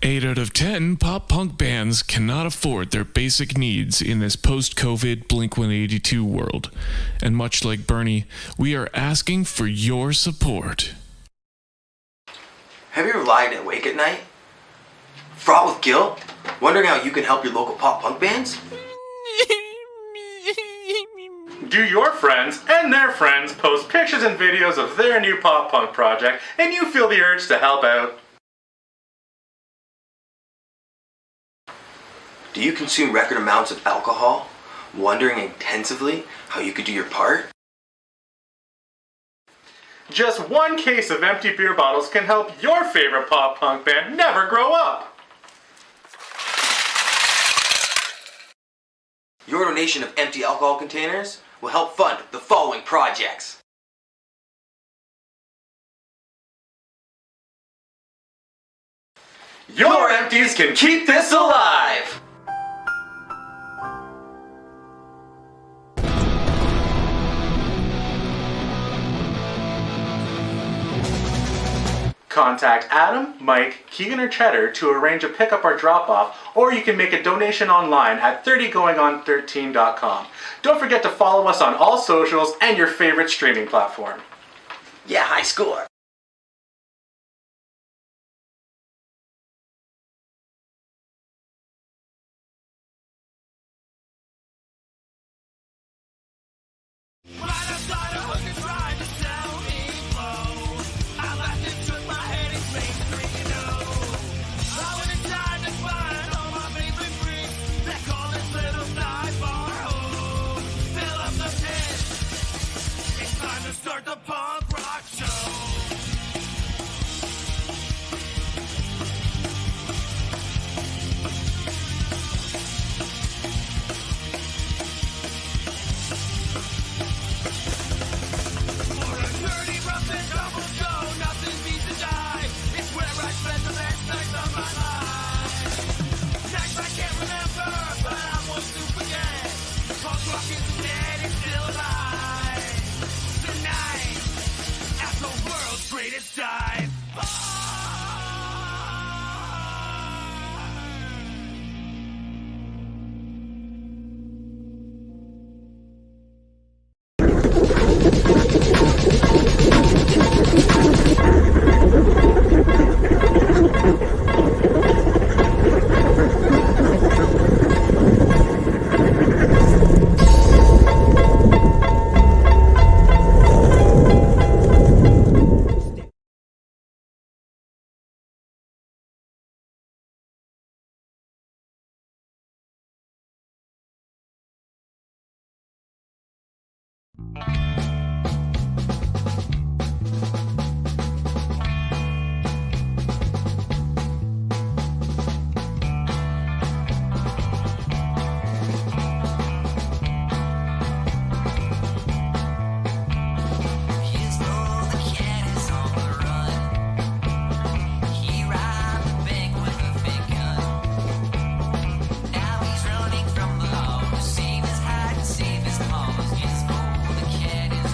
8 out of 10 pop punk bands cannot afford their basic needs in this post-COVID Blink-182 world. And much like Bernie, we are asking for your support. Have you ever lied awake at night? Fraught with guilt? Wondering how you can help your local pop punk bands? Do your friends and their friends post pictures and videos of their new pop punk project and you feel the urge to help out? Do you consume record amounts of alcohol, wondering intensively how you could do your part? Just one case of empty beer bottles can help your favorite pop punk band never grow up. Your donation of empty alcohol containers will help fund the following projects. Your empties can keep this alive! Contact Adam, Mike, Keegan, or Cheddar to arrange a pickup or drop-off, or you can make a donation online at 30goingon13.com. Don't forget to follow us on all socials and your favorite streaming platform. Yeah, high score. Start the punk rock show. For a dirty, rough and tumble show, nothing beats a die. It's where I spend the best nights of my life. Nights I can't remember, but I want to forget. Punk rock is dead, it's still alive. Tonight, at the world's greatest dive. Save his paws, yes, oh, the cat is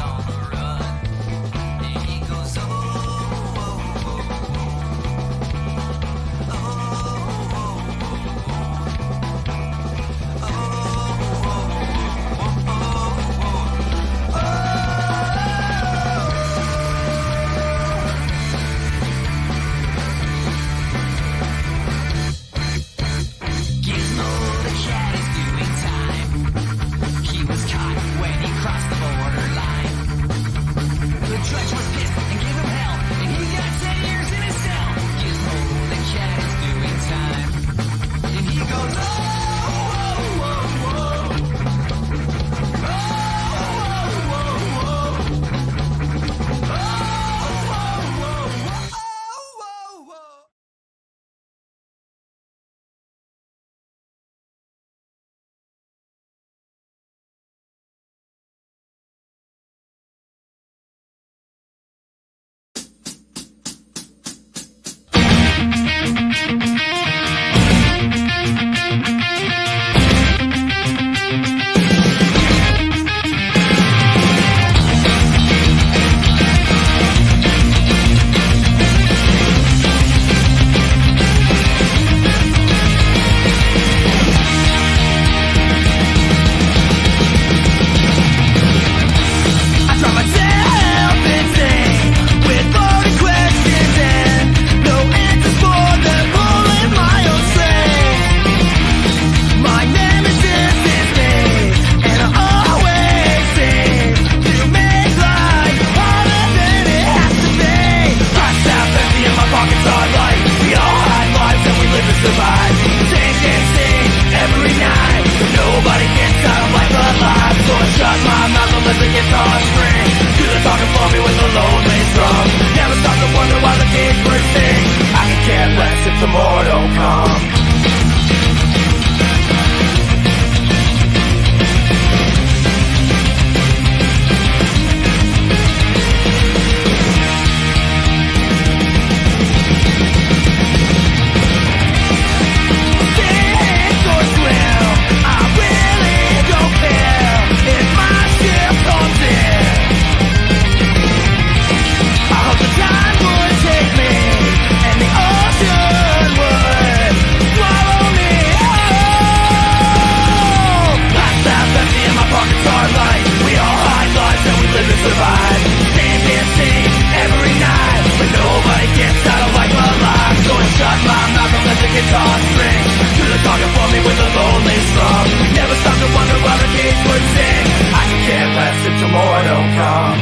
talking for me with a lonely song. Never stop to wonder why the kids would sing. I could care less if tomorrow don't come.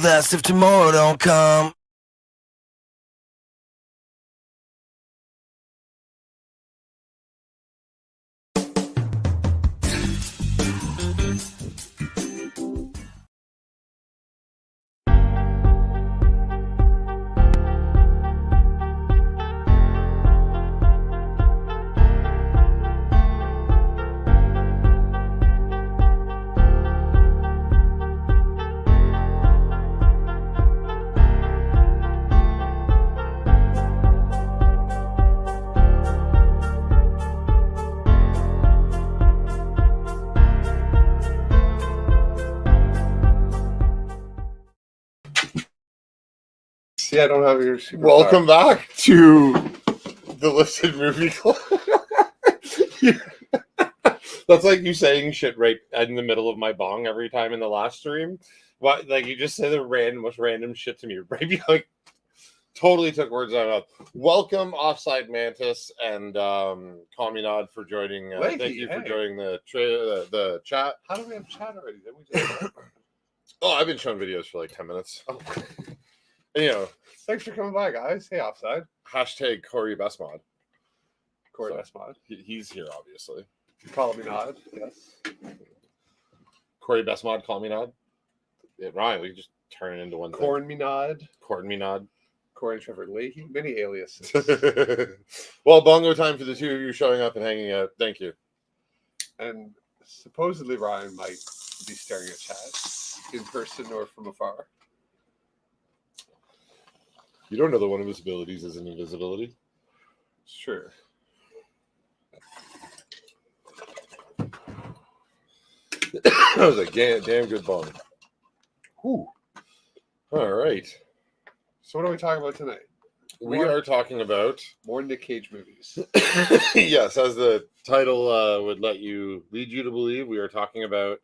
Less if tomorrow don't come. See, I don't have your super Welcome back to the Listed Movie Club. That's like you saying shit right in the middle of my bong every time in the last stream. What, like you just say the most random shit to me, right? You like totally took words out of my mouth. Welcome, Offside Mantis and Communod for joining. Thank you for joining the chat. How do we have chat already? Didn't we just... Oh, I've been showing videos for like 10 minutes. Oh. And, you know, Thanks for coming by, guys. Hey, Offside. hashtag Corey Bestmod. Corey So, Bestmod. He's here, obviously. Call me Nod. Yes. Corey Bestmod, call me Nod. Yeah, Ryan, we can just turn it into one Corn me Nod. Corn me Nod. Corey and Trevor Leahy. Many aliases. Well, bongo time for the two of you showing up and hanging out. Thank you. And supposedly Ryan might be staring at chat in person or from afar. You don't know that one of his abilities is an invisibility? Sure. That was a damn good bong. Whew. All right. So what are we talking about tonight? We are talking about... More Nick Cage movies. Yes, as the title would lead you to believe, we are talking about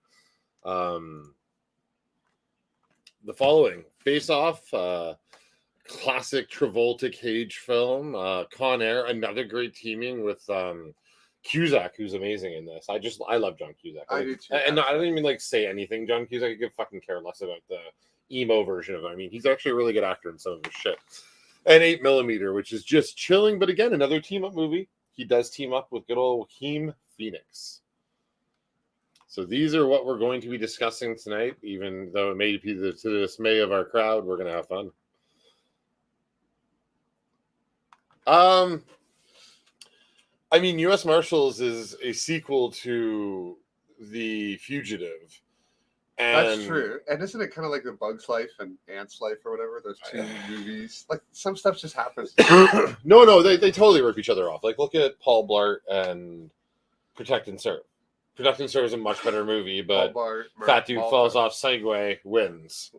the following. Face Off, classic Travolta Cage film, Con Air, another great teaming with Cusack, who's amazing in this. I love John Cusack. I do too. And I don't even like say anything John Cusack. I could fucking care less about the emo version of it. I mean, he's actually a really good actor in some of his shit. And 8mm, which is just chilling, but again, another team-up movie. He does team up with good old Joaquin Phoenix. So these are what we're going to be discussing tonight, even though it may be to the dismay of our crowd, we're going to have fun. I mean, U.S. Marshals is a sequel to The Fugitive. And That's true. And isn't it kind of like The Bug's Life and Ant's Life or whatever? Those two movies. Like, some stuff just happens. No, they totally rip each other off. Like, look at Paul Blart and Protect and Serve. Protect and Serve is a much better movie, but Fat Dude Falls Off Segway wins.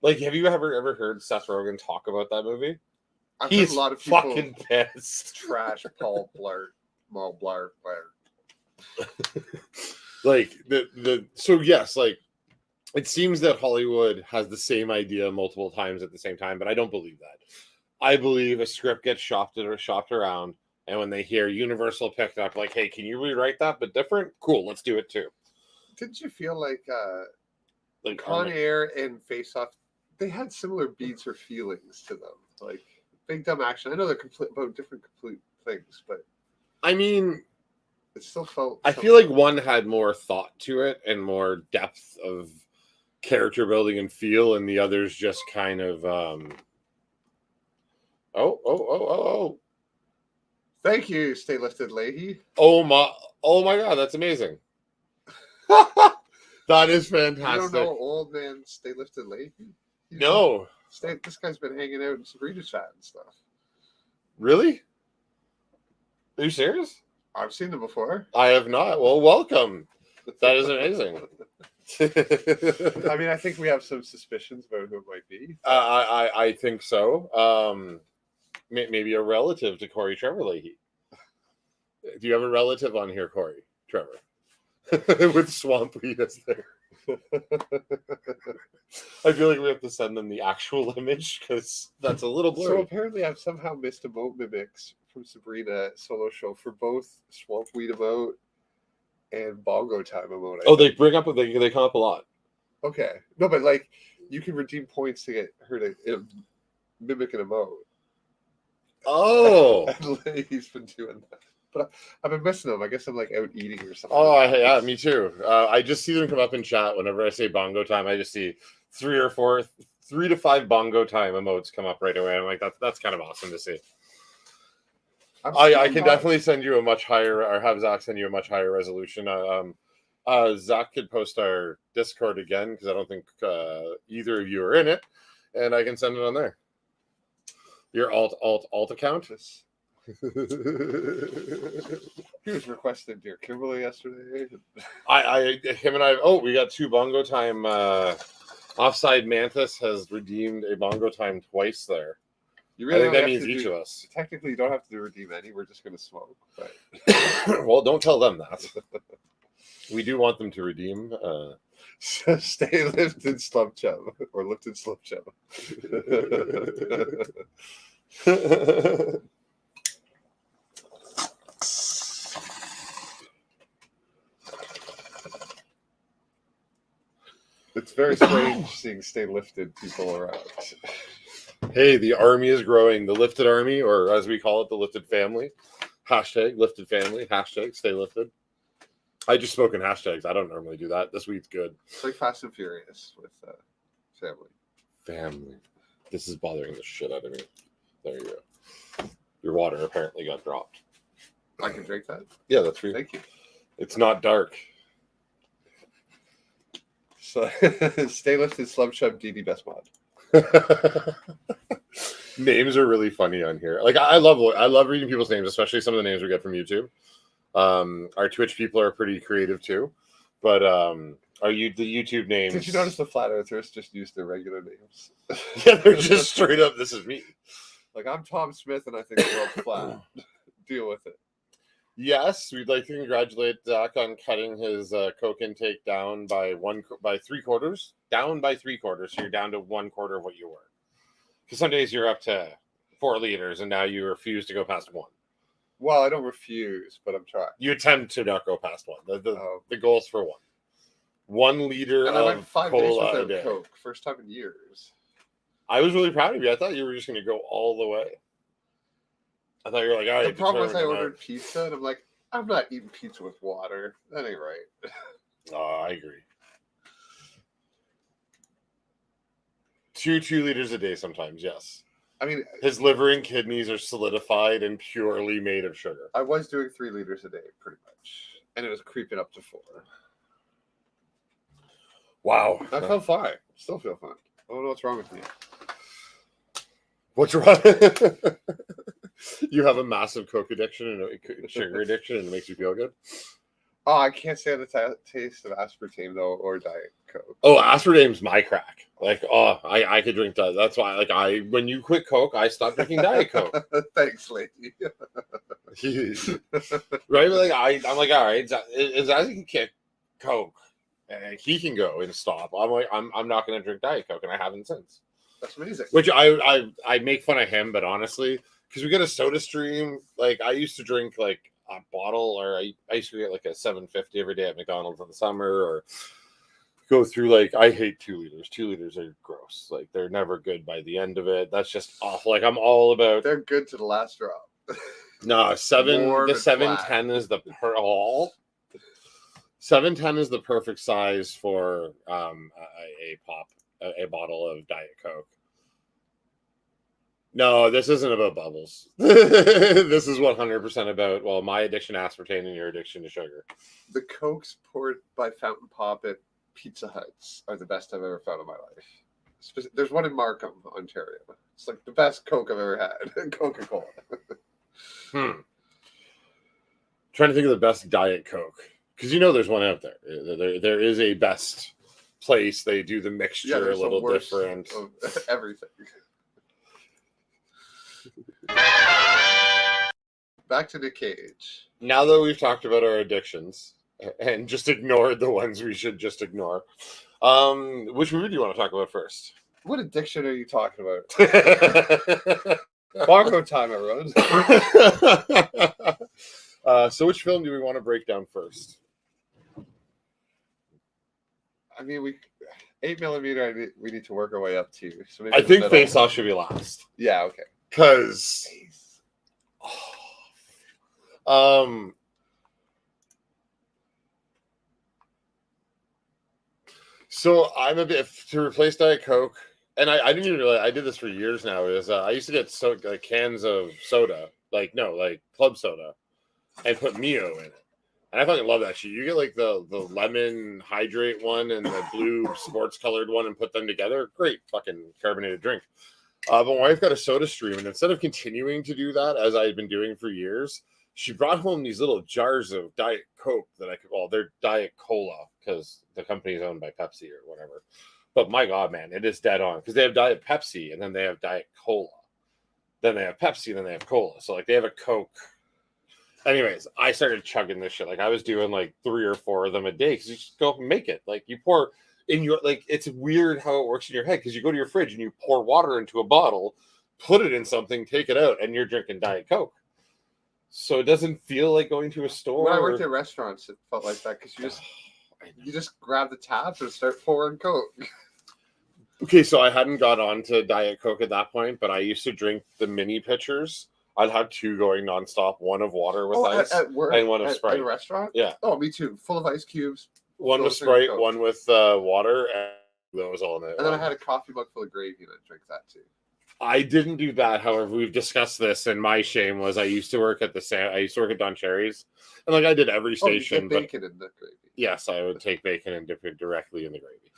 Like, have you ever heard Seth Rogen talk about that movie? He's a lot of people fucking pissed. Trash Paul Blart. Like, so yes, like, it seems that Hollywood has the same idea multiple times at the same time, but I don't believe that. I believe a script gets shopped around, and when they hear Universal picked up, like, hey, can you rewrite that but different? Cool, let's do it too. Didn't you feel like Con Air and Face Off, they had similar beats or feelings to them? Like Big Dumb Action. I know they're about different complete things, but I mean, it still felt. I feel like one had more thought to it and more depth of character building and feel, and the others just kind of oh. Thank you, Stay Lifted Leahy. Oh my god, that's amazing. That is fantastic. You don't know old man Stay Lifted Leahy? No. This guy's been hanging out in Sabrina chat and stuff. Really? Are you serious? I've seen them before. I have not. Well, welcome. That is amazing. I mean, I think we have some suspicions about who it might be. I think so. Maybe a relative to Corey Trevor Leahy. Do you have a relative on here, Corey Trevor? With swamp weed as there. I feel like we have to send them the actual image because that's a little blurry. So apparently I've somehow missed emote mimics from Sabrina solo show for both swamp weed emote and bongo time emote. They bring up they come up a lot. Okay. No, but like you can redeem points to get her to mimic an emote. Oh. And he's been doing that. But I've been missing them. I guess I'm like out eating or something. Oh, yeah, me too. I just see them come up in chat whenever I say bongo time. I just see 3 to 5 bongo time emotes come up right away. I'm like, that's kind of awesome to see. I can definitely send you a much higher, or have Zach send you a much higher resolution. Zach could post our Discord again because I don't think either of you are in it, and I can send it on there. Your alt account. He was requested Dear Kimberly yesterday. Him and I. Oh, we got 2 bongo time. Offside Mantis has redeemed a bongo time twice there. You really I think that means each of us. Technically, you don't have to redeem any. We're just going to smoke. But well, don't tell them that. We do want them to redeem. Stay lifted, slump chub, or lifted slump chub. It's very strange seeing stay lifted people around. Hey, the army is growing. The lifted army, or as we call it, the lifted family. Hashtag lifted family. Hashtag stay lifted. I just spoke in hashtags. I don't normally do that. This week's good. It's like Fast and Furious with family. Family. This is bothering the shit out of me. There you go. Your water apparently got dropped. I can drink that? Yeah, that's free. Thank you. It's not dark. So, stay lifted, slum chub, DD best mod. Names are really funny on here. Like I love reading people's names, especially some of the names we get from YouTube. Our Twitch people are pretty creative too, but the YouTube names? Did you notice the flat earthers just use their regular names? Yeah, they're just straight up. This is me. Like I'm Tom Smith, and I think the world's flat. Deal with it. Yes, we'd like to congratulate Zach on cutting his Coke intake down by 3/4. Down by 3/4, so you're down to 1/4 of what you were. Because some days you're up to 4 liters, and now you refuse to go past 1. Well, I don't refuse, but I'm trying. You attempt to not go past 1. The goal's for 1. 1 liter and of I went 5 days cola without a day. Coke, first time in years. I was really proud of you. I thought you were just going to go all the way. I thought you were like, all right. The problem was I ordered pizza, and I'm like, I'm not eating pizza with water. That ain't right. Oh, I agree. 2 liters a day sometimes, yes. I mean, his liver and kidneys are solidified and purely made of sugar. I was doing 3 liters a day, pretty much, and it was creeping up to 4. Wow. I felt fine. Still feel fine. I don't know what's wrong with me. What's wrong? You have a massive Coke addiction and a sugar addiction, and it makes you feel good? Oh, I can't stand the taste of aspartame, though, or Diet Coke. Oh, aspartame's my crack. Like, I could drink that. That's why, when you quit Coke, I stopped drinking Diet Coke. Thanks, lady. Right? Like, I'm like, all right, as he can kick Coke, and he can go and stop. I'm like, I'm not going to drink Diet Coke, and I haven't since. That's amazing. Which I make fun of him, but honestly, because we get a soda stream, like, I used to drink, like, a bottle, or I used to get, like, a 750 every day at McDonald's in the summer, or go through, like, I hate 2 liters. 2 liters are gross. Like, they're never good by the end of it. That's just awful. Like, I'm all about... They're good to the last drop. No, the 710 is the 710 is the perfect size for a bottle of Diet Coke. No, this isn't about bubbles. This is 100% about, well, my addiction to aspartame and your addiction to sugar. The Cokes poured by Fountain Pop at Pizza Huts are the best I've ever found in my life. There's one in Markham, Ontario. It's like the best Coke I've ever had. Coca-Cola. Trying to think of the best Diet Coke. Because there's one out there. There is a best place. They do the mixture a little different. Of everything. Back to Nick Cage. Now that we've talked about our addictions and just ignored the ones we should just ignore, which movie do you want to talk about first? What addiction are you talking about? Bongo Time, everyone. So which film do we want to break down first? I mean, 8mm. We need to work our way up to. So maybe I think Face Off should be last. Yeah. Okay. Because, so I'm a bit to replace Diet Coke, and I didn't even realize I did this for years now. Is I used to get cans of soda, like club soda, and put Mio in it. And I fucking love that shit. You get like the lemon hydrate one and the blue sports colored one and put them together. Great fucking carbonated drink. But my wife got a soda stream, and instead of continuing to do that as I had been doing for years, she brought home these little jars of Diet Coke that they're Diet Cola because the company is owned by Pepsi or whatever. But my God, man, it is dead on because they have Diet Pepsi and then they have Diet Cola. Then they have Pepsi, then they have Cola. So like they have a Coke. Anyways, I started chugging this shit. Like I was doing like 3 or 4 of them a day because you just go up and make it. Like you pour in your, like, it's weird how it works in your head because you go to your fridge and you pour water into a bottle, put it in something, take it out, and you're drinking Diet Coke. So it doesn't feel like going to a store. When I worked at restaurants, it felt like that because you just grab the tap and start pouring Coke. Okay, so I hadn't got on to Diet Coke at that point, but I used to drink the mini pitchers. I'd have 2 going nonstop, one of water with ice at work, and one of Sprite. At a restaurant? Yeah. Oh, me too. Full of ice cubes. One with Sprite, one with water, and that was all in it. And then I had a coffee mug full of gravy and I drank that too. I didn't do that. However, we've discussed this, and my shame was I used to work at Don Cherry's, and like I did every station. You dip bacon in the gravy. Yes, I would take bacon and dip it directly in the gravy.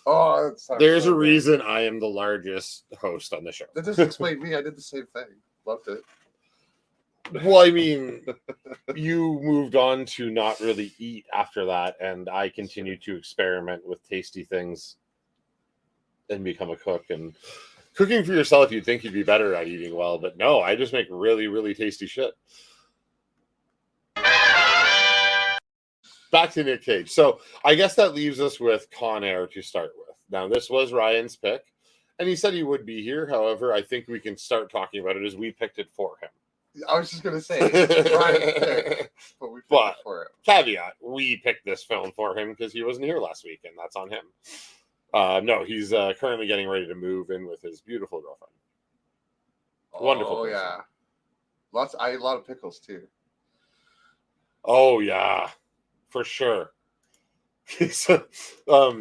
Oh, there's a reason I am the largest host on the show. That doesn't explain me. I did the same thing. Loved it. Well, I mean, you moved on to not really eat after that, and I continued to experiment with tasty things and become a cook. And cooking for yourself, you'd think you'd be better at eating well, but no, I just make really, really tasty shit. Back to Nick Cage. So I guess that leaves us with Con Air to start with. Now, this was Ryan's pick, and he said he would be here. However, I think we can start talking about it as we picked it for him. I was just going to say, Ryan's pick, but we picked it for him. Caveat, we picked this film for him because he wasn't here last week, and that's on him. No, he's currently getting ready to move in with his beautiful girlfriend. Wonderful. Oh, yeah. I ate a lot of pickles, too. Oh, yeah. For sure. So, I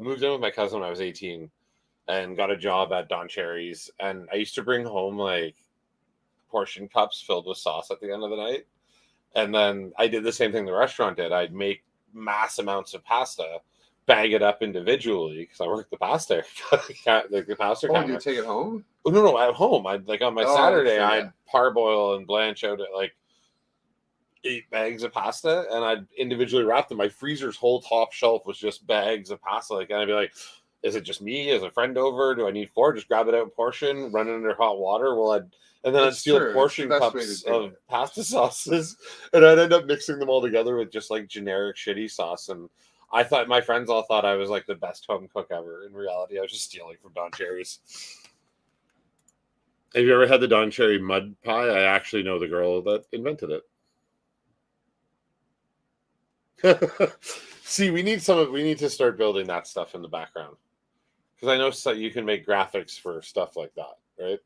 moved in with my cousin when I was 18 and got a job at Don Cherry's, and I used to bring home like portion cups filled with sauce at the end of the night. And then I did the same thing the restaurant did. I'd make mass amounts of pasta, bag it up individually because I worked the pasta the pasta counter. Oh, you take it home? Oh, no, at home. I'd like on my Saturday, I'd parboil and blanch out like 8 bags of pasta, and I'd individually wrap them. My freezer's whole top shelf was just bags of pasta. Like, and I'd be like, is it just me? Is a friend over? Do I need 4? Just grab it out in portion, run it under hot water. I'd steal portion cups of pasta sauces, and I'd end up mixing them all together with just like generic shitty sauce. And I thought my friends all thought I was like the best home cook ever. In reality, I was just stealing from Don Cherry's. Have you ever had the Don Cherry mud pie? I actually know the girl that invented it. See, we need to start building that stuff in the background because I know you can make graphics for stuff like that, right?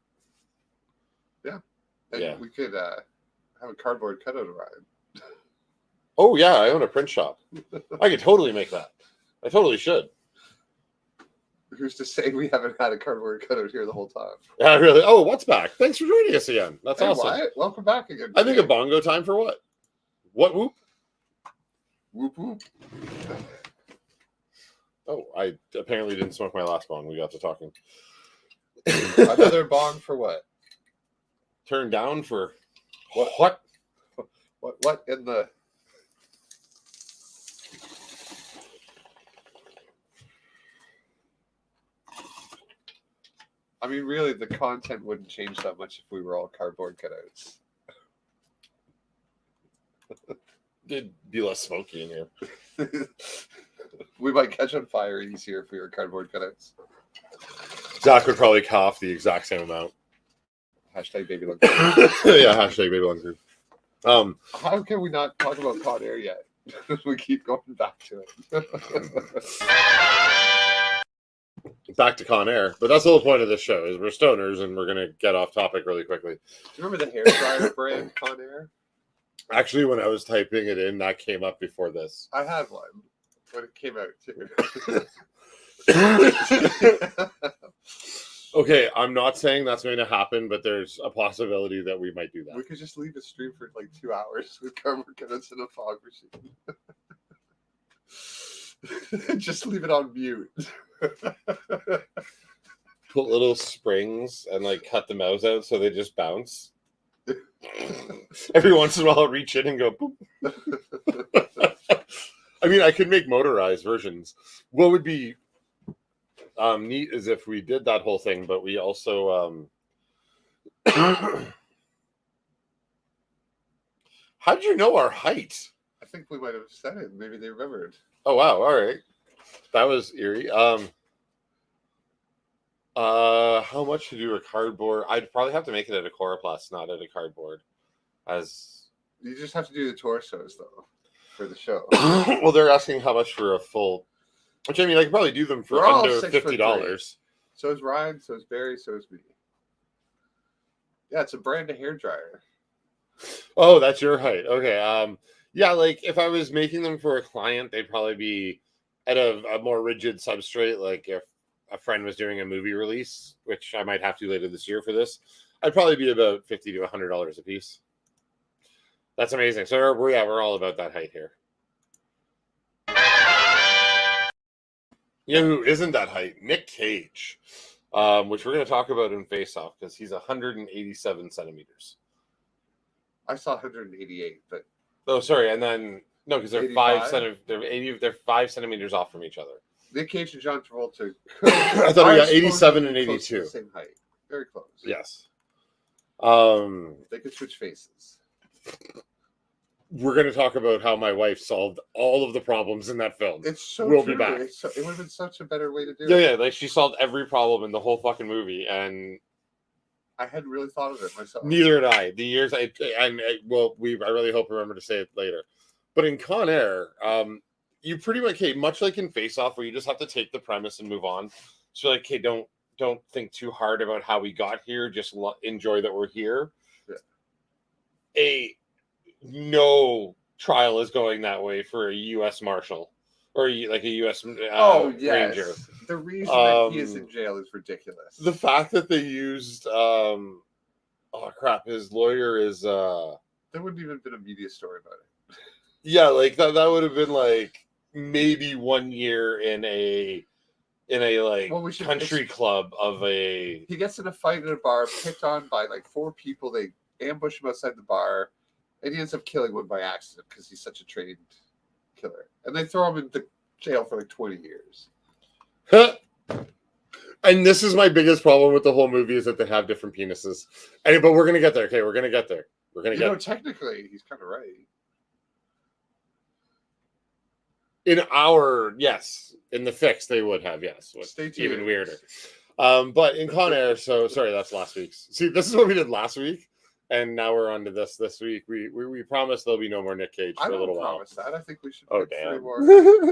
Yeah, and yeah. We could have a cardboard cutout of Ryan. Oh yeah, I own a print shop. I could totally make that. I totally should. Who's to say we haven't had a cardboard cutout here the whole time? Yeah, really. Oh, what's back? Thanks for joining us again. That's awesome. Wyatt, welcome back again. I think a bongo time for what? What whoop? Whoop whoop. Oh, I apparently didn't smoke my last bong. We got to talking. Another bong for what? Turned down for what? What in the? I mean, really, the content wouldn't change that much if we were all cardboard cutouts. It'd be less smoky in here. We might catch on fire easier if we were cardboard cutouts. Zach would probably cough the exact same amount. Hashtag baby lung. Yeah, hashtag baby lung group. How can we not talk about Con Air yet? We keep going back to it. Back to Con Air, but that's the whole point of this show is we're stoners and we're gonna get off topic really quickly. Do you remember the hair dryer brand Con Air? Actually, when I was typing it in, that came up before this. I had one when it came out too. Okay, I'm not saying that's going to happen, but there's a possibility that we might do that. We could just leave the stream for like 2 hours with cardboard cutouts in a fog machine. Just leave it on mute. Put little springs and like cut the mouths out so they just bounce. Every once in a while, I'll reach in and go boop. I mean, I could make motorized versions. What would be neat is if we did that whole thing, but we also how did you know our height? I think we might have said it. Maybe they remembered. Oh wow! All right, that was eerie. How much to do a cardboard? I'd probably have to make it at a Coroplast, not at a cardboard. As You just have to do the torsos though for the show. well, they're asking how much for a full. Which I mean, I could probably do them for We're all under 6'3". $50. So is Ryan. So is Barry. So is me. Yeah, it's a brand of hair dryer. Oh, that's your height. Okay. Yeah, like if I was making them for a client, they'd probably be at a more rigid substrate. Like if a friend was doing a movie release, which I might have to later this year for this, I'd probably be about $50 to $100 a piece. That's amazing. So we're all about that height here. You know who isn't that height? Nick Cage, which we're going to talk about in Face Off because he's 187 centimeters. I saw 188, but Oh, sorry, and then no, because they're 85? they're 5 centimeters off from each other. Nick Cage and John Travolta. I thought we got are 87 and supposed to be close to 82. the same height. Very close. Yes. They could switch faces. We're going to talk about how my wife solved all of the problems in that film. It's so We'll true. be back. It would have been such a better way to do Yeah, it. yeah, like she solved every problem in the whole fucking movie, and I hadn't really thought of it myself. neither had I. The years I really hope I remember to say it later. But in Con Air, you pretty much, much like in Face Off, where you just have to take the premise and move on. So like, don't think too hard about how we got here. Just enjoy that we're here. Yeah. No trial is going that way for a U.S. Marshal or like a U.S. Ranger. The reason that he is in jail is ridiculous. The fact that they used his lawyer is There wouldn't even been a media story about it. yeah, like that would have been like maybe 1 year in a country club of a. He gets in a fight in a bar, picked on by like 4 people. They ambush him outside the bar, and he ends up killing one by accident because he's such a trained killer. And they throw him into jail for like 20 years. And this is my biggest problem with the whole movie is that they have different penises. But we're gonna get there. Okay, we're gonna get there. We're gonna get. Technically, he's kind of right. In the fix they would have, yes. Stay tuned. Even weirder. But in Con Air, so sorry, that's last week's. See, this is what we did last week, and now we're on to this week. We promised there'll be no more Nick Cage for a little while. I promise that. I think we should. Oh pick damn! 3 more.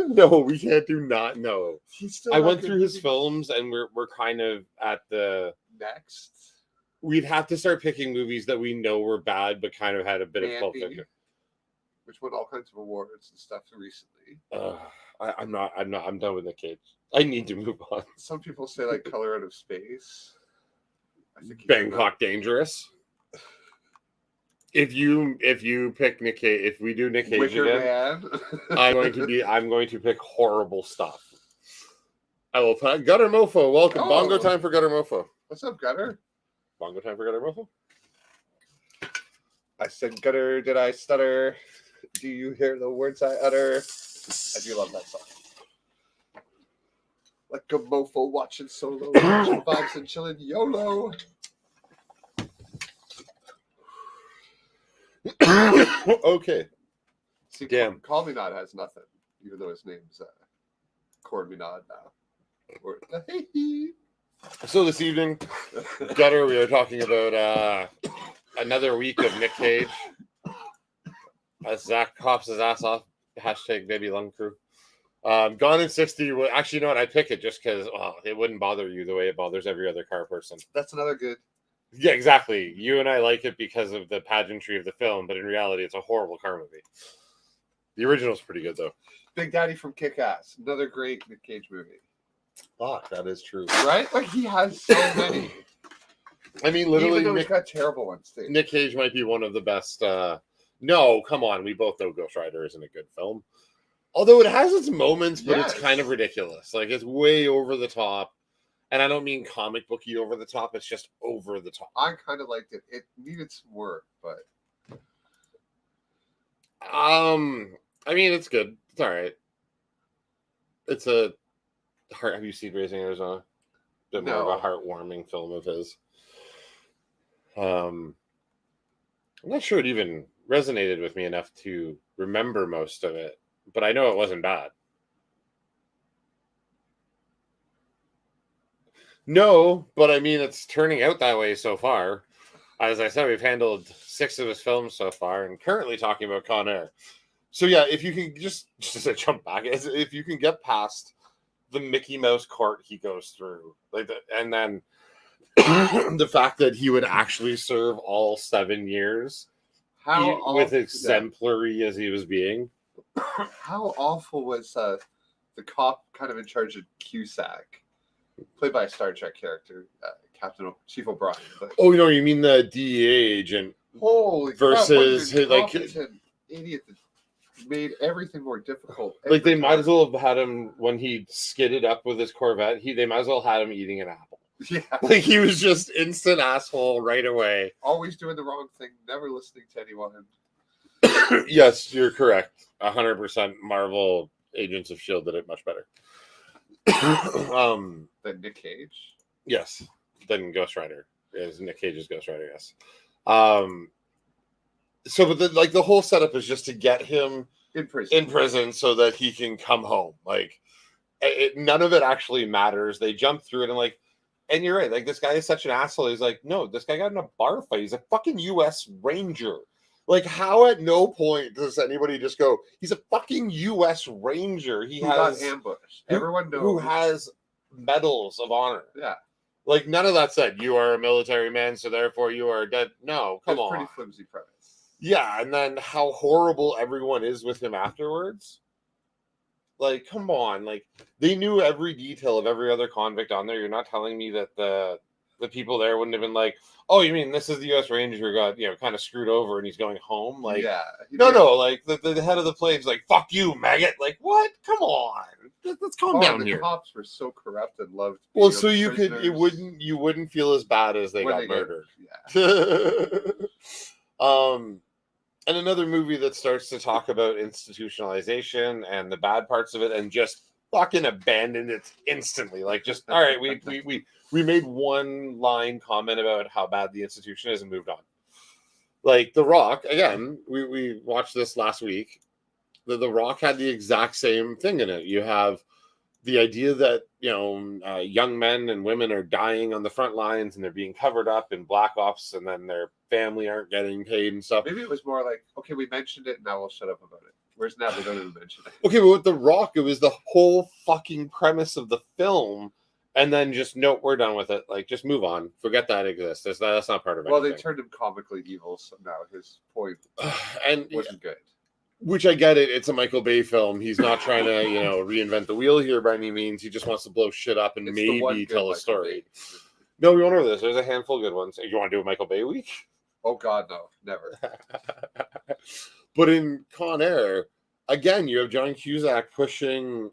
No, we can't do not. No, Still I went through his films, and we're kind of at the next. We'd have to start picking movies that we know were bad, but kind of had a bit of Pulp Mandy, Fiction. which won all kinds of awards and stuff recently. I'm done with Nick Cage. I need to move on. Some people say like Color Out of Space. I think Bangkok Dangerous. If you pick Nick Cage, if we do Nick Cage Wicker again, Man. I'm going to pick horrible stuff. I will put Gutter Mofo. Welcome. Oh. Bongo time for Gutter Mofo. What's up, Gutter? Bongo time for Gutter Mofo. I said gutter, did I stutter? Do you hear the words I utter? I do love that song. Like a mofo watching solo, watching vibes and chilling YOLO. Okay. See, Damn. Call Me Not has nothing, even though his name's Cord Me Not now. Or, So this evening, Gutter, we are talking about another week of Nick Cage. As Zach coughs his ass off, hashtag baby lung crew. Gone in 60. Actually, you know what? I pick it just because it wouldn't bother you the way it bothers every other car person. That's another good. Yeah, exactly. You and I like it because of the pageantry of the film, but in reality, it's a horrible car movie. The original's pretty good, though. Big Daddy from Kick-Ass. Another great Nick Cage movie. Fuck, that is true. Right? Like, he has so many. I mean, literally, even though he's got terrible ones, too. Nick Cage might be one of the best. No, come on. We both know Ghost Rider isn't a good film. Although it has its moments, but Yes. it's kind of ridiculous. Like, it's way over the top. And I don't mean comic booky over the top. It's just over the top. I kind of liked it. It needed some work, but... I mean, it's good. It's all right. It's a heart. Have you seen Raising Arizona? Bit more of a heartwarming film of his. I'm not sure it even resonated with me enough to remember most of it, but I know it wasn't bad. No, but I mean, it's turning out that way so far. As I said, we've handled 6 of his films so far, and currently talking about Con Air. So yeah, if you can just to jump back, if you can get past the Mickey Mouse cart he goes through, and then the fact that he would actually serve all 7 years, with exemplary as he was being. How awful was the cop kind of in charge of Cusack, played by a Star Trek character, Chief O'Brien? But, oh no, you mean the DEA agent? Holy versus crap, like an idiot that made everything more difficult. Like they might as well have had him when he skidded up with his Corvette. They might as well had him eating an apple. Yeah, like he was just instant asshole right away. Always doing the wrong thing, never listening to anyone. Yes, you're correct. 100%. Marvel Agents of S.H.I.E.L.D. did it much better. Than Nick Cage? Yes. Than Ghost Rider. Is Nick Cage's Ghost Rider, yes. So, but the whole setup is just to get him in prison so that he can come home. Like, none of it actually matters. They jump through it and and you're right. Like, this guy is such an asshole. He's like, no, this guy got in a bar fight. He's a fucking U.S. Ranger. Like, how at no point does anybody just go, he's a fucking U.S. Ranger. He got ambushed. Everyone knows. Who has medals of honor. Yeah. Like, none of that said, you are a military man, so therefore you are dead. No, come on. Pretty flimsy premise. Yeah, and then how horrible everyone is with him afterwards. Like, come on. Like, they knew every detail of every other convict on there. You're not telling me that the people there wouldn't have been like, oh, you mean this is the U.S. Ranger who got, kind of screwed over and he's going home? Like, yeah. No, like, the head of the plane's like, fuck you, maggot. Like, what? Come on. Let's calm down here. The cops were so corrupt and loved. Well, so you wouldn't feel as bad as they got murdered. Yeah. And another movie that starts to talk about institutionalization and the bad parts of it, and just fucking abandoned it instantly. Like, just all right, we made one line comment about how bad the institution is and moved on. Like The Rock, again, we watched this last week. The Rock had the exact same thing in it. You have the idea that young men and women are dying on the front lines and they're being covered up in black ops, and then their family aren't getting paid and stuff. Maybe it was more like, okay, we mentioned it, now we'll shut up about it. Whereas now they don't even mention it. Okay, but with The Rock, it was the whole fucking premise of the film, and then just nope, we're done with it. Like, just move on. Forget that exists. That's not part of it. Well, they turned him comically evil, so now his point wasn't good. Which I get it. It's a Michael Bay film. He's not trying to, reinvent the wheel here by any means. He just wants to blow shit up and maybe tell a story. No, we won't over this. There's a handful of good ones. You want to do a Michael Bay week? Oh, God, no. Never. But in Con Air, again, you have John Cusack pushing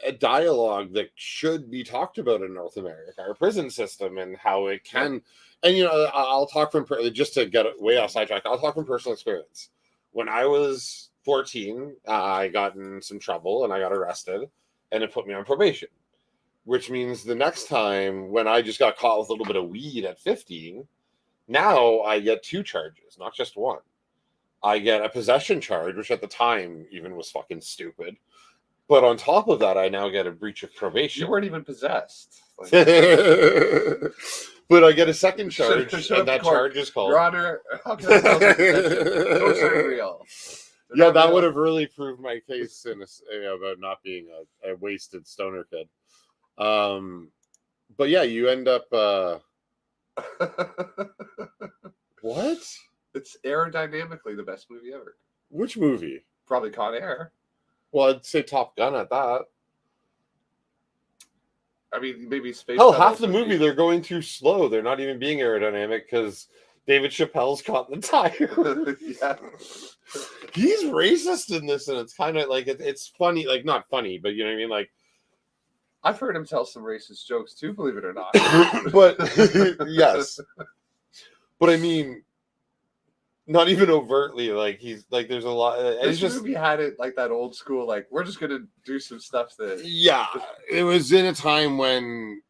a dialogue that should be talked about in North America, our prison system and how it can. And I'll talk from just to get way off sidetrack. I'll talk from personal experience. When I was 14, I got in some trouble and I got arrested, and it put me on probation. Which means the next time when I just got caught with a little bit of weed at 15, now I get 2 charges, not just 1. I get a possession charge, which at the time even was fucking stupid. But on top of that, I now get a breach of probation. You weren't even possessed. But I get a second charge, and that charge is called... Your Honor, how can I tell those are real? Yeah, that would have really proved my case about not being a wasted stoner kid. But yeah, you end up... What? It's aerodynamically the best movie ever. Which movie? Probably Con Air. Well, I'd say Top Gun at that. I mean, maybe Space. Hell, half the movie they're going too slow. They're not even being aerodynamic because David Chappelle's caught in the tire. Yeah. He's racist in this, and it's kind of like it's funny, like not funny, but you know what I mean. Like, I've heard him tell some racist jokes too, believe it or not. But yes, but I mean, not even overtly. Like he's like, there's a lot. This movie had it like that old school. Like we're just gonna do some stuff that. Yeah, it was in a time when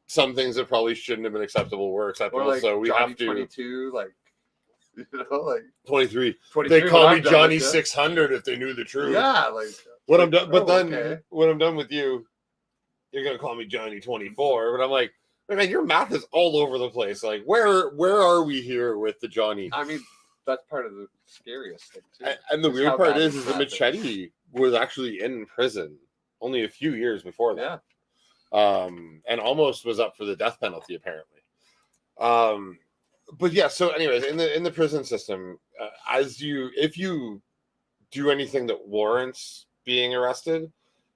some things that probably shouldn't have been acceptable were acceptable. Or like so we Johnny have to 22, like like 23. 23. They call me I'm done Johnny with it. 600 if they knew the truth. Yeah, like When I'm done, but oh, then okay. when I'm done with you, you're gonna call me Johnny 24. But I'm like, man, your math is all over the place. Like, where are we here with the Johnny? I mean, that's part of the scariest thing too. And the Just weird how part bad is it's that happened. Machete was actually in prison only a few years before that. Yeah. And almost was up for the death penalty apparently. But yeah, so anyways, in the prison system, if you do anything that warrants being arrested,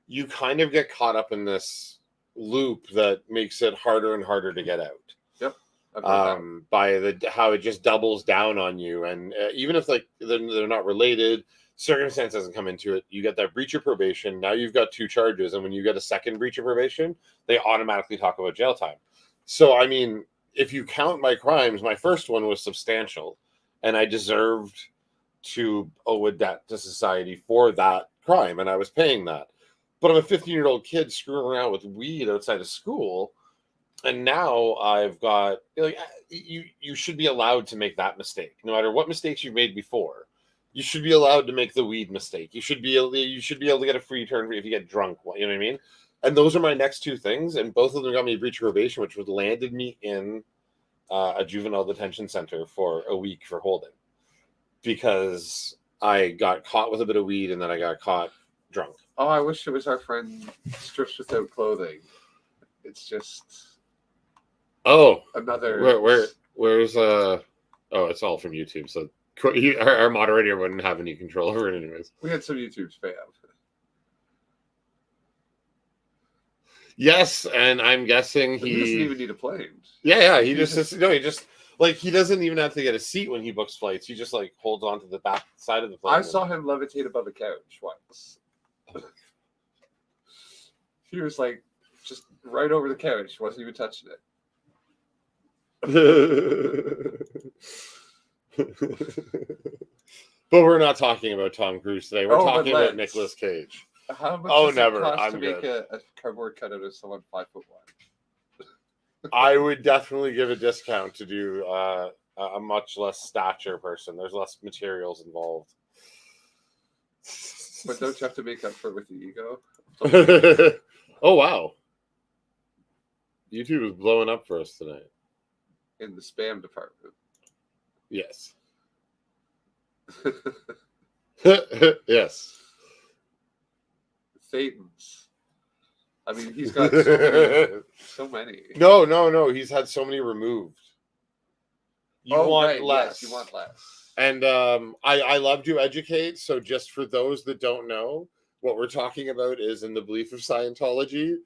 you kind of get caught up in this loop that makes it harder and harder to get out. Yep. By how it just doubles down on you, and even if like they're not related, circumstance doesn't come into it. You get that breach of probation. Now you've got 2 charges, and when you get a second breach of probation, they automatically talk about jail time. So I mean, if you count my crimes, my first one was substantial, and I deserved to owe a debt to society for that crime, and I was paying that. But I'm a 15-year-old kid screwing around with weed outside of school, and now I've got like you should be allowed to make that mistake, no matter what mistakes you've made before. You should be allowed to make the weed mistake. You should be able to get a free turn if you get drunk. You know what I mean? And those are my next 2 things, and both of them got me a breach of probation, which would landed me in a juvenile detention center for a week for holding, because I got caught with a bit of weed and then I got caught drunk. Oh, I wish it was our friend Strips Without Clothing. It's just another. Where's oh, it's all from YouTube, so our moderator wouldn't have any control over it anyways. We had some YouTube spam. Yes, and I'm guessing He doesn't even need a plane. Yeah, he doesn't even have to get a seat when he books flights. He just like holds on to the back side of the plane. I saw him levitate above a couch once. He was like just right over the couch, wasn't even touching it. But we're not talking about Tom Cruise today. We're talking about Nicolas Cage. How much Oh, does never. it cost I'm to good. make a cardboard cutout of someone 5'1"? I would definitely give a discount to do a much less stature person. There's less materials involved. But don't you have to make up for it with the ego? Oh, wow. YouTube is blowing up for us tonight. In the spam department. Yes. Yes. Thetans. I mean, he's got so many. So many. No. He's had so many removed. You want less. Yes, you want less. And I love to educate. So just for those that don't know, what we're talking about is, in the belief of Scientology,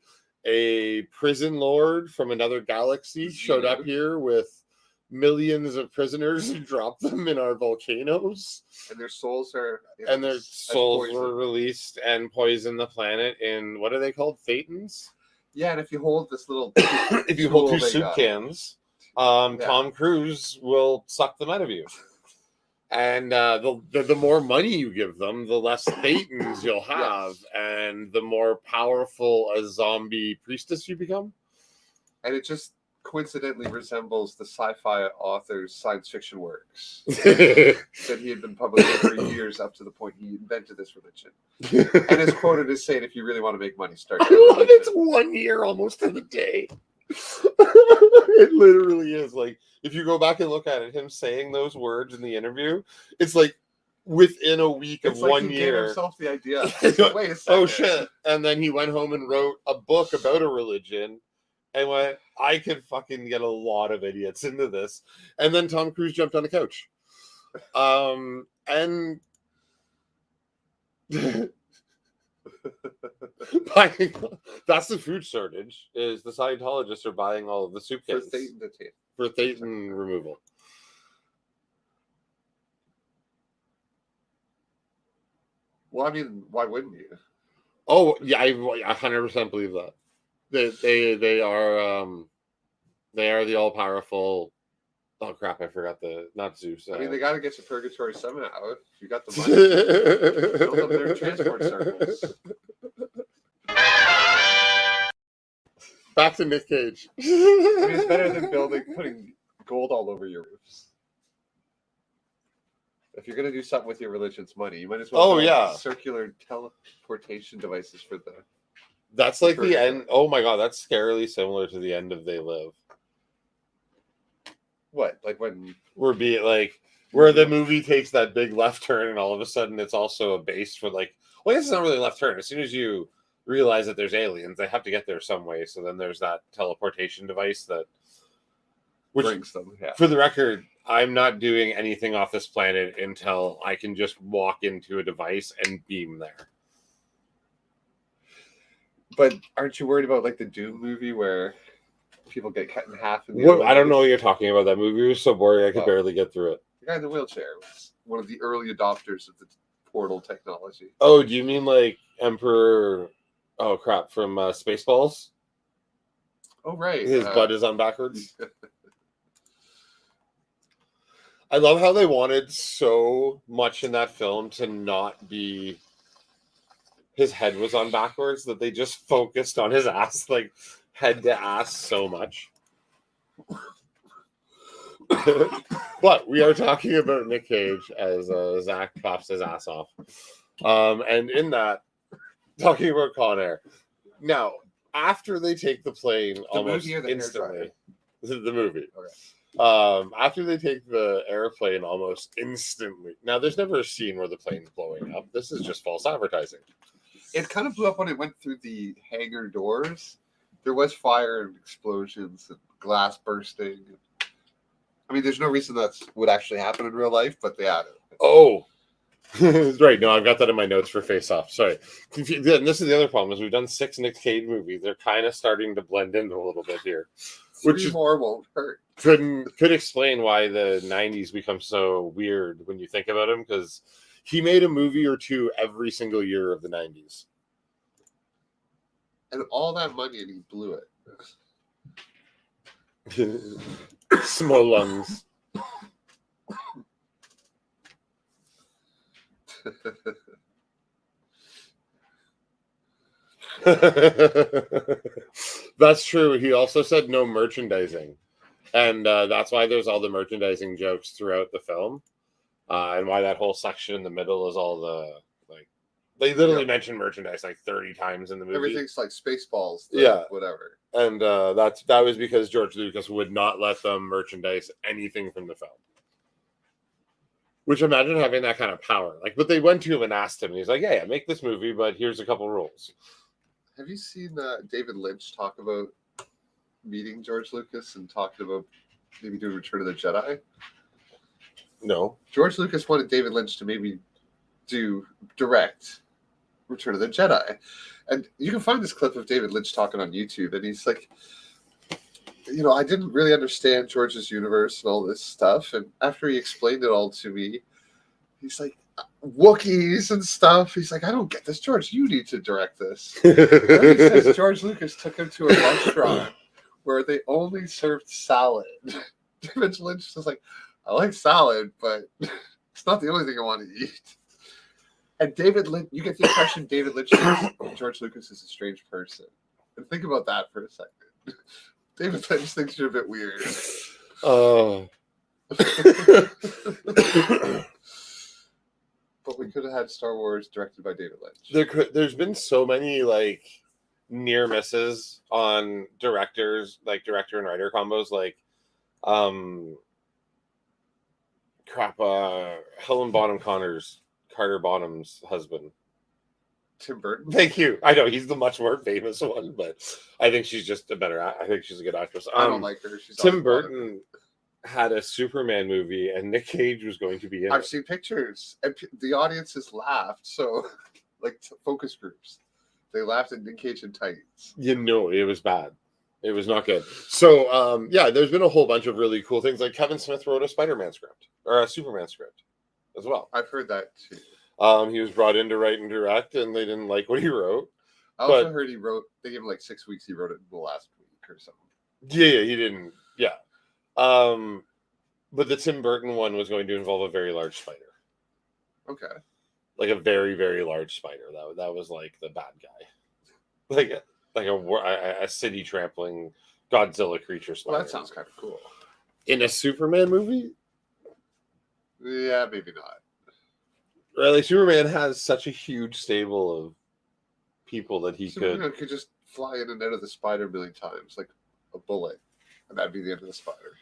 a prison lord from another galaxy showed up here with millions of prisoners and drop them in our volcanoes. And their souls are And their as souls poison. were released and poison the planet in, what are they called? Thetans? Yeah, and if you hold this little If you hold tool two they soup got, cans, Yeah. Tom Cruise will suck them out of you. And the more money you give them, the less Thetans you'll have, and the more powerful a zombie priestess you become. and it just coincidentally resembles the sci-fi author's science fiction works that he had been publishing for years up to the point he invented this religion. And is quoted as saying, if you really want to make money, start I that love religion. it's 1 year almost to the day. It literally is. Like, if you go back and look at it, him saying those words in the interview, it's like within a week of It's like 1 he gave year. himself the idea. Wait a second. Oh shit. And then he went home and wrote a book about a religion and went, I could fucking get a lot of idiots into this. And then Tom Cruise jumped on the couch. And that's the food shortage, is the Scientologists are buying all of the soup For cans Thetan to tape. for Thetan removal. Well, I mean, why wouldn't you? Oh yeah, I 100% believe that. They are the all powerful. Oh crap! I forgot not Zeus. I mean, they got to get to purgatory somehow. If you got the money, build up their transport circles. Back to Nick Cage. I mean, it's better than putting gold all over your roofs. If you're gonna do something with your religion's money, you might as well. Build circular teleportation devices for the. That's like the end. Oh my god, that's scarily similar to the end of They Live. What, like when where the movie takes that big left turn, and all of a sudden it's also a base for well, I guess it's not really a left turn. As soon as you realize that there's aliens, they have to get there some way. So then there's that teleportation device which brings them. Yeah. For the record, I'm not doing anything off this planet until I can just walk into a device and beam there. But aren't you worried about the Doom movie where people get cut in half? I don't know what you're talking about. That movie was so boring I could barely get through it. The guy in the wheelchair was one of the early adopters of the portal technology. Oh, do you mean like Emperor? Oh crap! From Spaceballs. Oh right, his butt is on backwards. I love how they wanted so much in that film to not be his head was on backwards that they just focused on his ass, head to ass, so much. But we are talking about Nick Cage as Zach coughs his ass off. And in that, talking about Con Air. Now, after they take the plane almost instantly. The movie. Okay. After they take the airplane almost instantly. Now, there's never a scene where the plane's blowing up. This is just false advertising. It kind of blew up when it went through the hangar doors. There was fire and explosions and glass bursting. I mean, there's no reason that would actually happen in real life, but they had it. Oh, right. No, I've got that in my notes for Face Off. Sorry. This is the other problem, is we've done 6 Nick Cage movies. They're kind of starting to blend in a little bit here. Three more won't hurt. Could explain why the 90s become so weird when you think about him, because he made a movie or two every single year of the 90s. And all that money, and he blew it. Small lungs. That's true. He also said no merchandising. And that's why there's all the merchandising jokes throughout the film. And why that whole section in the middle is all the they literally mention merchandise 30 times in the movie. Everything's like Spaceballs, whatever. And that was because George Lucas would not let them merchandise anything from the film. Which, imagine having that kind of power. But they went to him and asked him, and he's like, yeah, make this movie, but here's a couple rules. Have you seen David Lynch talk about meeting George Lucas and talking about maybe doing Return of the Jedi? No. George Lucas wanted David Lynch to maybe direct Return of the Jedi. And you can find this clip of David Lynch talking on YouTube, and he's like, I didn't really understand George's universe and all this stuff. And after he explained it all to me, he's like, Wookiees and stuff. He's like, I don't get this. George, you need to direct this. Then he says George Lucas took him to a restaurant where they only served salad. David Lynch was like, I like salad, but it's not the only thing I want to eat. And David Lynch, you get the impression David Lynch thinks George Lucas is a strange person. And think about that for a second. David Lynch thinks you're a bit weird. Oh. But we could have had Star Wars directed by David Lynch. There's been so many like near misses on directors, like director and writer combos, like Helen Bonham Carter Bonham's husband. Tim Burton. Thank you. I know he's the much more famous one, but I think she's just a better. I think she's a good actress. I don't like her. She's Tim Burton had a Superman movie, and Nick Cage was going to be in it. I've seen pictures, and the audiences laughed. So, like focus groups, they laughed at Nick Cage in tights. It was bad. It was not good. So, there's been a whole bunch of really cool things. Like Kevin Smith wrote a Spider-Man script or a Superman script as well. I've heard that too. He was brought in to write and direct, and they didn't like what he wrote. I also heard they gave him like 6 weeks. He wrote it in the last week or something. Yeah, he didn't. Yeah. But the Tim Burton one was going to involve a very large spider. Okay. Like a very, very large spider. That was like the bad guy. Like a city trampling Godzilla creature spider. Well, that sounds kind of cool. In a Superman movie? Yeah, maybe not. Really, Superman has such a huge stable of people that Superman could just fly in and out of the spider a million times, like a bullet, and that'd be the end of the spider.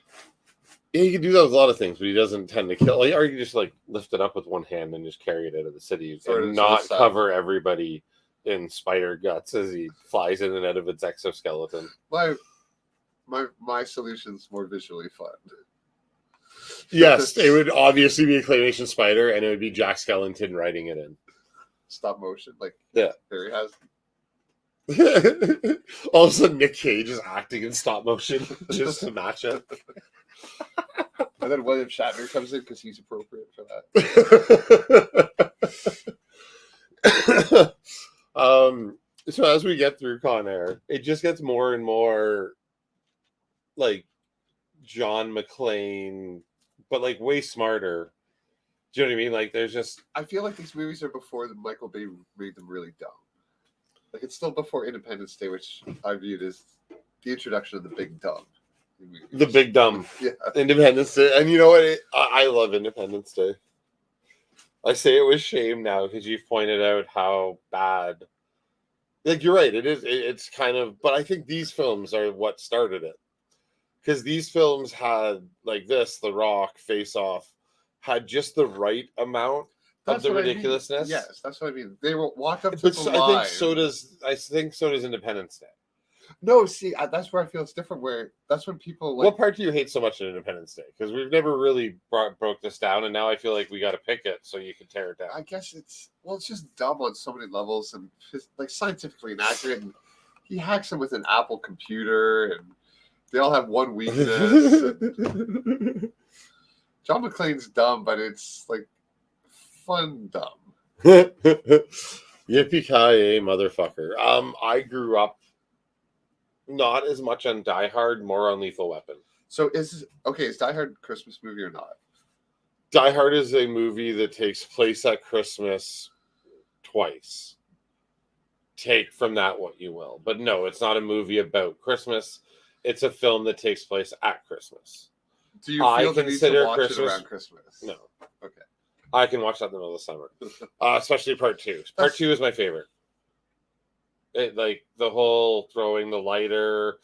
Yeah, he can do that with a lot of things, but he doesn't tend to kill. Or you can just like lift it up with one hand and just carry it out of the city and not cover everybody in spider guts as he flies in and out of its exoskeleton. My solution's more visually fun. Yes, it would obviously be a claymation spider, and it would be Jack Skellington writing it in stop motion, like Harry has. All of a sudden, Nick Cage is acting in stop motion just to match it. And then William Shatner comes in because he's appropriate for that. So as we get through Con Air, it just gets more and more like John McClane, but like way smarter. Do you know what I mean? Like there's just... I feel like these movies are before Michael Bay made them really dumb. Like it's still before Independence Day, which I viewed as the introduction of the big dumb. The big dumb. Yeah. Independence Day. And you know what? I love Independence Day. I say it with shame now because you've pointed out how bad... Like you're right. It's kind of... But I think these films are what started it. Because these films had, like this, The Rock, Face Off, had just the right amount of the ridiculousness. I mean. Yes, that's what I mean. They will walk up to the line. I think so does Independence Day. No, see, that's where I feel it's different. Where that's when people like... What part do you hate so much in Independence Day? Because we've never really broke this down, and now I feel like we got to pick it so you can tear it down. I guess it's just dumb on so many levels and like scientifically inaccurate. And he hacks them with an Apple computer, and they all have one weakness. John McClane's dumb, but it's like fun dumb. Yippee-ki-yay, motherfucker. I grew up not as much on Die Hard, more on Lethal Weapon. So is Die Hard a Christmas movie or not? Die Hard is a movie that takes place at Christmas twice. Take from that what you will. But no, it's not a movie about Christmas. It's a film that takes place at Christmas. Do you feel the need to watch it around Christmas? No. Okay. I can watch that in the middle of the summer. Especially part 2. Part 2 is my favorite. Like the whole throwing the lighter,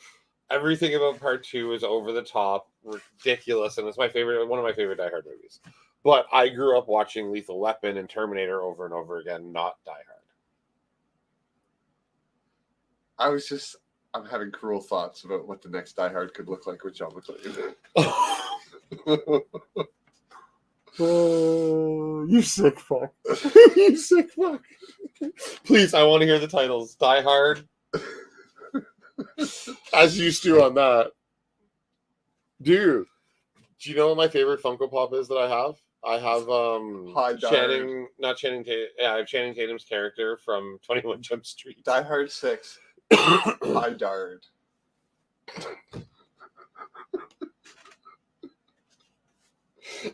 everything about part 2 is over the top, ridiculous, and it's one of my favorite Die Hard movies. But I grew up watching Lethal Weapon and Terminator over and over again, not Die Hard. I'm having cruel thoughts about what the next Die Hard could look like with John McClane. Oh, you sick fuck. You sick fuck. Please, I want to hear the titles. Die Hard. As used to on that. Dude, do you know what my favorite Funko Pop is that I have? I have Hi, Channing, not Channing Tatum. Yeah, I have Channing Tatum's character from 21 Jump Street. Die Hard 6. Hi, Dard.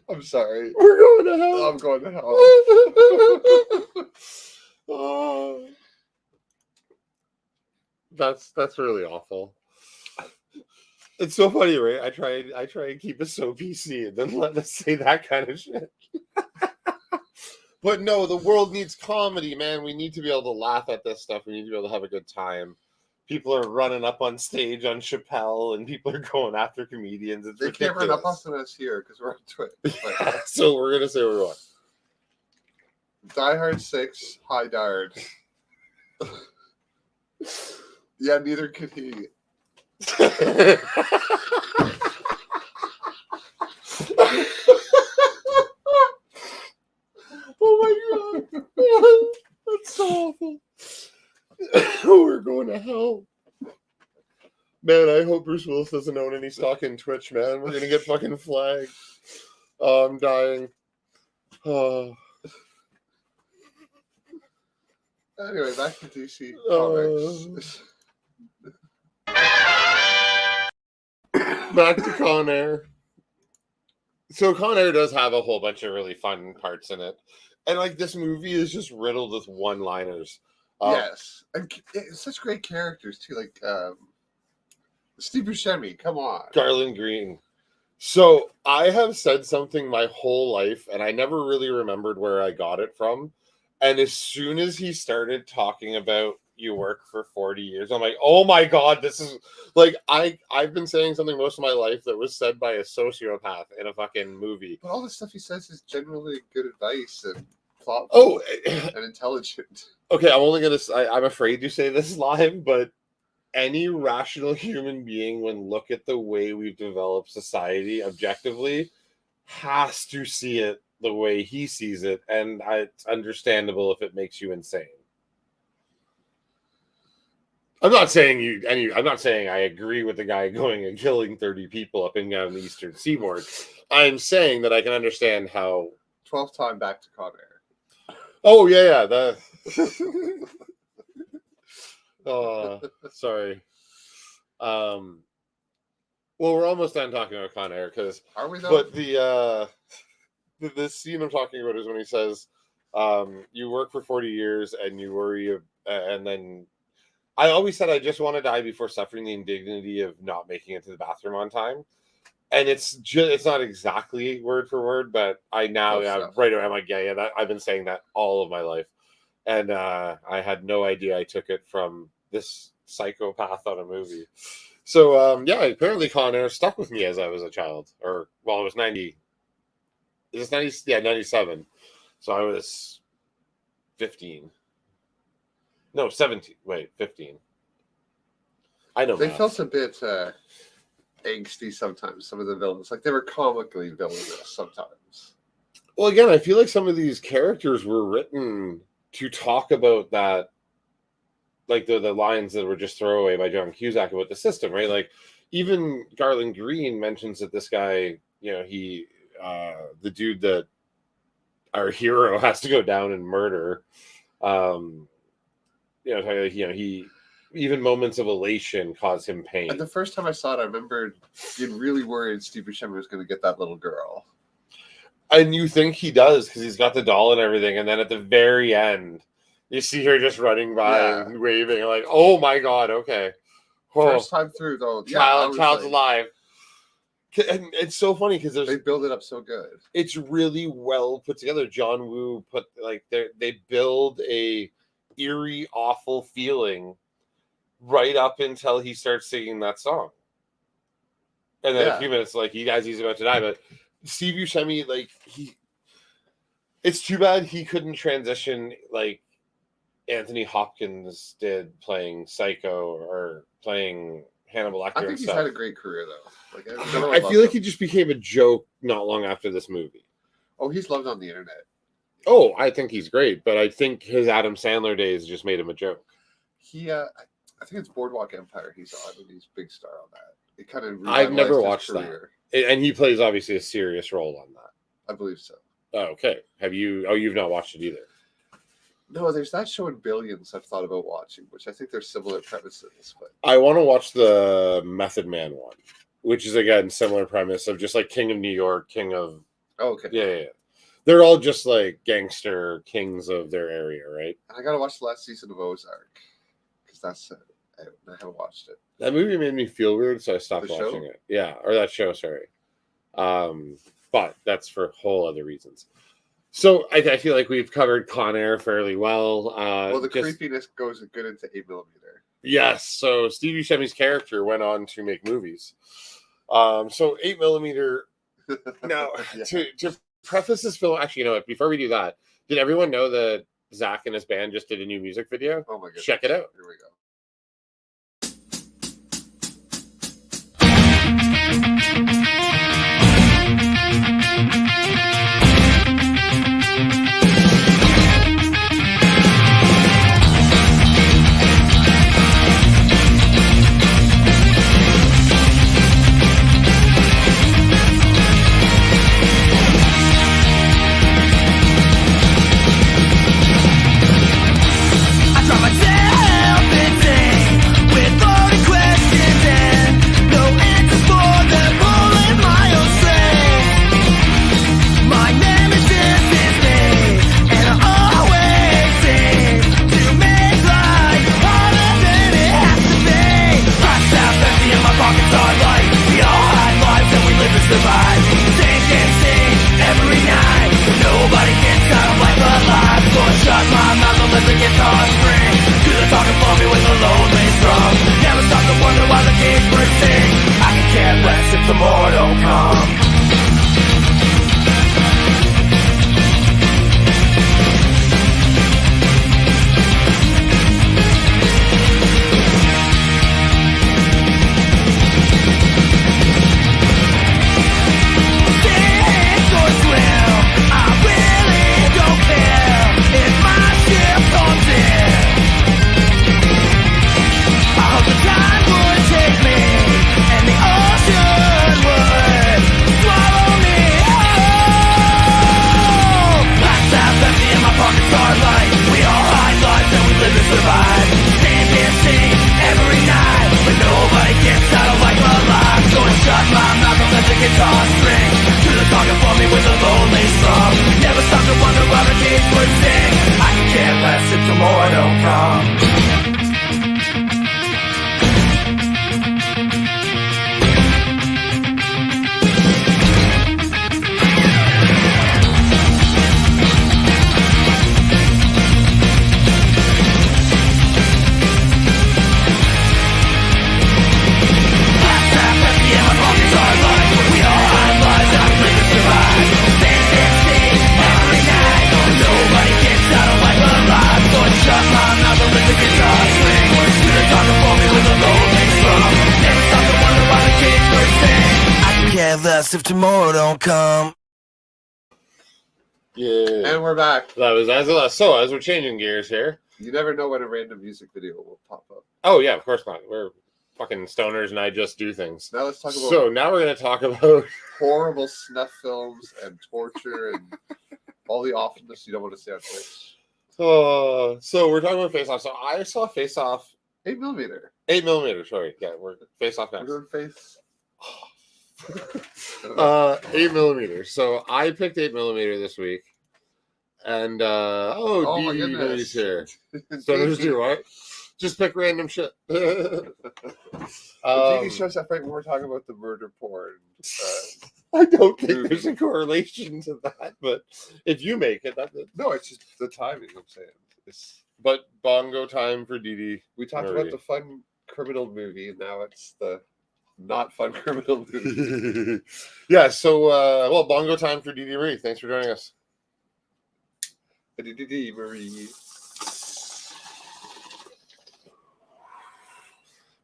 I'm sorry. We're going to hell. I'm going to hell. Oh. That's really awful. It's so funny, right? I try and keep it so PC and then let us say that kind of shit. But no, the world needs comedy, man. We need to be able to laugh at this stuff. We need to be able to have a good time. People are running up on stage on Chappelle, and people are going after comedians. It's They ridiculous. can't run up on us here because we're on Twitch. But So we're gonna say we're going. Die Hard 6. Hi, Dard. Yeah, neither could he. Oh my god. That's so awful. We're going to hell. Man, I hope Bruce Willis doesn't own any stock in Twitch, man. We're gonna get fucking flagged. Oh, I'm dying. Oh. Anyway, back to DC Comics. Back to Con Air. So Con Air does have a whole bunch of really fun parts in it. And like this movie is just riddled with one-liners. Yes. And it's such great characters too, like Steve Buscemi, come on. Garland Green. So I have said something my whole life, and I never really remembered where I got it from. And as soon as he started talking about you work for 40 years, I'm like, oh my god, this is like I've been saying something most of my life that was said by a sociopath in a fucking movie. But all the stuff he says is generally good advice and thoughtful Oh, and intelligent. okay, I'm afraid to say this live, but any rational human being, when look at the way we've developed society objectively, has to see it the way he sees it, and it's understandable if it makes you insane. I'm not saying I'm not saying I agree with the guy going and killing 30 people up and down the Eastern Seaboard. I'm saying that I can understand how 12th time back to Con Air. Oh yeah. Sorry. Well, we're almost done talking about Con Air because Are we though? but the scene I'm talking about is when he says, you work for 40 years and you worry and then I always said I just want to die before suffering the indignity of not making it to the bathroom on time. And it's not exactly word for word, but I now right away I'm like, yeah, I've been saying that all of my life. And I had no idea I took it from this psychopath on a movie. So apparently Con Air stuck with me as I was a child. Or well, it was 90. Is this 90? Yeah, 97. So I was 15. No, 17. Wait, 15. I know. They math. felt a bit angsty sometimes, some of the villains. Like they were comically villainous sometimes. Well, again, I feel like some of these characters were written to talk about that, like the lines that were just throwaway by John Cusack about the system, right? Like even Garland Green mentions that this guy, he the dude that our hero has to go down and murder. He even moments of elation cause him pain. And the first time I saw it, I remember being really worried Steve Buscemi was going to get that little girl. And you think he does because he's got the doll and everything, and then at the very end, you see her just running by and waving, like, "Oh my god, okay." First time through, though, child's alive. And it's so funny because they build it up so good. It's really well put together. John Woo they build a eerie, awful feeling right up until he starts singing that song, and then a few minutes, he's about to die. But Steve Buscemi, it's too bad he couldn't transition like Anthony Hopkins did playing Psycho or playing Hannibal Lecter. I think he's had a great career though. I feel like he just became a joke not long after this movie. Oh, he's loved on the internet. Oh, I think he's great, but I think his Adam Sandler days just made him a joke. I think it's Boardwalk Empire he's on, and he's a big star on that. it kind of I've never revitalized watched his career. that. And he plays obviously a serious role on that. I believe so. Oh, okay. Have you? Oh, you've not watched it either. No, there's that show in Billions I've thought about watching, which I think they're similar premises. But I want to watch the Method Man one, which is again similar premise of just like King of New York, King of okay, yeah. They're all just like gangster kings of their area, right? and I gotta watch the last season of Ozark because that's I haven't watched it. That movie made me feel weird, so I stopped The watching show? it. Yeah, or that show, sorry. But that's for whole other reasons. So I feel like we've covered Con Air fairly well. Well, the creepiness goes good into 8mm. Yes. So Steve Buscemi's character went on to make movies. So 8mm. Now, Yeah. to preface this film, actually, you know what? Before we do that, did everyone know that Zach and his band just did a new music video? Oh my goodness. Check it out. Here we go. I drive myself insane with 40 questions and no answers for them all in my own strength. My nemesis is me, and I always seem to make life harder than it has to be. Cracks out empty and my pockets are light. We all had lives and we live to survive. Same damn thing every night. Nobody gets out of life alive. So I shut my mouth and let the guitar string do the talking for me with a lonely drum. Never stop to wonder why the cage birds sing. I can care less if tomorrow don't come. Sink or swim, I really don't care if my ship comes in. I hope the tide would take me and the ocean would swallow me whole. Glass half empty and my pockets are light. We all hide lives and we live to survive. Stand and sing every night, but nobody gets out of life alive. So I shut my mouth and let the guitar string do the talking for me with a lonely strum. Never stop to wonder why the cage birds sing. I can care less if tomorrow don't come. If tomorrow don't come. Yeah. And we're back. That was as we're changing gears here. You never know when a random music video will pop up. Oh yeah, of course not. We're fucking stoners, and I just do things. Now let's talk about So now we're gonna talk about horrible snuff films and torture and all the awfulness you don't want to see on Twitch. so we're talking about Face Off. So I saw Face Off 8mm. 8mm. Sorry, yeah, we're Face Off We're next. doing face. 8mm. So I picked 8mm this week, and Oh my DD's goodness. here. Stoners do what? Just pick random shit. TV shows up right when we're talking about the murder porn. I don't think there's a correlation to that, but if you make it, that's it. No, it's just the timing. I'm saying. But Bongo Time for DD. We talked Murray. about the fun criminal movie, and now it's the not fun criminal movie. Yeah, so, well, Bongo Time for DD Marie. Thanks for joining us. Marie.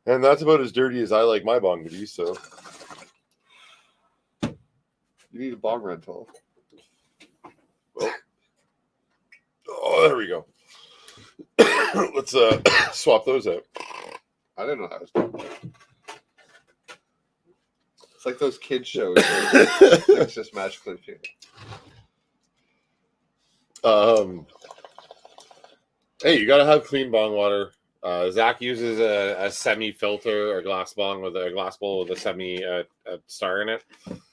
And that's about as dirty as I like my bong to be, so. You need a bong rental. Well. Oh, there we go. Let's swap those out. I didn't know that was done. It's like those kids shows. It's just magically appear. Hey, you gotta have clean bong water. Zach uses a semi filter or glass bong with a glass bowl with a semi star in it,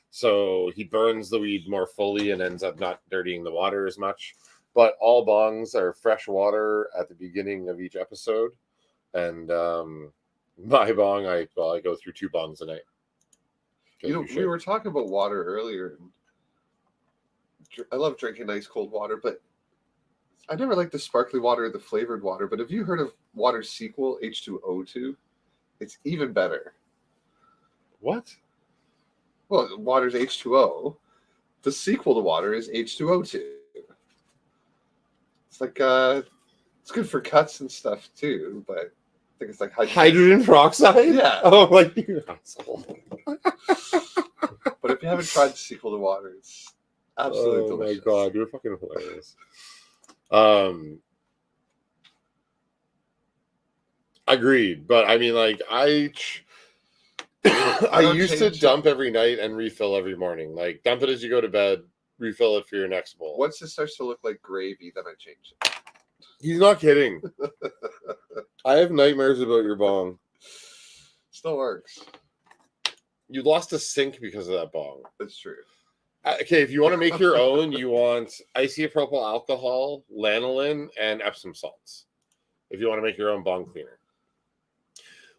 so he burns the weed more fully and ends up not dirtying the water as much. But all bongs are fresh water at the beginning of each episode, and my bong, I go through 2 bongs a night. You know, we were talking about water earlier. I love drinking ice cold water, but I never liked the sparkly water or the flavored water. But have you heard of water's sequel, H2O2? It's even better. What? Well, water's H2O. The sequel to water is H2O2. It's like it's good for cuts and stuff too, but I think it's like hydrogen peroxide. Yeah. Oh, like you asshole. But if you haven't tried the sequel to water, it's absolutely delicious. Oh my god, you're fucking hilarious. Agreed, but I mean, like I used to dump every night and refill every morning. Like dump it as you go to bed, refill it for your next bowl. Once it starts to look like gravy, then I change it. He's not kidding. I have nightmares about your bong. Still works. You lost a sink because of that bong. That's true. Okay, if you want to make your own, you want isopropyl alcohol, lanolin, and Epsom salts. If you want to make your own bong cleaner.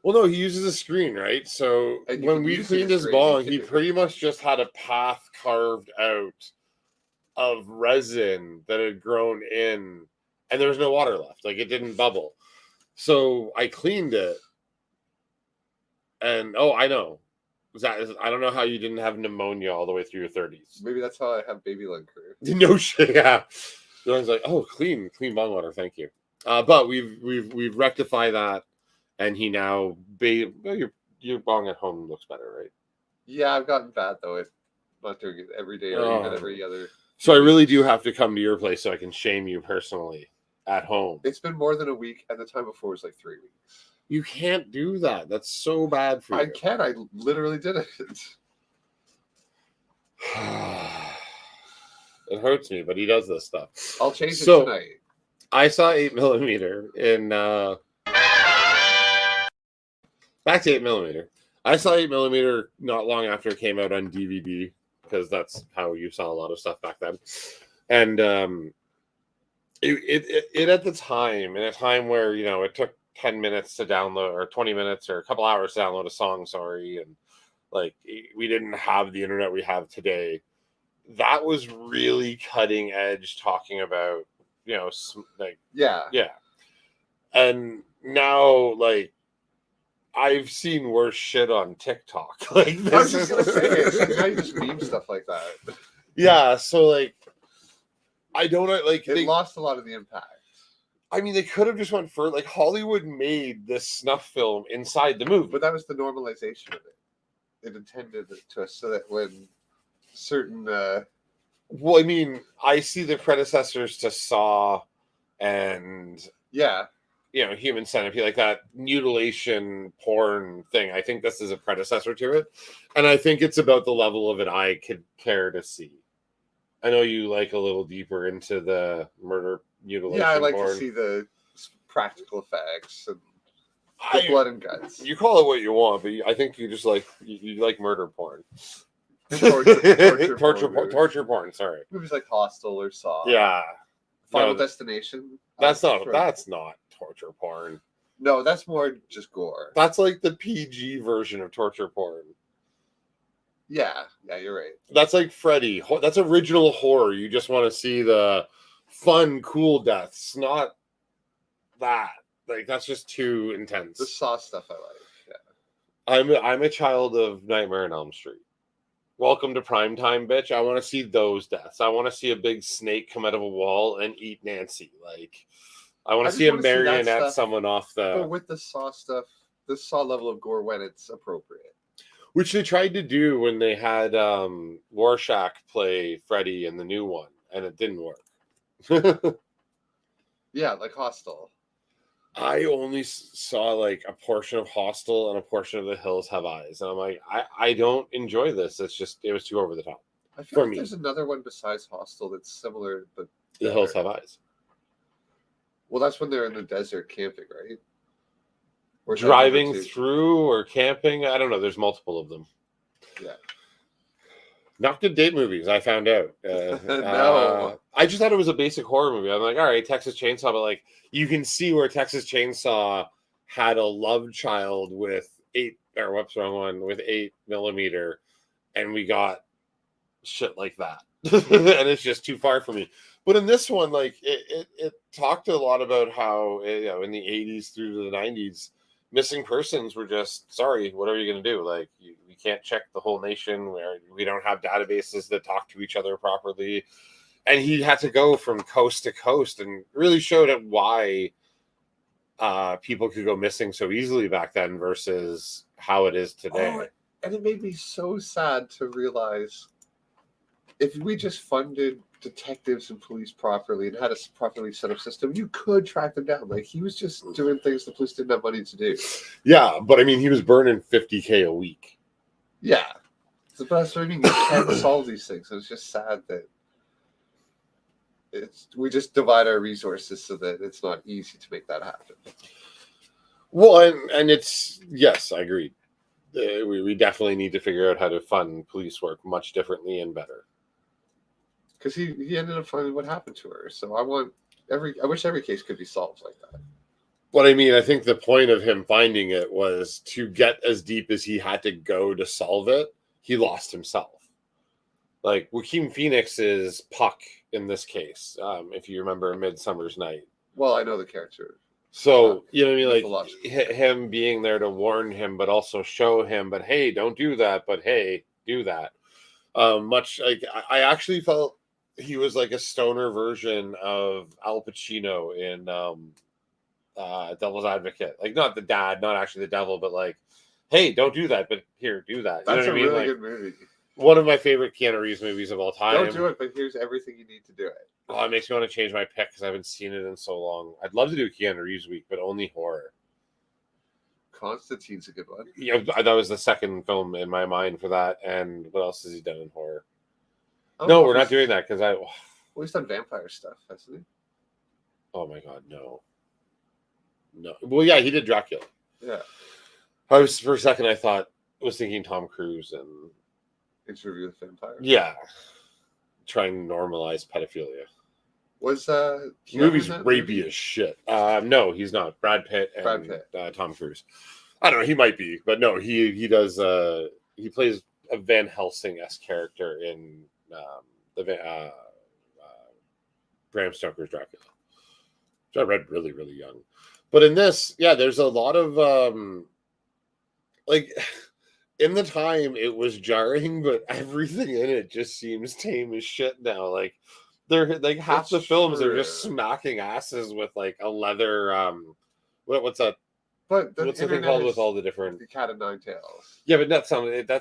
Well, no, he uses a screen, right? So when we cleaned his bong, he pretty much just had a path carved out of resin that had grown in, and there was no water left. Like, it didn't bubble. So I cleaned it, and I know. I don't know how you didn't have pneumonia all the way through your 30s. Maybe that's how I have baby lung career. No shit, yeah. Everyone's like, oh, clean bong water, thank you. But we've rectified that, and he now your bong at home looks better, right? Yeah, I've gotten bad though. I'm not doing it every day or even every other. So I really do have to come to your place so I can shame you personally at home. It's been more than a week, and the time before was like 3 weeks. You can't do that. That's so bad for you. I can. I literally did it. It hurts me, but he does this stuff. I'll change it tonight. I saw 8mm in back to 8mm. I saw 8mm not long after it came out on DVD, because that's how you saw a lot of stuff back then. And it at the time, in a time where, you know, it took 10 minutes to download, or 20 minutes or a couple hours to download a song, and like we didn't have the internet we have today. That was really cutting edge, talking about, you know, like yeah. And now, like, I've seen worse shit on TikTok. Like, I was just gonna say, now you just meme stuff like that. Yeah, so like, I don't know, like they lost a lot of the impact. I mean, they could have just went for, like, Hollywood made this snuff film inside the movie. But that was the normalization of it. It intended it to us so that when certain... Well, I mean, I see the predecessors to Saw and... Yeah. You know, Human Centipede, like that mutilation porn thing. I think this is a predecessor to it. And I think it's about the level of it I could care to see. I know you like a little deeper into the murder mutilation. Yeah, I like porn. to see the practical effects and the blood and guts. You call it what you want, but I think you just like you like murder porn. Torture porn. Sorry, movies like Hostel or Saw. Yeah, Final Destination. That's not torture porn. No, that's more just gore. That's like the PG version of torture porn. Yeah, you're right. That's like Freddy. That's original horror. You just want to see the fun, cool deaths, not that. Like, that's just too intense. The Saw stuff I like. Yeah, I'm a child of Nightmare on Elm Street. Welcome to Primetime, bitch. I want to see those deaths. I want to see a big snake come out of a wall and eat Nancy. Like, I want to see a marionette someone off the. But with the Saw stuff, the Saw level of gore when it's appropriate. Which they tried to do when they had Rorschach play Freddy in the new one, and it didn't work. Yeah, like Hostel. I only saw like a portion of Hostel and a portion of The Hills Have Eyes, and I'm like, I don't enjoy this. It was too over the top. I feel For like me. there's another one besides Hostel that's similar, but The Hills Have Eyes. well, that's when they're in the desert camping, right? Or is that Driving number two? through or camping, I don't know. There's multiple of them. Yeah. Not good date movies, I found out. No. I just thought it was a basic horror movie. I'm like, all right, Texas Chainsaw, but like you can see where Texas Chainsaw had a love child with 8mm, and we got shit like that. And it's just too far for me. But in this one, like it talked a lot about how in the 80s through to the 90s, missing persons were just sorry. What are you going to do? Like we can't check the whole nation. Where we don't have databases that talk to each other properly, and he had to go from coast to coast, and really showed it why people could go missing so easily back then versus how it is today. Oh, and it made me so sad to realize if we just funded detectives and police properly and had a properly set up system, you could track them down. Like he was just doing things the police didn't have money to do. Yeah, but I mean, he was burning $50K a week. Yeah, but that's what I mean. You can't solve these things. It's just sad that we just divide our resources so that it's not easy to make that happen. Well, and it's yes, I agree. We definitely need to figure out how to fund police work much differently and better. Because he ended up finding what happened to her. So I wish every case could be solved like that. But I mean, I think the point of him finding it was to get as deep as he had to go to solve it. He lost himself. Like Joaquin Phoenix is Puck in this case, if you remember Midsummer's Night. Well, I know the character. So, you know what I mean? Like him being there to warn him, but also show him, but hey, don't do that. But hey, do that. Much like I actually felt he was like a stoner version of Al Pacino in Devil's Advocate. Like not the dad, not actually the devil, but like, hey, don't do that, but here, do that. You That's know what I mean? really Like, good movie. one of my favorite Keanu Reeves movies of all time. Don't do it, but here's everything you need to do it. Oh, it makes me want to change my pick because I haven't seen it in so long. I'd love to do a Keanu Reeves week, but only horror. Constantine's a good one. Yeah, that was the second film in my mind for that. And what else has he done in horror? No, we're not doing that because Well, he's done vampire stuff, hasn't he? Oh my god, no. Well, yeah, he did Dracula. Yeah. For a second, I was thinking Tom Cruise and Interview with Vampire. yeah, trying to normalize pedophilia. Was movie's rapey as shit. No, he's not. Brad Pitt and Tom Cruise. I don't know. He might be, but no, he does. He plays a Van Helsing-esque character in Bram Stoker's Dracula, which I read really, really young. But in this, yeah, there's a lot of like. In the time, it was jarring, but everything in it just seems tame as shit now. Like they're like half the films they're just smacking asses with like a leather what's that? But what's the thing called with all the different the cat of nine tails? Yeah, but that's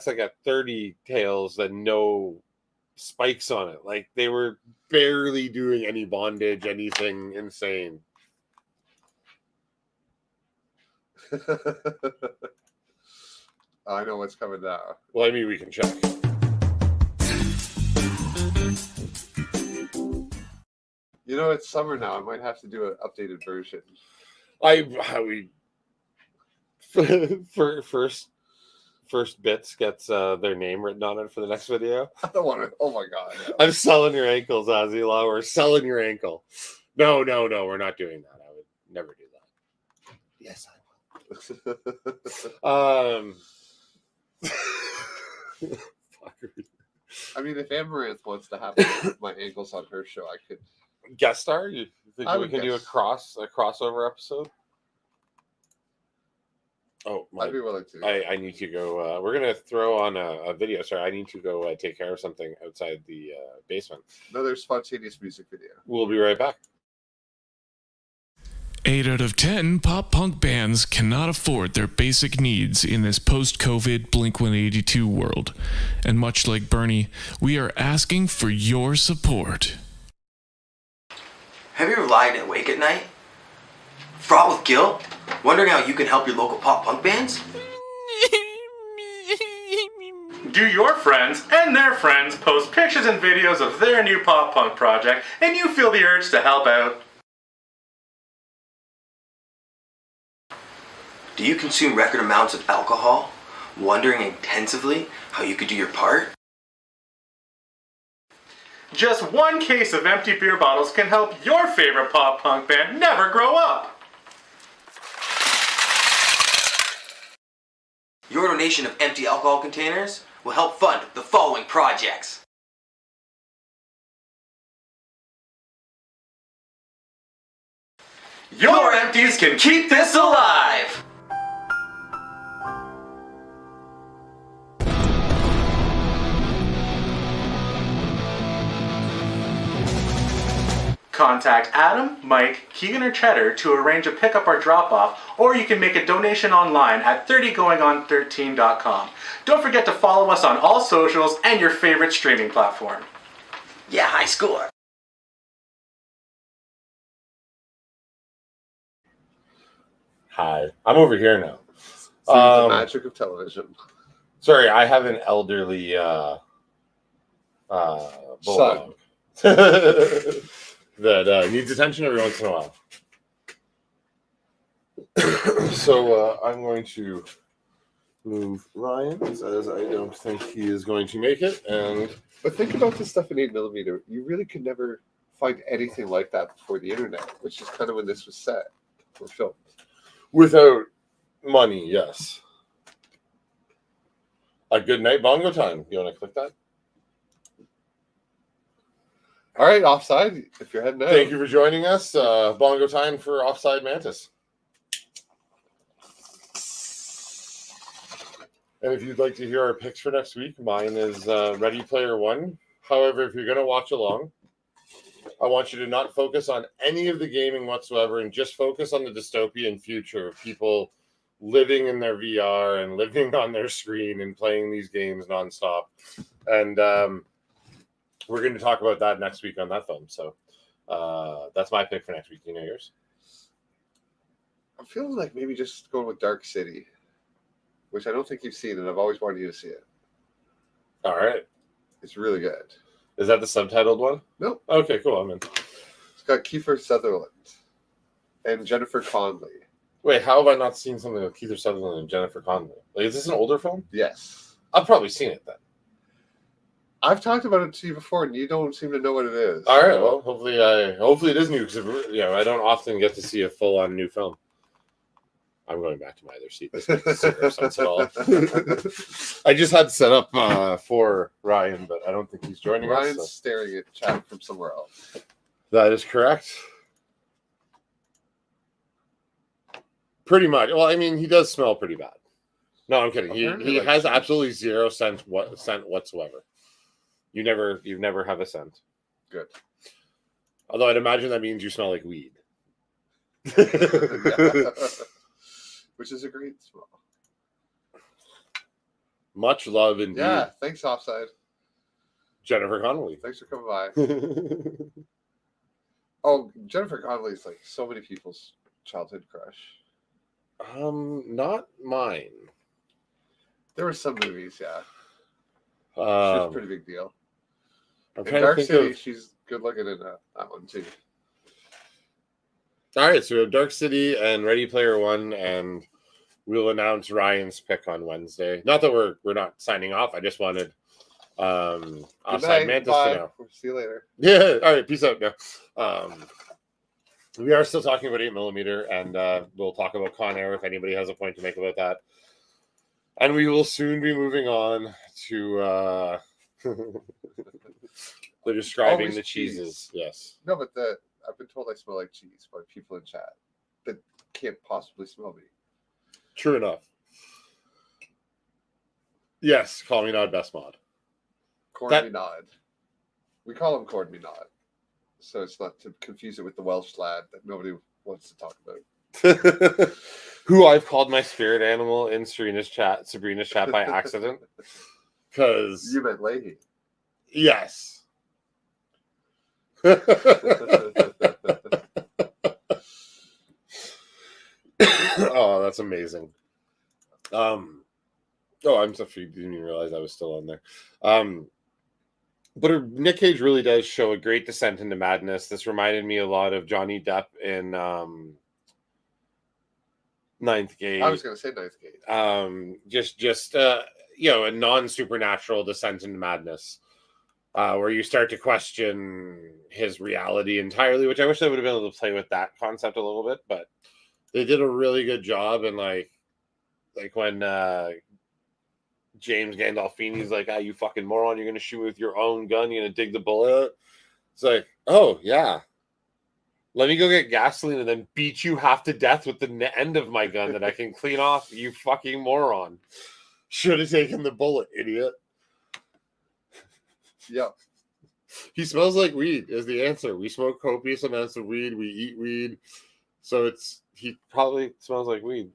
like a 30 tails that no spikes on it. Like they were barely doing any bondage, anything insane. I know what's coming now. Well, I mean, we can check. You know, it's summer now. I might have to do an updated version. First bits gets their name written on it for the next video. I don't want to. Oh my god! No. I'm selling your ankles, Azila. We're selling your ankle. No, we're not doing that. I would never do that. Yes, I will. I mean, if Amaranth wants to have my ankles on her show, I could guest star. You think we can do a crossover episode? Oh, I'd be willing to. I need to go. We're gonna throw on a video. Sorry, I need to go take care of something outside the basement. Another spontaneous music video. We'll be right back. 8 out of 10 pop punk bands cannot afford their basic needs in this post-COVID Blink-182 world. And much like Bernie, we are asking for your support. Have you ever lied awake at night? Fraught with guilt? Wondering how you can help your local pop punk bands? Do your friends and their friends post pictures and videos of their new pop punk project and you feel the urge to help out? Do you consume record amounts of alcohol, wondering intensively how you could do your part? Just one case of empty beer bottles can help your favorite pop punk band never grow up. Your donation of empty alcohol containers will help fund the following projects. Your empties can keep this alive! Contact Adam, Mike, Keegan, or Cheddar to arrange a pickup or drop-off, or you can make a donation online at 30goingon13.com. Don't forget to follow us on all socials and your favorite streaming platform. Yeah, high score. Hi, I'm over here now. See the magic of television. Sorry, I have an elderly bulldog that needs attention every once in a while. So I'm going to move Ryan's, as I don't think he is going to make it. But think about the stuff in 8mm. You really could never find anything like that before the internet, which is kind of when this was set or filmed. Without money, yes. A good night, Bongo Time. You want to click that? All right, offside, if you're heading out. Thank you for joining us. Bongo Time for Offside Mantis. And if you'd like to hear our picks for next week, mine is Ready Player One. However, if you're going to watch along, I want you to not focus on any of the gaming whatsoever and just focus on the dystopian future of people living in their VR and living on their screen and playing these games nonstop. And we're going to talk about that next week on that film. So that's my pick for next week. You know yours? I'm feeling like maybe just going with Dark City, which I don't think you've seen, and I've always wanted you to see it. All right. It's really good. Is that the subtitled one? Nope. Okay, cool. I'm in. It's got Kiefer Sutherland and Jennifer Connelly. Wait, how have I not seen something with Keith Sutherland and Jennifer Connelly? Like, is this an older film? Yes. I've probably seen it then. I've talked about it to you before, and you don't seem to know what it is. All right. Well, hopefully it is new because I don't often get to see a full-on new film. I'm going back to my other seat. This makes zero sense at all. I just had set up for Ryan, but I don't think he's joining us. Ryan's staring at chat from somewhere else. That is correct. Pretty much. Well, I mean, he does smell pretty bad. No, I'm kidding. He has absolutely zero scent whatsoever. You've never have a scent. Good. Although I'd imagine that means you smell like weed. Which is a great smell. Much love indeed. Yeah, thanks, Offside. Jennifer Connelly. Thanks for coming by. Oh, Jennifer Connelly is like so many people's childhood crush. Not mine. There were some movies, yeah. She was a pretty big deal. I'm In trying Dark to think City, of... she's good looking in that one too. All right, so we have Dark City and Ready Player One, and we'll announce Ryan's pick on Wednesday. Not that we're not signing off. I just wanted Offside Mantis bye. for now. We'll see you later. Yeah. All right. Peace out now. We are still talking about 8mm, and we'll talk about Con Air if anybody has a point to make about that. And we will soon be moving on to they're describing Always the cheeses. cheese. Yes. No, but I've been told I smell like cheese by people in chat that can't possibly smell me. True enough. Yes. Call me not best mod. Corn me nod. We call him Corn me nod. So it's not to confuse it with the Welsh lad that nobody wants to talk about. Who I've called my spirit animal in Sabrina's chat by accident. Because You meant Leahy. yes. Oh, that's amazing. Oh, I'm so didn't even realize I was still on there. But Nick Cage really does show a great descent into madness. This reminded me a lot of Johnny Depp in Ninth Gate. I was going to say Ninth Gate. Just a non-supernatural descent into madness, where you start to question his reality entirely, which I wish they would have been able to play with that concept a little bit, but they did a really good job. And like when James Gandolfini's like, you fucking moron, you're gonna shoot with your own gun, you're gonna dig the bullet out. It's like, oh yeah, let me go get gasoline and then beat you half to death with the end of my gun that I can clean off, you fucking moron. Should have taken the bullet, idiot. Yep. He smells like weed is the answer. We smoke copious amounts of weed. We eat weed. So he probably smells like weed.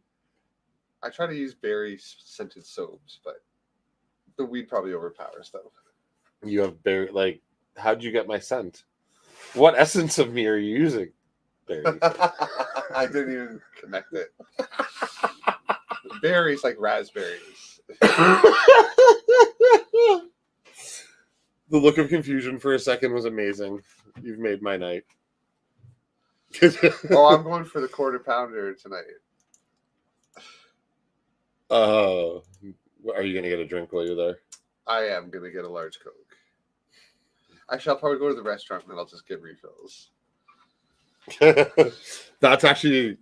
I try to use berry scented soaps, but the weed probably overpowers them. You have berry, like, how'd you get my scent? What essence of me are you using? Berry. I didn't even connect it. Berries like raspberries. The look of confusion for a second was amazing. You've made my night. Oh, I'm going for the quarter pounder tonight. Are you going to get a drink while you're there? I am going to get a large Coke. I shall probably go to the restaurant and then I'll just get refills. That's actually...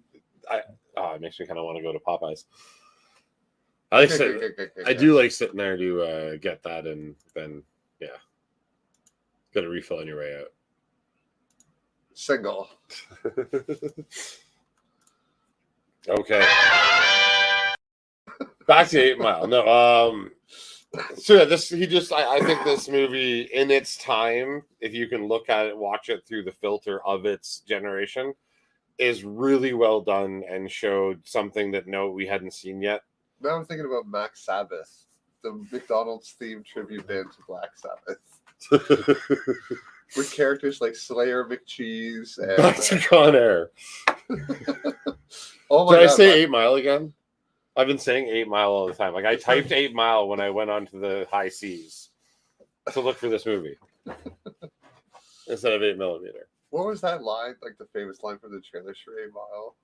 it makes me kind of want to go to Popeyes. I do like sitting there to get that and then, get a refill on your way out. Single. Okay. Back to 8 Mile. No, so yeah, I think this movie in its time, if you can look at it, watch it through the filter of its generation, is really well done and showed something that we hadn't seen yet. Now I'm thinking about Mac Sabbath, the McDonald's themed tribute band to Black Sabbath. With characters like Slayer McCheese and Back to Con Air. Oh my Did God, I say 8 Mile again? I've been saying 8 Mile all the time. Like, I typed 8 Mile when I went onto the high seas to look for this movie instead of 8 Millimeter. What was that line? Like the famous line from the trailers for 8 Mile?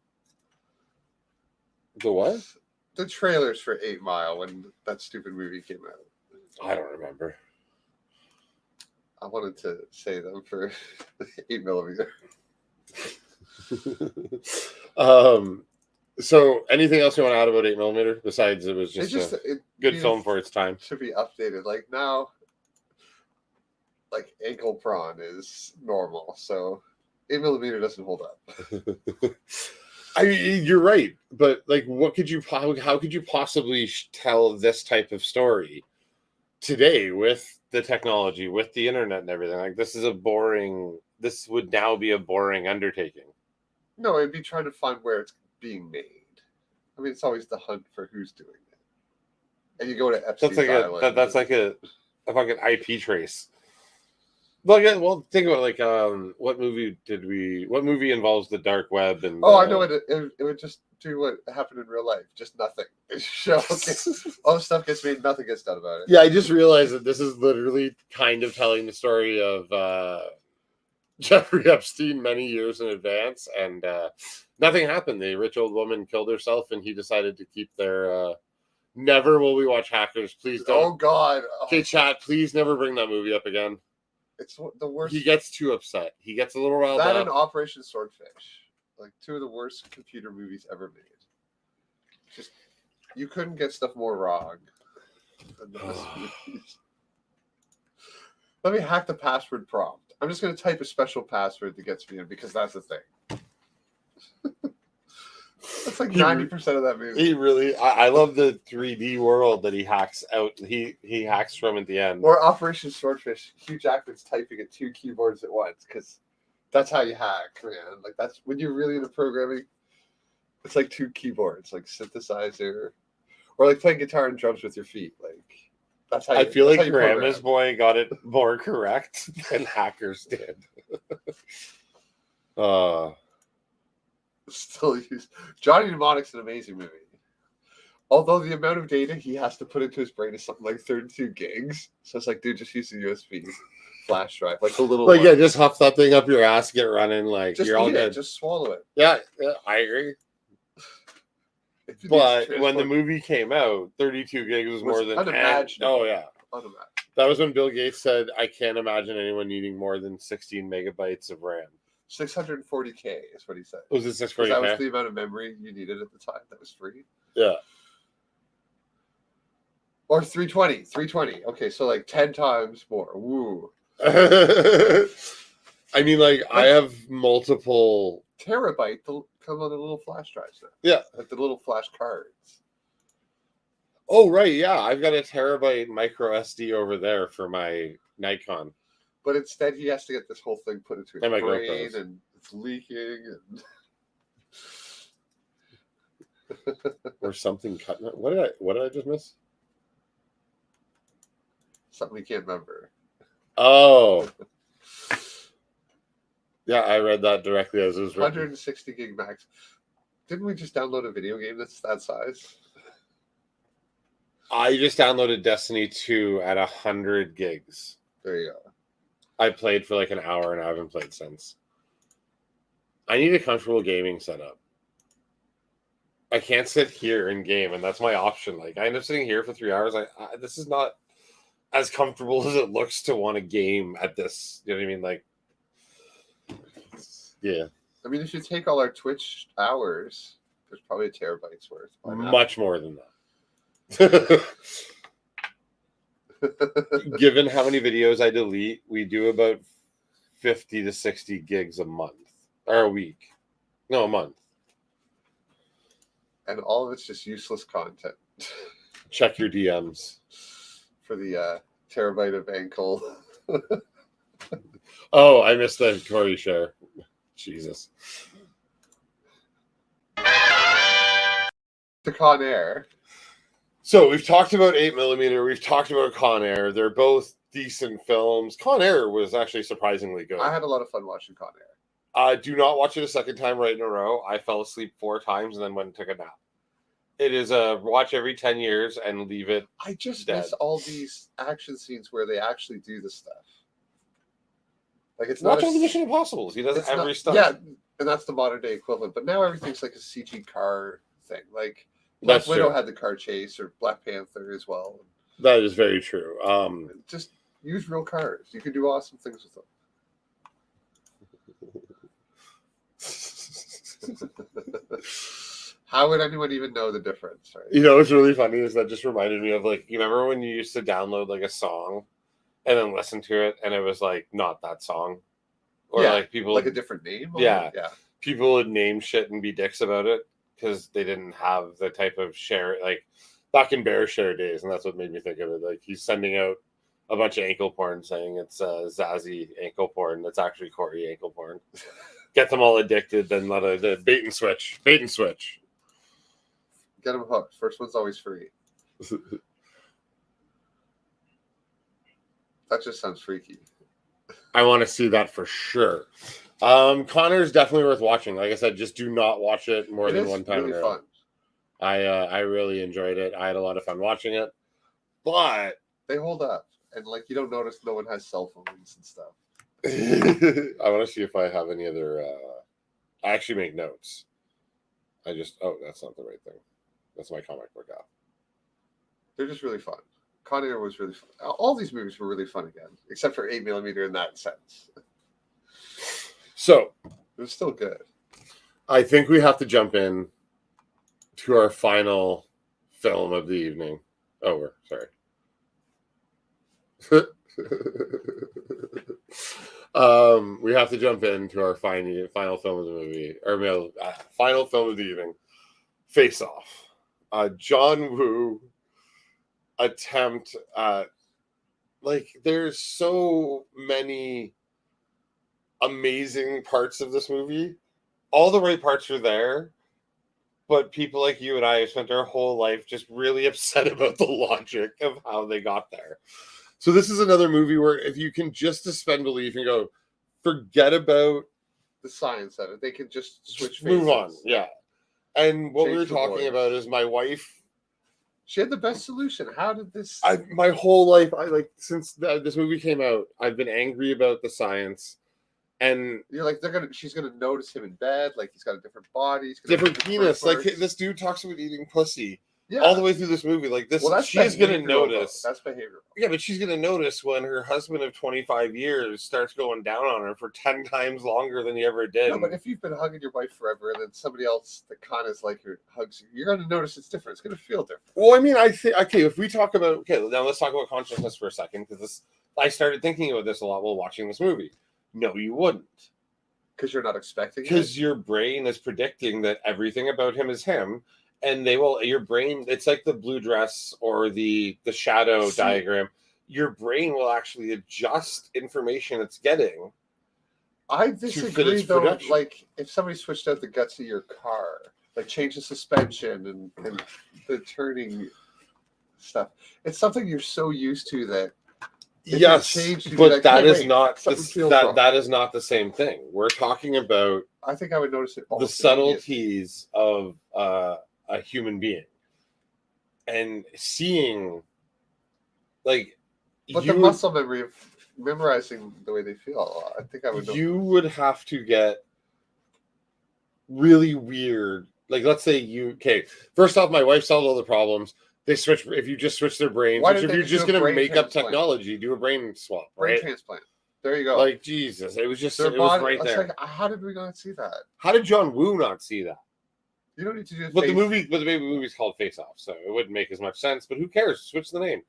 The what? The trailers for 8 Mile when that stupid movie came out. I don't remember. I wanted to say them for 8 Millimeter. So anything else you want to add about 8 Millimeter besides it was just a good film for its time? Should be updated. Like now, like ankle prawn is normal, so 8 Millimeter doesn't hold up. You're right, but like, how could you possibly tell this type of story today with the technology, with the internet and everything? Like, this would now be a boring undertaking. No, it'd be trying to find where it's being made. I mean, it's always the hunt for who's doing it. And you go to Epstein's Island. That's like a fucking IP trace. Well, think about what movie involves the dark web and I know it would just do what happened in real life, just nothing. All the stuff gets made, nothing gets done about it. Yeah, I just realized that this is literally kind of telling the story of Jeffrey Epstein many years in advance, and nothing happened. The rich old woman killed herself, and he decided to keep their. Never will we watch Hackers. Please don't. Oh God. Okay, chat. Please never bring that movie up agagen. It's the worst. He gets too upset. He gets a little riled up. That and Operation Swordfish, like two of the worst computer movies ever made. Just you couldn't get stuff more wrong than those movies. Let me hack the password prompt. I'm just going to type a special password that gets me in because that's the thing. That's like 90% of that movie. He really, I love the 3D world that he hacks out. He hacks from at the end. Or Operation Swordfish. Hugh Jackman's typing at 2 keyboards at once because that's how you hack, man. Like that's when you're really into programming. It's like 2 keyboards, like synthesizer, or like playing guitar and drums with your feet. Like that's how. I feel like Grandma's Boy got it more correct than Hackers did. Still use Johnny Mnemonic's an amazing movie. Although the amount of data he has to put into his brain is something like 32 gigs. So it's like, dude, just use the USB flash drive, like the little. Like, one. yeah, just huff that thing up your ass, get running. Like, Just you're all eat it, good. just swallow it. Yeah, I agree. If you need to But when the transport- movie came out, 32 gigs was more than unimaginable. Oh yeah, unimaginable. that was when Bill Gates said, "I can't imagine anyone needing more than 16 megabytes of RAM." 640K is what he said. Was it 'Cause 640? that was the amount of memory you needed at the time. That was free. Yeah. Or 320. 320. Okay, so like 10 times more. Woo. I mean, like, I have multiple. Terabyte come on the little flash drives now. Yeah. Like the little flash cards. Oh right, yeah, I've got a terabyte micro SD over there for my Nikon. But instead, he has to get this whole thing put into his And my brain, GoPros. and it's leaking. And Or something cutting it. What did I just miss? something we can't remember. Oh. Yeah, I read that directly as it was written. 160 gig max. Didn't we just download a video game that's that size? I just downloaded Destiny 2 at 100 gigs. There you go. I played for like an hour and I haven't played since. I need a comfortable gaming setup. I can't sit here and game, and that's my option. Like, I end up sitting here for 3 hours. This is not as comfortable as it looks to want to game at this. You know what I mean? Like, yeah. I mean, if you take all our Twitch hours, there's probably a terabyte's worth. Why not? Much more than that. Given how many videos I delete, we do about 50 to 60 gigs a month. Or a week. No, a month. And all of it's just useless content Check your DMs. for the terabyte of ankle. Oh, I missed the Corey share. Jesus. To Con Air. So we've talked about 8mm. We've talked about Con Air. They're both decent films. Con Air was actually surprisingly good. I had a lot of fun watching Con Air. Do not watch it a second time right in a row. I fell asleep 4 times and then went and took a nap. It is a watch every 10 years and leave it. I just dead. miss all these action scenes where they actually do the stuff. Like it's Watch not all the Mission Impossibles. He does it's every not- stuff. Yeah, and that's the modern day equivalent. But now everything's like a CG car thing. Like Black That's Widow true. had the car chase, or Black Panther as well. That is very true. Just use real cars. You can do awesome things with them. How would anyone even know the difference? Right? You know what's really funny is that just reminded me of, like, you remember when you used to download like a song and then listen to it and it was like not that song? Or Yeah, like people like a different name. Yeah. Yeah. people would name shit and be dicks about it because they didn't have the type of share, like back in Bear Share days, and that's what made me think of it. Like, he's sending out a bunch of ankle porn saying it's Zazie ankle porn. That's actually Corey ankle porn. Get them all addicted, then let a bait and switch. Bait and switch. Get them hooked. First one's always free. That just sounds freaky. I want to see that for sure. Connor's definitely worth watching. Like I said, just do not watch it more It than is one time. really in a row. fun. I really enjoyed it. I had a lot of fun watching it. But They hold up, and like you don't notice no one has cell phones and stuff. I want to see if I have any other. I actually make notes. That's not the right thing. That's my comic book app. They're just really fun. Con Air was really fun. All these movies were really fun again, except for 8mm in that sense. So It was still good. I think we have to jump in to our final film of the evening. Oh, we're sorry. We have to jump into our final film of the movie, or final film of the evening, Face Off. John Woo attempt at, like, there's so many amazing parts of this movie. All the right parts are there, but people like you and I have spent our whole life just really upset about the logic of how they got there. So this is another movie where if you can just suspend belief and go, forget about the science of it. They can just switch Just move on. faces. Yeah. And what we were Change the talking voice. about is my wife. She had the best solution. How did this? My whole life, since this movie came out, I've been angry about the science, and You're like she's gonna notice him in bed, like he's got a different body, he's gonna different have penis. Like parts. this dude talks about eating pussy Yeah. all the way through this movie. Like this, Well, that's she's gonna behavioral, though. notice. That's behavioral. Yeah, but she's gonna notice when her husband of 25 years starts going down on her for 10 times longer than he ever did. No, but if you've been hugging your wife forever, and then somebody else that kind of is like her hugs you, you're gonna notice it's different. It's gonna feel different. Well, I mean, I think if we talk about now let's talk about consciousness for a second, because I started thinking about this a lot while watching this movie. No, you wouldn't. Because you're not expecting it. Because your brain is predicting that everything about him is him, and your brain, it's like the blue dress or the shadow diagram. Your brain will actually adjust information it's getting. I fit disagree its though. production. Like if somebody switched out the guts of your car, like change the suspension and the turning stuff, it's something you're so used to that. If Yes, it changed, you'd be but like, that "Hey, is wait, not something feels wrong." that is not the same thing. We're talking about I think I would notice it. the almost immediately. subtleties of a human being and seeing, like, But the muscle memory of memorizing the way they feel, I think I would know. you would have to get really weird. Like, let's say first off, my wife solved all the problems. They switch if you just switch their brains. Why Which didn't if they you're just just do a gonna brain make up transplant? technology, do a brain swap, Brain right? transplant. There you go. Like, Jesus, it was just Their it was body, right it's there. like, how did we not see that? How did John Woo not see that? You don't need to do. But the movie's called Face Off, so it wouldn't make as much sense. But who cares? Switch the name.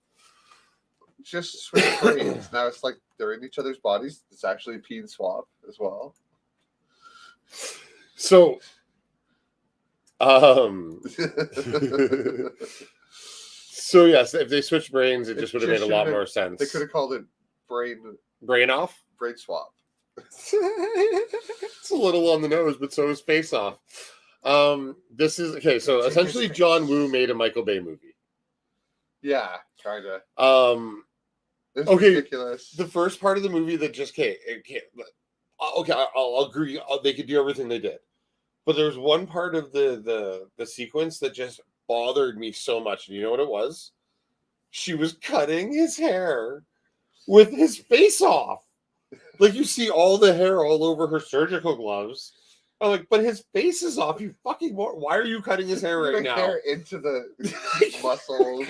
Just switch brains. Now it's like they're in each other's bodies. It's actually a peen swap as well. So, so yes, if they switched brains, it just would have made a lot more sense. They could have called it Brain Off. brain swap. It's a little on the nose, but so is Face Off. This is okay. So essentially, John Woo made a Michael Bay movie. Yeah, kind of. It's Okay, ridiculous. the first part of the movie that just okay, I'll agree. They could do everything they did, but there's one part of the sequence that just bothered me so much. And you know what it was? She was cutting his hair with his face off. Like, you see all the hair all over her surgical gloves. I'm like, but his face is off. You fucking why are you cutting his hair right now? Hair into the muscles.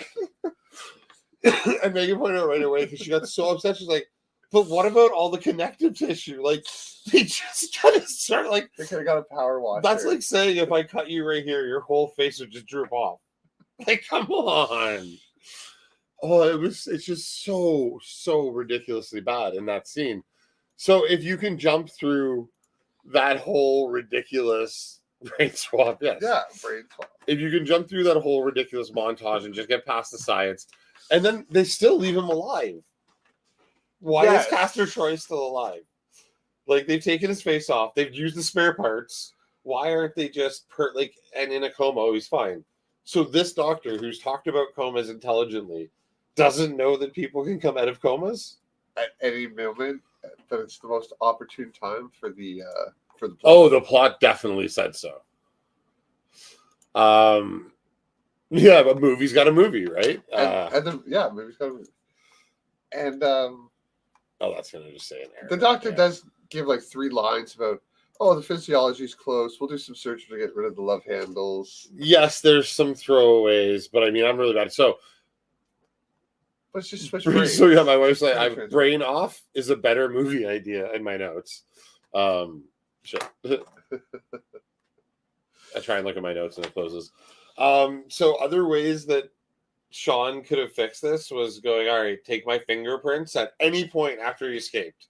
And Megan pointed out right away because she got so upset. She's like, but what about all the connective tissue? Like, they just kind of start like They could have got a power washer. that's like saying if I cut you right here, your whole face would just droop off. Like, come on. Oh, it's just so ridiculously bad in that scene. So if you can jump through that whole ridiculous brain swap, yes. Yeah, brain swap. If you can jump through that whole ridiculous montage and just get past the science, and then they still leave him alive. Why is Castor Troy still alive? Like, they've taken his face off, they've used the spare parts. Why aren't they just and in a coma? Oh, he's fine. So this doctor who's talked about comas intelligently doesn't know that people can come out of comas At any moment, but it's the most opportune time for the plot. Oh, the plot definitely said so. Yeah, but movie's got a movie, right? Movie's got a movie. And oh, that's gonna just say an error. the doctor does give like 3 lines about, the physiology's close. We'll do some surgery to get rid of the love handles. Yes, there's some throwaways, but I mean, I'm really bad. So, let's just switch brains. so yeah, my wife's like, Brain Brain Off is a better movie idea in my notes. Shit. I try and look at my notes and it closes. So other ways that Sean could have fixed this was going, all right, take my fingerprints at any point after he escaped.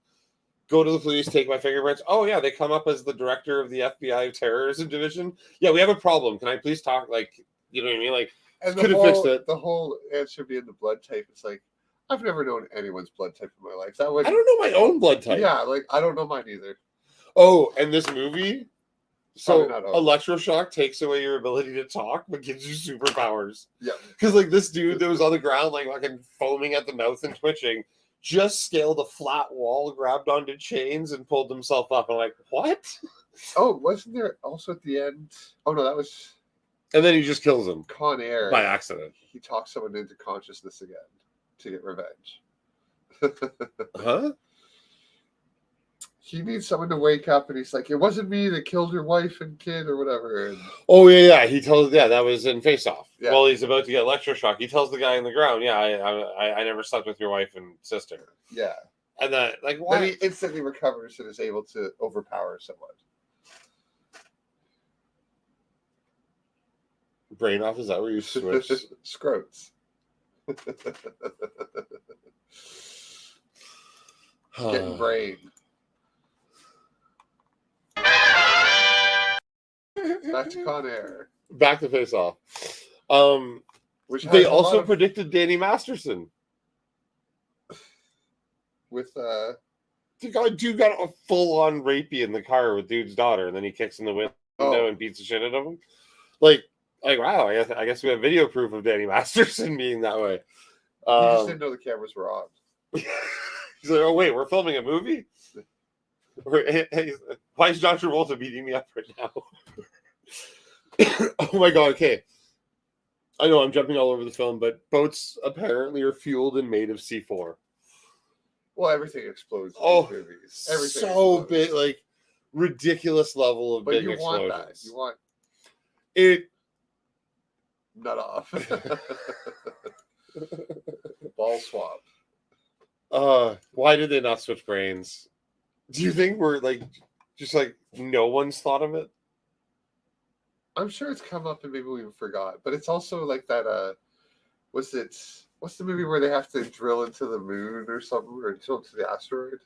Go to the police, take my fingerprints. Oh, yeah, they come up as the director of the FBI terrorism division. Yeah, we have a problem. Can I please talk? Like, you know what I mean? Like, could have fixed it. The whole answer being the blood type. It's like, I've never known anyone's blood type in my life. That would I don't know my own blood type. Yeah, like, I don't know mine either. Oh, and this movie, so Probably not electroshock takes away your ability to talk, but gives you superpowers. Yeah. Because like this dude that was on the ground, like fucking foaming at the mouth and twitching, just scaled a flat wall, grabbed onto chains, and pulled himself up. I'm like, what? Oh, wasn't there also at the end? Oh no, that was And then he just kills him Con Air. by accident. He talks someone into consciousness again to get revenge. Huh? He needs someone to wake up, and he's like, "It wasn't me that killed your wife and kid, or whatever." And Oh yeah. He tells that was in Face Off. Yeah. Well, he's about to get electroshock. He tells the guy on the ground, "Yeah, I never slept with your wife and sister." yeah, And then like why? then he instantly recovers and is able to overpower someone. Brain off? Is that where you switch? Scrotes. Getting brain. Back to Con Air. Back to Face Off. Which They has a also lot of- predicted Danny Masterson. with Dude got a full-on rapey in the car with dude's daughter, and then he kicks in the window Oh. and beats the shit out of him. Like wow, I guess we have video proof of Danny Masterson being that way. he just didn't know the cameras were on. He's like, oh wait, we're filming a movie? Hey, why is John Travolta beating me up right now? Oh my god, okay. I know I'm jumping all over the film, but boats apparently are fueled and made of C4. Well, everything explodes in Oh, these movies. Everything so explodes. big, like ridiculous level of But big you want explosions. that. You want It nut off. Ball swap. why did they not switch brains? Do you think we're like just like no one's thought of it? I'm sure it's come up and maybe we forgot. But it's also like that what's the movie where they have to drill into the moon or something, or drill into the asteroid?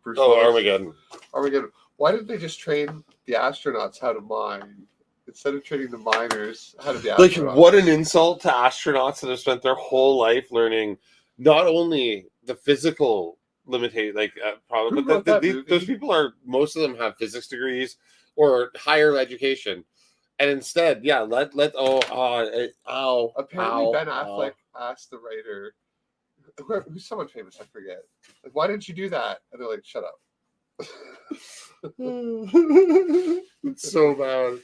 Bruce Oh, Willis? Armageddon. Why didn't they just train the astronauts how to mine instead of training the miners how to be Like astronauts? what an insult to astronauts that have spent their whole life learning not only the physical limitation, Who but wrote that movie? those people are, most of them have physics degrees or higher education, and instead, yeah, Apparently, ow. Ben Affleck asked the writer, who's someone famous, I forget, like, why didn't you do that? And they're like, shut up. It's so bad.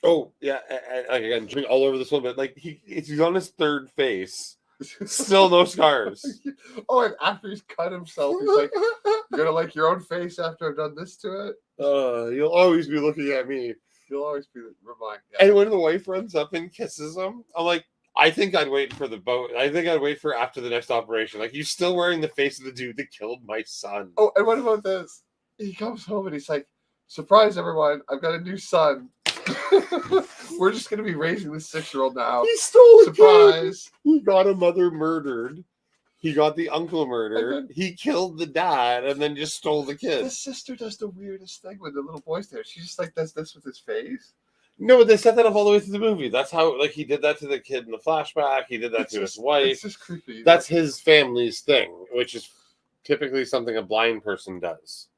Oh yeah, again, jumping all over this one, but like he's on his third face, still no scars. Oh, and after he's cut himself, he's like, "You're gonna like your own face after I've done this to it. You'll always be looking at me." You'll always be reminded." And when the wife runs up and kisses him, I'm like, I think I'd wait for the boat. I think I'd wait for after the next operation. Like, you're still wearing the face of the dude that killed my son. Oh, and what about this? He comes home and he's like, "Surprise, everyone! I've got a new son. We're just gonna be raising this 6-year-old now. He stole a kid. Surprise!" He got a mother murdered. He got the uncle murdered. And then- He killed the dad and then just stole the kid. The sister does the weirdest thing when the little boy's there. She just like does this with his face. No, but they set that up all the way through the movie. That's how, like, he did that to the kid in the flashback. He did that to his wife. It's just creepy. That's his family's thing, which is typically something a blind person does.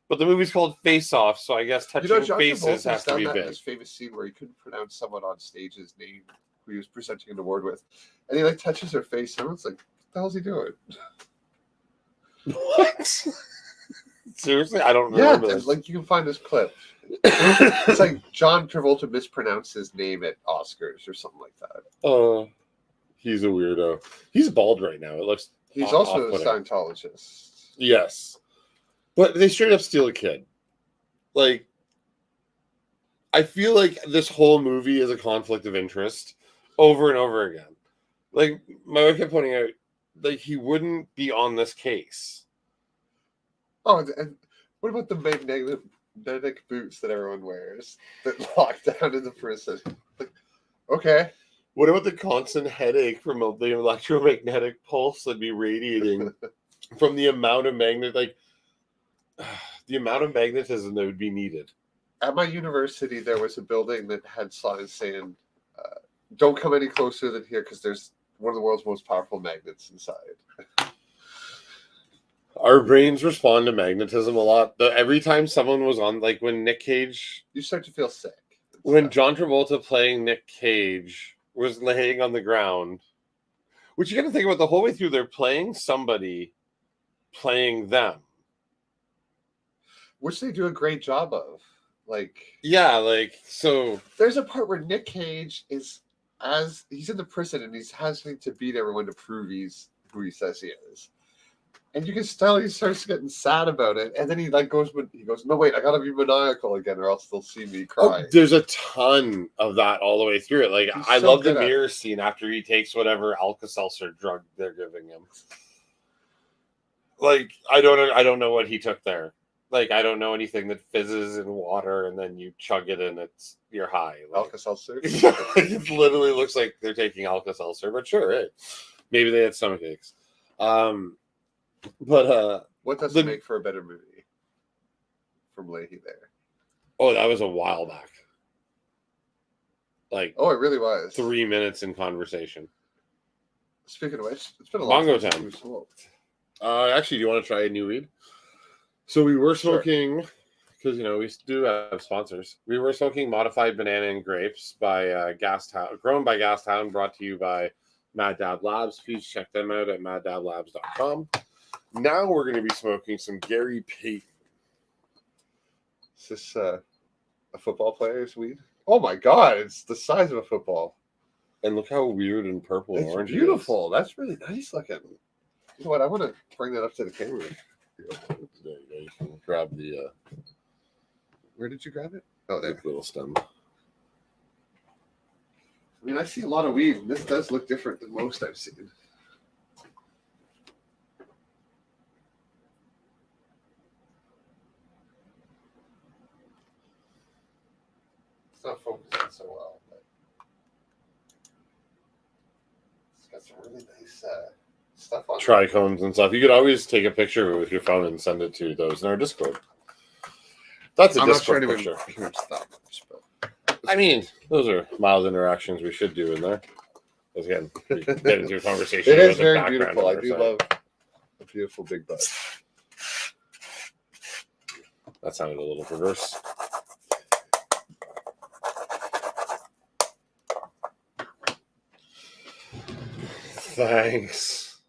But the movie's called Face Off, so I guess touching John faces Travolta's has to done be that in big. his famous scene where he couldn't pronounce someone on stage's name who he was presenting an award with, and he like touches her face. And everyone's like, "What the hell's he doing?" What? Seriously, I don't Yeah, remember this. like you can find this clip. It's like John Travolta mispronounced his name at Oscars or something like that. He's a weirdo. He's bald right now. It looks. He's also a off-putting. Scientologist. Yes, but they straight up steal a kid. Like, I feel like this whole movie is a conflict of interest over and over again. Like, my wife kept pointing out, like, he wouldn't be on this case. Oh, and what about the magnetic boots that everyone wears that lock down in the prison? Like, okay. What about the constant headache from the electromagnetic pulse that'd be radiating from the amount of the amount of magnetism that would be needed? At my university, there was a building that had signs saying, "Don't come any closer than here because there's one of the world's most powerful magnets inside." Our brains respond to magnetism a lot. Every time someone was on, like when Nick Cage, You start to feel sick. when John Travolta playing Nick Cage was laying on the ground, Which you got to think about the whole way through. They're playing somebody playing them. Which they do a great job of. Like, yeah, like, so there's a part where Nick Cage is he's in the prison and he's having to beat everyone to prove he's who he says he is. And you can tell he starts getting sad about it, and then he goes, no wait, I gotta be maniacal again, or else they'll see me cry. there's a ton of that all the way through it. Like, I love the mirror scene after he takes whatever Alka-Seltzer drug they're giving him. Like, I don't know what he took there. Like, I don't know anything that fizzes in water and then you chug it and you're high. Like, Alka-Seltzer? It literally looks like they're taking Alka-Seltzer, but sure, hey, maybe they had stomach aches. But what does it make for a better movie from Leahy there? Oh, that was a while back. Like, oh, it really was 3 minutes in conversation. Speaking of which, it's been a long Bongo time Time. since we smoked. Actually, do you want to try a new weed? So we were smoking, because we do have sponsors. We were smoking Modified Banana and Grapes by Gastown, grown by Gastown, brought to you by Mad Dab Labs. Please check them out at maddablabs.com. Now we're going to be smoking some Gary Payton. Is this a football player's weed? Oh my god, it's the size of a football. And look how weird and purple and orange beautiful. That's really nice looking. You know what? I want to bring that up to the camera. There you go. You can grab the... Where did you grab it? Oh, there. Little stem. I mean, I see a lot of weed, and this does look different than most I've seen. It's not focusing so well, but it's got some really nice stuff on it. Trichomes and stuff. You could always take a picture of it with your phone and send it to those in our Discord. That's a Discord picture. I mean, those are mild interactions we should do in there. Because again, we get into a conversation. It is very beautiful. I do love a beautiful big butt. That sounded a little perverse. Thanks.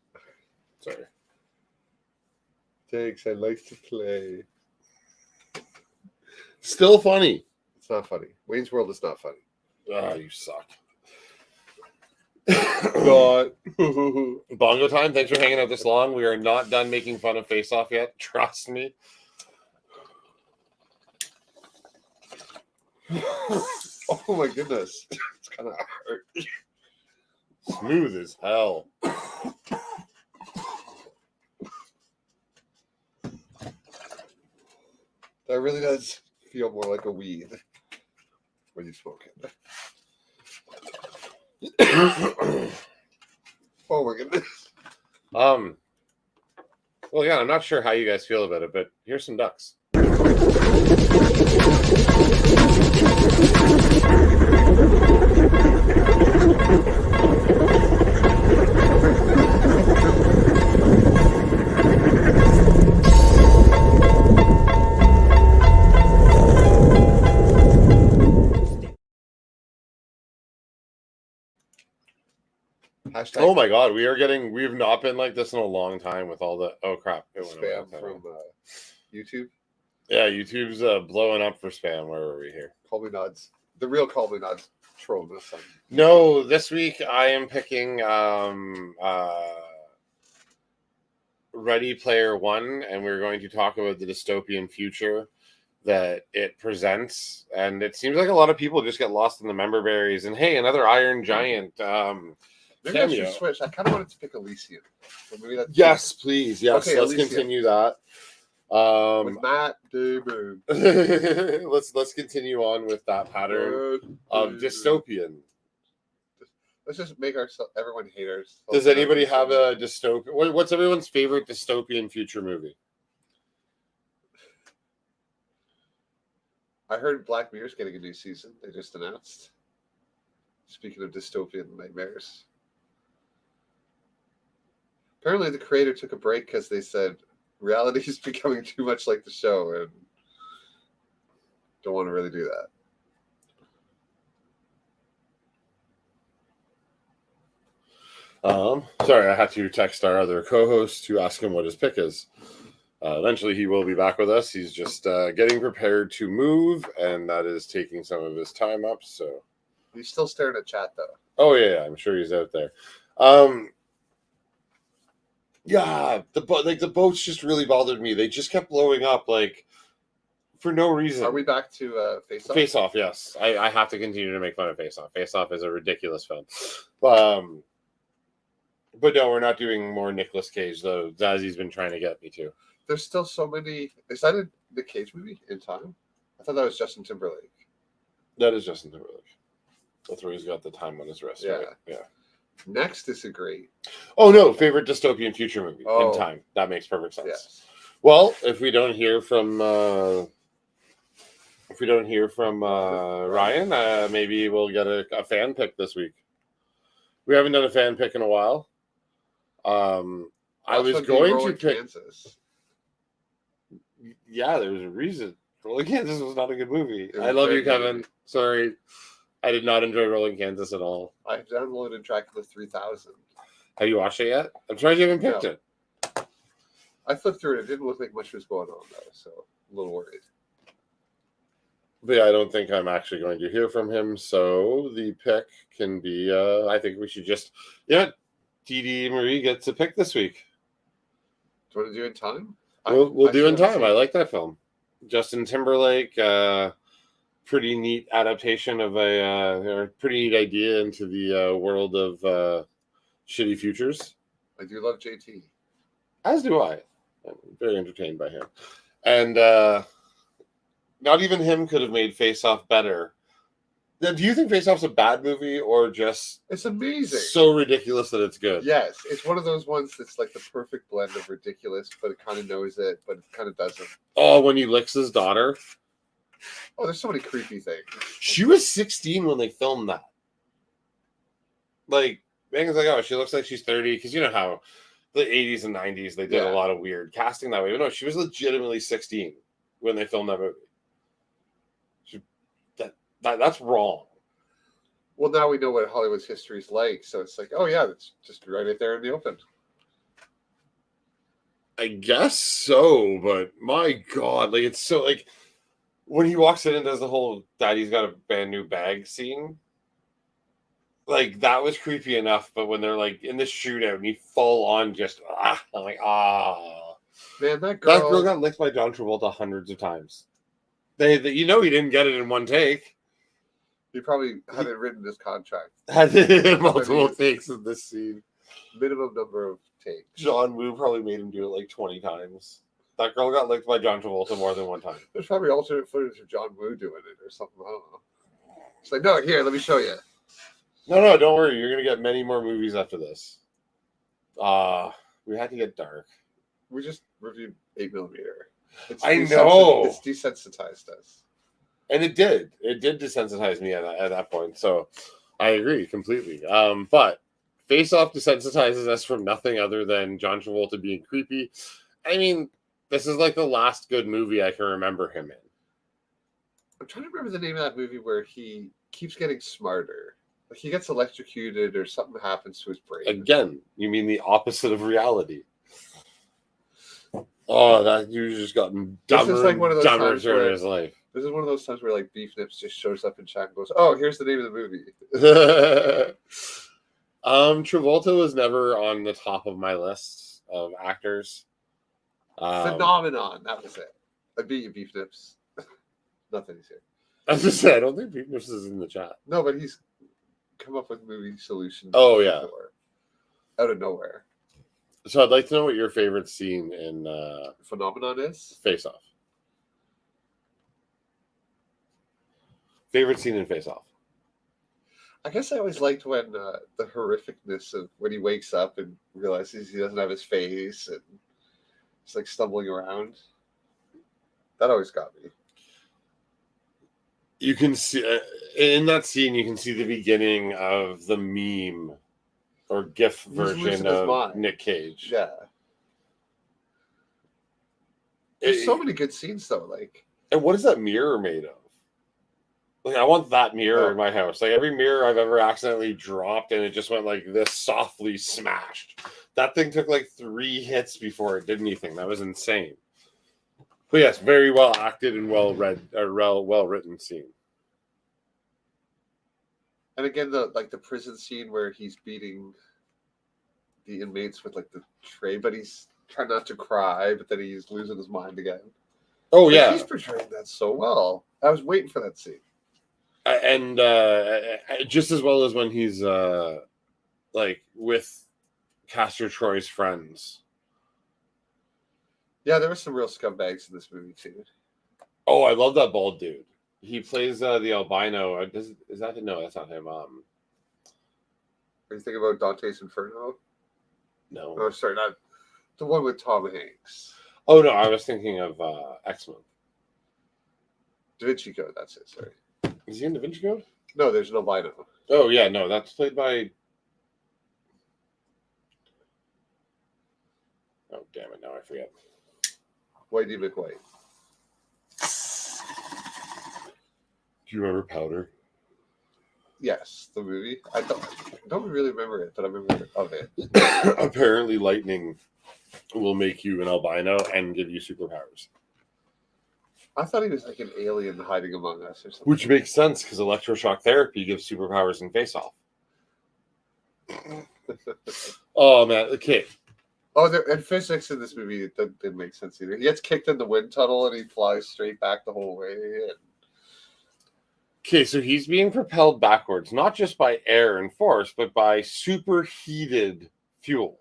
Sorry. Thanks. I like to play. Still funny. It's not funny. Wayne's World is not funny. Ah, you suck. God. Bongo Time, thanks for hanging out this long. We are not done making fun of Face Off yet. Trust me. Oh my goodness. It's kind of hard. Smooth as hell. That really does feel more like a weed when you smoke it. Oh my goodness. Well, yeah, I'm not sure how you guys feel about it, but here's some ducks. Hashtag Oh my god, we've not been like this in a long time with all the crap. It went away. spam from YouTube. Yeah, YouTube's blowing up for spam. Where were we here? Call me nods. The real call me nods trolling us. No, this week I am picking Ready Player One, and we're going to talk about the dystopian future that it presents. And it seems like a lot of people just get lost in the member berries. And hey, another Iron Giant. Maybe I should switch. I kind of wanted to pick Elysium. So maybe that's Yes, please. Yes, okay, let's Elysium. Continue that. With Matt Damon. let's continue on with that pattern of dystopian. Let's just make everyone hate ourselves. Does anybody have a dystopian? What's everyone's favorite dystopian future movie? I heard Black Mirror's getting a new season. They just announced. Speaking of dystopian nightmares. Apparently the creator took a break because they said reality is becoming too much like the show and don't want to really do that. Sorry, I had to text our other co-host to ask him what his pick is. Eventually, he will be back with us. He's just getting prepared to move, and that is taking some of his time up. So He's still staring at chat though. oh yeah, I'm sure he's out there. Yeah, the boats just really bothered me. They just kept blowing up like for no reason. Are we back to Face Off? Face Off? Yes, I have to continue to make fun of Face Off. Face Off is a ridiculous film. But no, we're not doing more Nicolas Cage though. Zazzy's been trying to get me to. There's still so many. Is that a Nick Cage movie in time? I thought that was Justin Timberlake. That is Justin Timberlake. That's where he's got the time on his wrist. Yeah. Right? Yeah. Next is a great. Oh no, favorite dystopian future movie Oh. in time. That makes perfect sense. Yes. Well, if we don't hear from Ryan, maybe we'll get a fan pick this week. We haven't done a fan pick in a while. I was going to pick. Kansas. Yeah, there was a reason. Rolling Kansas was not a good movie. It was I love very you, Kevin. good. Sorry, I did not enjoy Rolling Kansas at all. I've downloaded Dracula 3000. Have you watched it yet? I'm surprised you haven't picked No. it. I flipped through it. It didn't look like much was going on though, so a little worried. But yeah, I don't think I'm actually going to hear from him. So the pick can be. I think we should just. Yeah, DD Marie gets a pick this week. Do you want to do in time? We'll do in should have time. seen- I like that film. Justin Timberlake, pretty neat adaptation of or pretty neat idea into the world of shitty futures. I do love JT. As do I. I'm very entertained by him. And not even him could have made Face Off better. Now, do you think Face Off's a bad movie or just It's amazing. so ridiculous that it's good? Yes, it's one of those ones that's like the perfect blend of ridiculous, but it kind of knows it, but it kind of doesn't. Oh, when he licks his daughter. Oh, there's so many creepy things. She was 16 when they filmed that. Like, Megan's like, oh, she looks like she's 30. Because you know how the 80s and 90s, they did Yeah. a lot of weird casting that way. But no, she was legitimately 16 when they filmed that movie. That's wrong. Well, now we know what Hollywood's history is like, so it's like, oh yeah, that's just right there in the open. I guess so, but my God, like, it's so, like, when he walks in and does the whole daddy's got a brand new bag scene, like, that was creepy enough, but when they're, like, in the shootout and he full on just, I'm like, Man, that That girl. girl got licked by John Travolta hundreds of times. He didn't get it in one take. He probably had it written in his contract. Had multiple takes in this scene. Minimum number of takes. John Woo probably made him do it like 20 times. That girl got licked by John Travolta more than one time. There's probably alternate footage of John Woo doing it or something. I don't know. It's like, no, here, let me show you. No, don't worry. You're gonna get many more movies after this. We had to get dark. We just reviewed 8mm. I know. It's desensitized us. And it did. It did desensitize me at that point. So I agree completely. But Face Off desensitizes us from nothing other than John Travolta being creepy. I mean, this is like the last good movie I can remember him in. I'm trying to remember the name of that movie where he keeps getting smarter. Like he gets electrocuted or something happens to his brain. Again, you mean the opposite of reality. Oh, that you've just gotten dumber, This is like one of those dumber times through where- his life. This is one of those times where like Beef Nips just shows up in chat and goes, "Oh, here's the name of the movie." Travolta was never on the top of my list of actors. Phenomenon. That was it. I beat you, Beef Nips. Nothing he's here. As I said, I don't think Beatness is in the chat. No, but he's come up with movie solutions. Oh, yeah. before. Out of nowhere. So I'd like to know what your favorite scene in Phenomenon is? Face Off. Favorite scene in Face Off. I guess I always liked when the horrificness of when he wakes up and realizes he doesn't have his face and he's like stumbling around. That always got me. You can see in that scene, you can see the beginning of the meme or GIF He's losing version his of mind. Nick Cage. Yeah. There's so many good scenes though. Like And what is that mirror made of? Like, I want that mirror Oh. in my house. Like, every mirror I've ever accidentally dropped and it just went like this, softly smashed. That thing took like 3 hits before it did anything. That was insane. But yes, very well acted and well written scene. And again, the prison scene where he's beating the inmates with like the tray, but he's trying not to cry, but then he's losing his mind again. Oh Like, yeah, he's portraying that so well. I was waiting for that scene. and just as well as when he's like with Castor Troy's friends. Yeah, there were some real scumbags in this movie too. Oh, I love that bald dude. He plays the albino. Is that no? That's not him. Are you thinking about Dante's Inferno? No. Oh, sorry, not the one with Tom Hanks. Oh no, I was thinking of X-Men. Da Vinci Code. That's it. Sorry. Is he in Da Vinci Code? No, there's an albino. Oh yeah, no, that's played by. Oh damn it! Now I forget. Whitey McWhite. Do you remember Powder? Yes, the movie. I don't really remember it, but I remember of it. Apparently, lightning will make you an albino and give you superpowers. I thought he was like an alien hiding among us or something. Which makes sense because electroshock therapy gives superpowers in Face Off. Oh man, okay. Oh, and physics in this movie didn't make sense either. He gets kicked in the wind tunnel and he flies straight back the whole way. And... Okay, so he's being propelled backwards, not just by air and force, but by superheated fuel.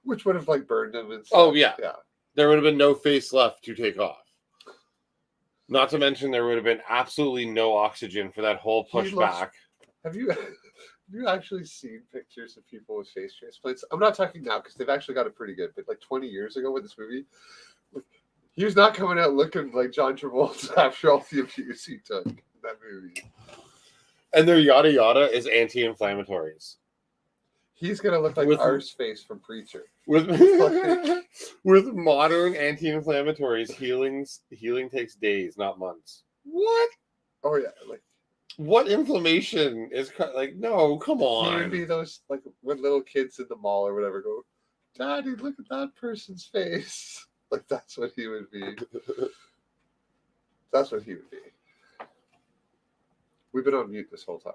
Which would have like burned him and stuff. Oh yeah. Yeah. There would have been no face left to take off. Not to mention there would have been absolutely no oxygen for that whole push back. Have you actually seen pictures of people with face transplants? I'm not talking now because they've actually got it pretty good, but like 20 years ago with this movie, he was not coming out looking like John Travolta after all the abuse he took in that movie. And their yada yada is anti-inflammatories. He's gonna look like R's face from Preacher. With modern anti-inflammatories, healing takes days, not months. What? Oh yeah, like what inflammation is like? No, come on. He would be those like when little kids in the mall or whatever go, "Daddy, look at that person's face." Like that's what he would be. That's what he would be. We've been on mute this whole time.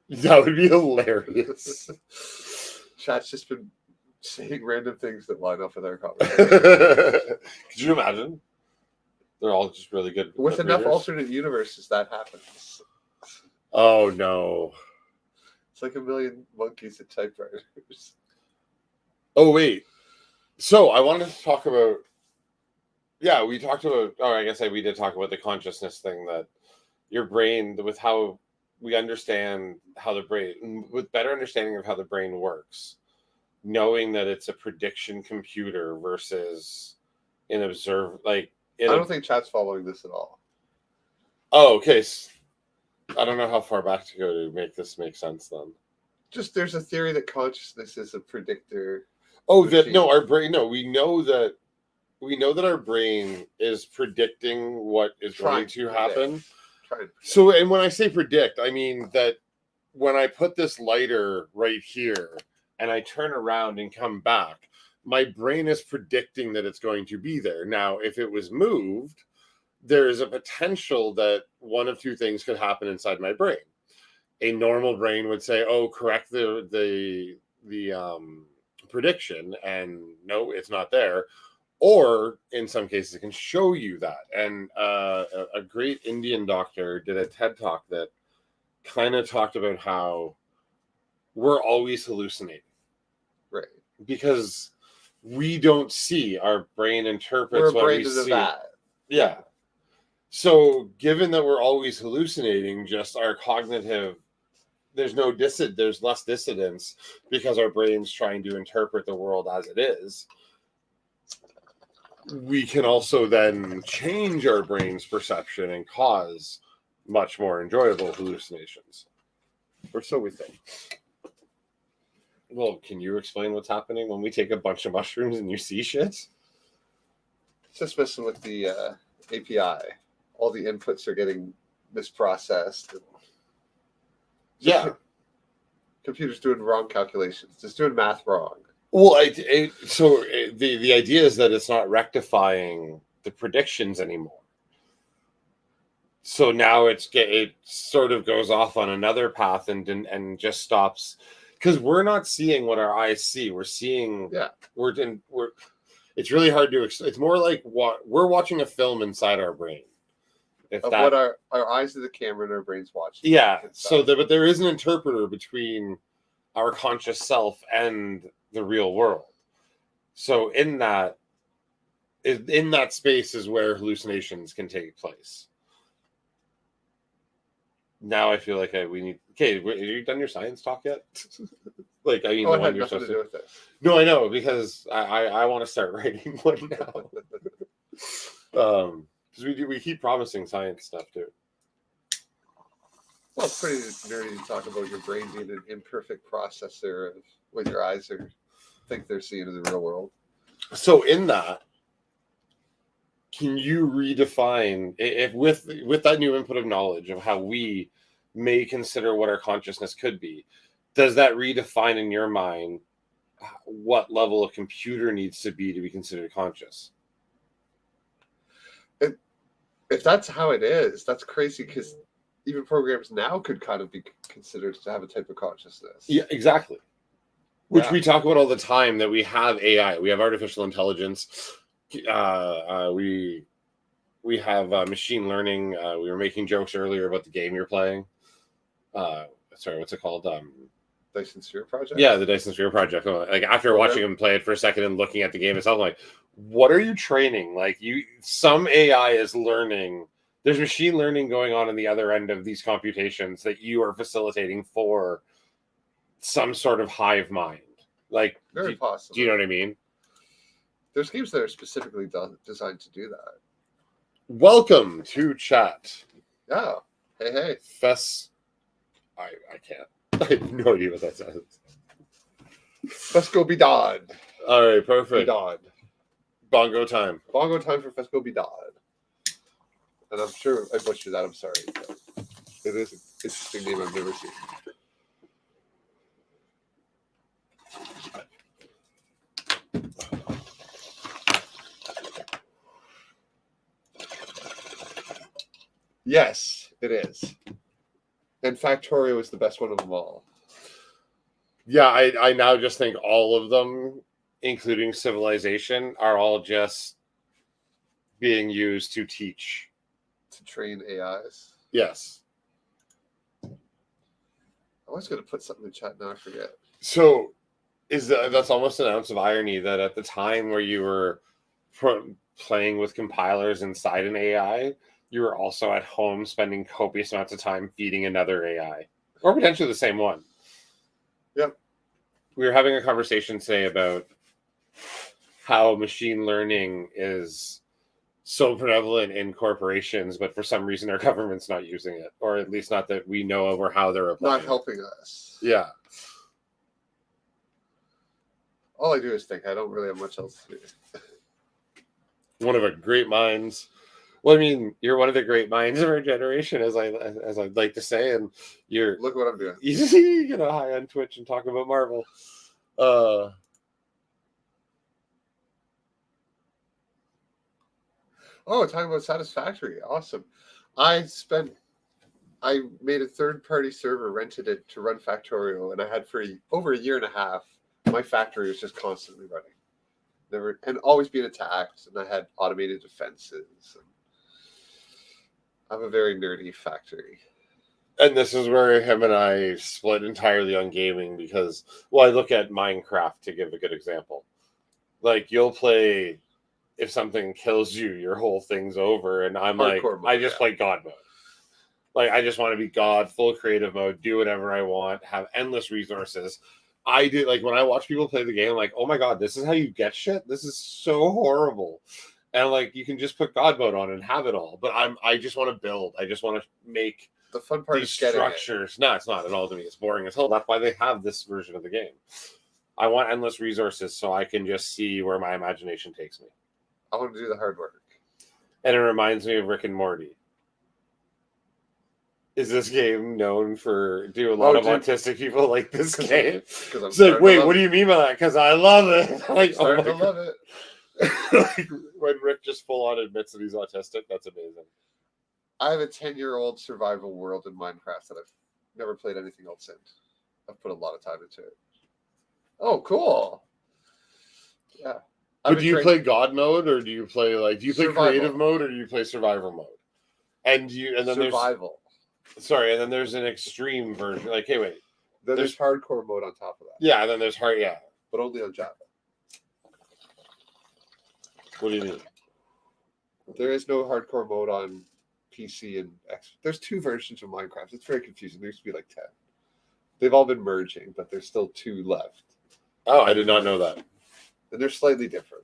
That would be hilarious. Chat's just been saying random things that line up with our conversation. Could you imagine? They're all just really good. With enough alternate universes, that happens. Oh no! It's like a million monkeys at typewriters. Oh wait. So I wanted to talk about. Yeah, we talked about. Oh, I guess we did talk about the consciousness thing, that your brain, with how we understand how the brain, with better understanding of how the brain works, knowing that it's a prediction computer versus an observe. Like, I don't think chat's following this at all. Oh, okay. I don't know how far back to go to make this make sense then. Just there's a theory that consciousness is a predictor. Oh, that no, our brain. No, we know that our brain is predicting what is going to happen. So, and when I say predict, I mean that when I put this lighter right here and I turn around and come back, my brain is predicting that it's going to be there. Now, if it was moved, there is a potential that one of two things could happen inside my brain. A normal brain would say, "Oh, correct the prediction," and no, it's not there. Or in some cases, it can show you that. And a great Indian doctor did a TED Talk that kind of talked about how we're always hallucinating, right? Because we don't see. Our brain interprets what we see. Yeah. So, given that we're always hallucinating, just our cognitive, there's less dissonance because our brain's trying to interpret the world as it is. We can also then change our brain's perception and cause much more enjoyable hallucinations. Or so we think. Well, can you explain what's happening when we take a bunch of mushrooms and you see shit? It's just messing with the API. All the inputs are getting misprocessed. Yeah. Computer's doing wrong calculations. Just doing math wrong. Well, the idea is that it's not rectifying the predictions anymore. So now it sort of goes off on another path and just stops, because we're not seeing what our eyes see. We're seeing we're it's really hard to it's more like what we're watching a film inside our brain. What our eyes are the camera and our brains watching. Yeah. But there is an interpreter between our conscious self and the real world. So in that space is where hallucinations can take place. Now I feel like we need. Okay, have you done your science talk yet? Like, I mean, it had nothing to do with this. No, I know, because I want to start writing one now. Because we keep promising science stuff too. Well, it's pretty nerdy to talk about your brain being an imperfect processor of what your eyes think they're seeing in the real world. So in that, can you redefine, if with that new input of knowledge of how we may consider what our consciousness could be, does that redefine in your mind what level of computer needs to be considered conscious? If that's how it is, that's crazy, because even programs now could kind of be considered to have a type of consciousness. Yeah, exactly. Which we talk about all the time, that we have AI, we have artificial intelligence, we have machine learning. We were making jokes earlier about the game you're playing. Sorry, what's it called? Dyson Sphere Project? Yeah, the Dyson Sphere Project. Like, after watching him play it for a second and looking at the game itself, I'm like, what are you training? Like, some AI is learning. There's machine learning going on the other end of these computations that you are facilitating for some sort of hive mind. Like, very possible. Do you know what I mean? There's games that are specifically designed to do that. Welcome to chat. Yeah. Hey. I can't. I have no idea what that says. Fesco Bidad. All right, perfect. Bidad. Bongo time. Bongo time for Fesco Bidad. And I'm sure I butchered that. I'm sorry. But it is an interesting name I've never seen. Yes, it is. And Factorio is the best one of them all. Yeah, I now just think all of them, including Civilization, are all just being used to teach. To train AIs? Yes. I was going to put something in chat, now I forget. So, that's almost an ounce of irony that at the time where you were playing with compilers inside an AI, you were also at home spending copious amounts of time feeding another AI, or potentially the same one. Yep. We were having a conversation today about how machine learning is so prevalent in corporations, but for some reason our government's not using it, or at least not that we know of, or how they're applying Not helping us. Yeah. All I do is think. I don't really have much else to do. One of our great minds. Well, I mean, you're one of the great minds of our generation, as I'd like to say, and you're look what I'm doing. You get high on Twitch and talk about Marvel. Oh, talking about Satisfactory. Awesome. I made a third-party server, rented it to run Factorio, and I had for over a year and a half. My factory was just constantly running, and always being attacked, and I had automated defenses. I have a very nerdy factory. And this is where him and I split entirely on gaming, because, well, I look at Minecraft to give a good example. Like, you'll play, if something kills you, your whole thing's over, and I'm hardcore mode, I just play God mode. Like, I just want to be God, full creative mode, do whatever I want, have endless resources. I do, like, when I watch people play the game, I'm like, oh my God, this is how you get shit? This is so horrible. And like, you can just put God mode on and have it all. But I just want to build. I just want to make the fun part these structures. No, it's not at all to me. It's boring as hell. That's why they have this version of the game. I want endless resources so I can just see where my imagination takes me. I want to do the hard work. And it reminds me of Rick and Morty. is this game known for? Do a lot of dude. autistic people like this game? Because I'm It's like, starting to wait, love what do you mean by that? Because I love it. Like, oh starting my to God. love it. Like, when Rick just full on admits that he's autistic, that's amazing. I have a 10-year-old survival world in Minecraft that I've never played anything else in. I've put a lot of time into it. Oh, cool. Yeah. But do you play God mode, or do you play Survival. creative mode, or do you play survival mode? And then survival? and then there's an extreme version. Like, hey, wait, Then there's hardcore mode on top of that. yeah, and then there's hard, yeah. But only on Java. What do you mean? There is no hardcore mode on PC and X. There's 2 versions of Minecraft. It's very confusing. There used to be like 10. They've all been merging, but there's still 2 left. Oh, I did not know that. And they're slightly different.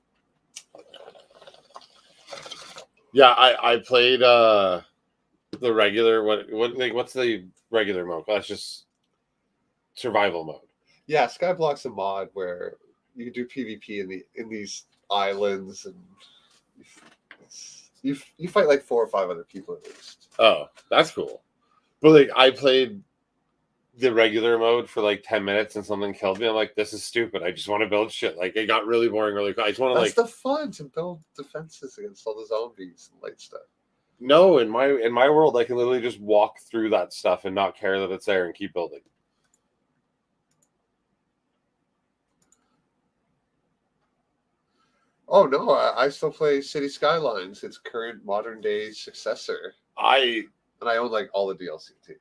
Yeah, I played the regular what's the regular mode? That's just survival mode. Yeah, Skyblock's a mod where you can do PvP in these islands, and you fight like 4 or 5 other people at least. Oh, that's cool. But like, I played the regular mode for like 10 minutes and something killed me. I'm like, this is stupid. I just want to build shit. Like, it got really boring really quick. I just want to That's the fun, to build defenses against all the zombies and light stuff. No, in my world, I can literally just walk through that stuff and not care that it's there and keep building. Oh no, I still play City Skylines, its current modern day successor. And I own like all the DLC too.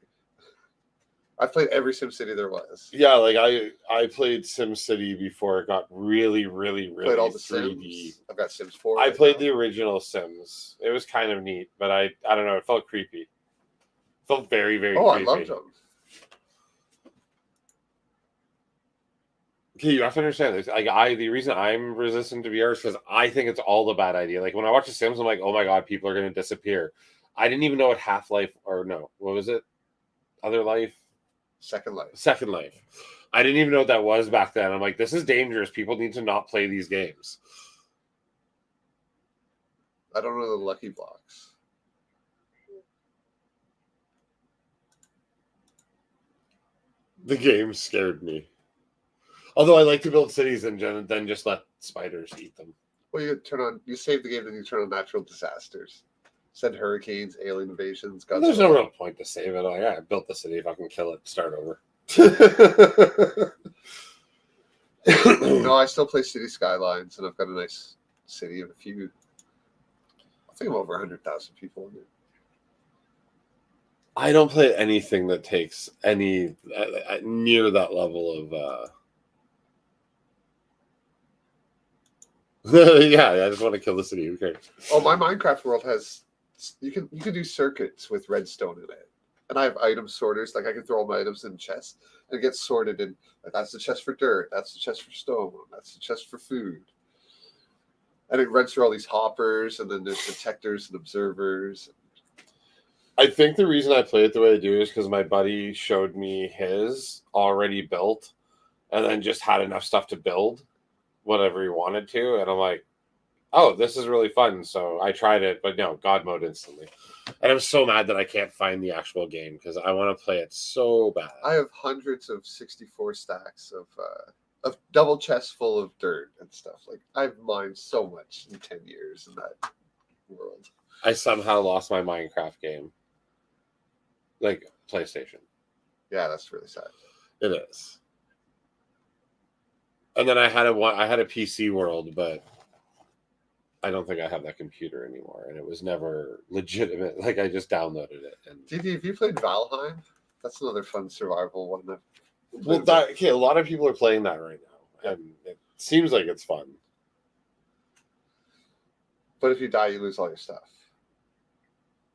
I've played every SimCity there was. Yeah, like I played SimCity before it got really, really, really Played all the 3D. Sims. I've got Sims 4. I played the original Sims. It was kind of neat, but I don't know. It felt creepy. It felt very, very creepy. I loved them. Okay, you have to understand this. Like, the reason I'm resistant to VR is because I think it's all a bad idea. Like, when I watch The Sims, I'm like, oh my God, people are going to disappear. I didn't even know what Half-Life, or no, what was it? Other Life? Second Life. Second Life. I didn't even know what that was back then. I'm like, this is dangerous. People need to not play these games. I don't know the Lucky Blocks. The game scared me. Although I like to build cities and then just let spiders eat them. Well, you save the game, then you turn on natural disasters. Send hurricanes, alien invasions. Godzilla. There's no real point to save it. Like, I built the city. If I can kill it, start over. No, I still play City Skylines, and I've got a nice city of a few. I think I'm over 100,000 people in it. I don't play anything that takes any near that level of. Yeah, I just want to kill the city. Who cares? Oh, my Minecraft world has you can do circuits with redstone in it, and I have item sorters. Like, I can throw all my items in chests and it gets sorted in. Like, that's the chest for dirt. That's the chest for stone. That's the chest for food. And it runs through all these hoppers, and then there's detectors and observers. I think the reason I play it the way I do is because my buddy showed me his already built, and then just had enough stuff to build whatever he wanted to, and I'm like, oh, this is really fun. So I tried it, but no, God mode instantly. And I'm so mad that I can't find the actual game because I want to play it so bad. I have hundreds of 64 stacks of double chests full of dirt and stuff. Like, I've mined so much in 10 years in that world. I somehow lost my Minecraft game. Like, PlayStation. Yeah, that's really sad. It is. And then I had a PC world, but I don't think I have that computer anymore, and it was never legitimate. Like, I just downloaded it. And DD, have you played Valheim? That's another fun survival one. a lot of people are playing that right now, and it seems like it's fun. But if you die, you lose all your stuff.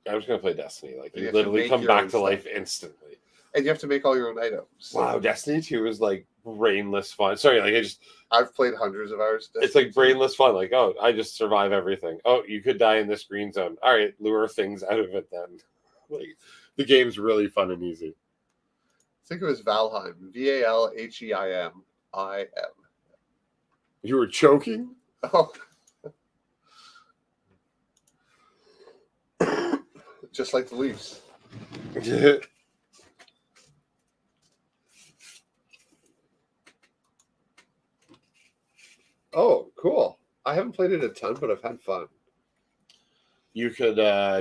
I'm just gonna play Destiny. Like, You you have to literally make come your back own to life stuff. instantly. And you have to make all your own items. Wow, Destiny 2 is like brainless fun. Sorry, like I've played hundreds of hours. it's like brainless fun. Like, oh, I just survive everything. Oh, you could die in this green zone. All right, lure things out of it then. Like, the game's really fun and easy. I think it was Valheim. Valheim. You were choking? Oh. Just like the Leafs. Oh, cool. I haven't played it a ton, but I've had fun. You could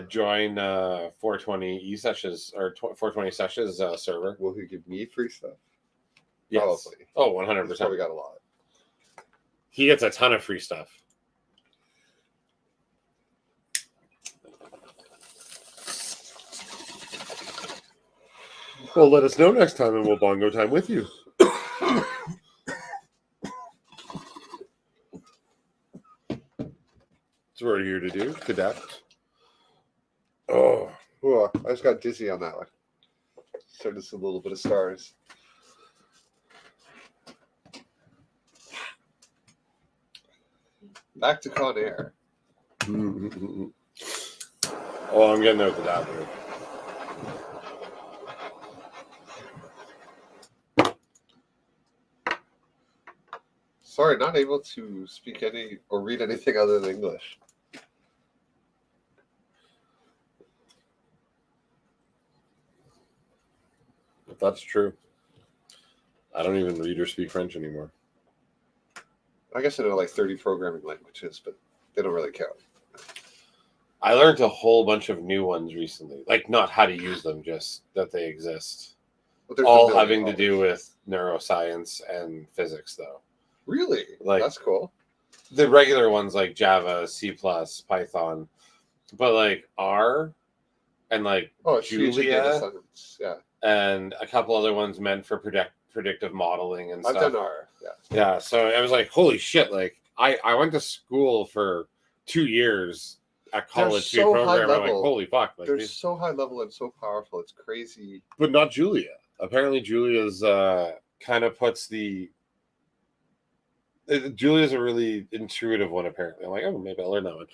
join 420 e-sessions or 420 sessions server. Will he give me free stuff? Yes. Probably. Oh, He's 100%. probably got a lot. He gets a ton of free stuff. Well, let us know next time and we'll bongo time with you. That's what we're here to do. Cadapt. Oh, I just got dizzy on that one. Started to see a little bit of stars. Back to Con Air. Oh, I'm getting out the dapper. Sorry, not able to speak any or read anything other than English. If that's true. I don't even read or speak French anymore. I guess I know like 30 programming languages, but they don't really count. I learned a whole bunch of new ones recently. Like, not how to use them, just that they exist. But there's All a million having to do always. with neuroscience and physics, though. Really? Like- That's cool. The regular ones like Java, C++, Python, but like R and like Oh, it's huge in data Julia science. Yeah. and a couple other ones meant for predictive modeling and I've stuff. done R. Yeah. Yeah, so I was like, holy shit! Like, I went to school for 2 years at college to be a so high programmer. I'm like, level. holy fuck! Like, They're so high level and so powerful. It's crazy. but not Julia. Apparently, Julia's kind of puts the. Julia's a really intuitive one. Apparently, I'm like, oh, maybe I'll learn that one.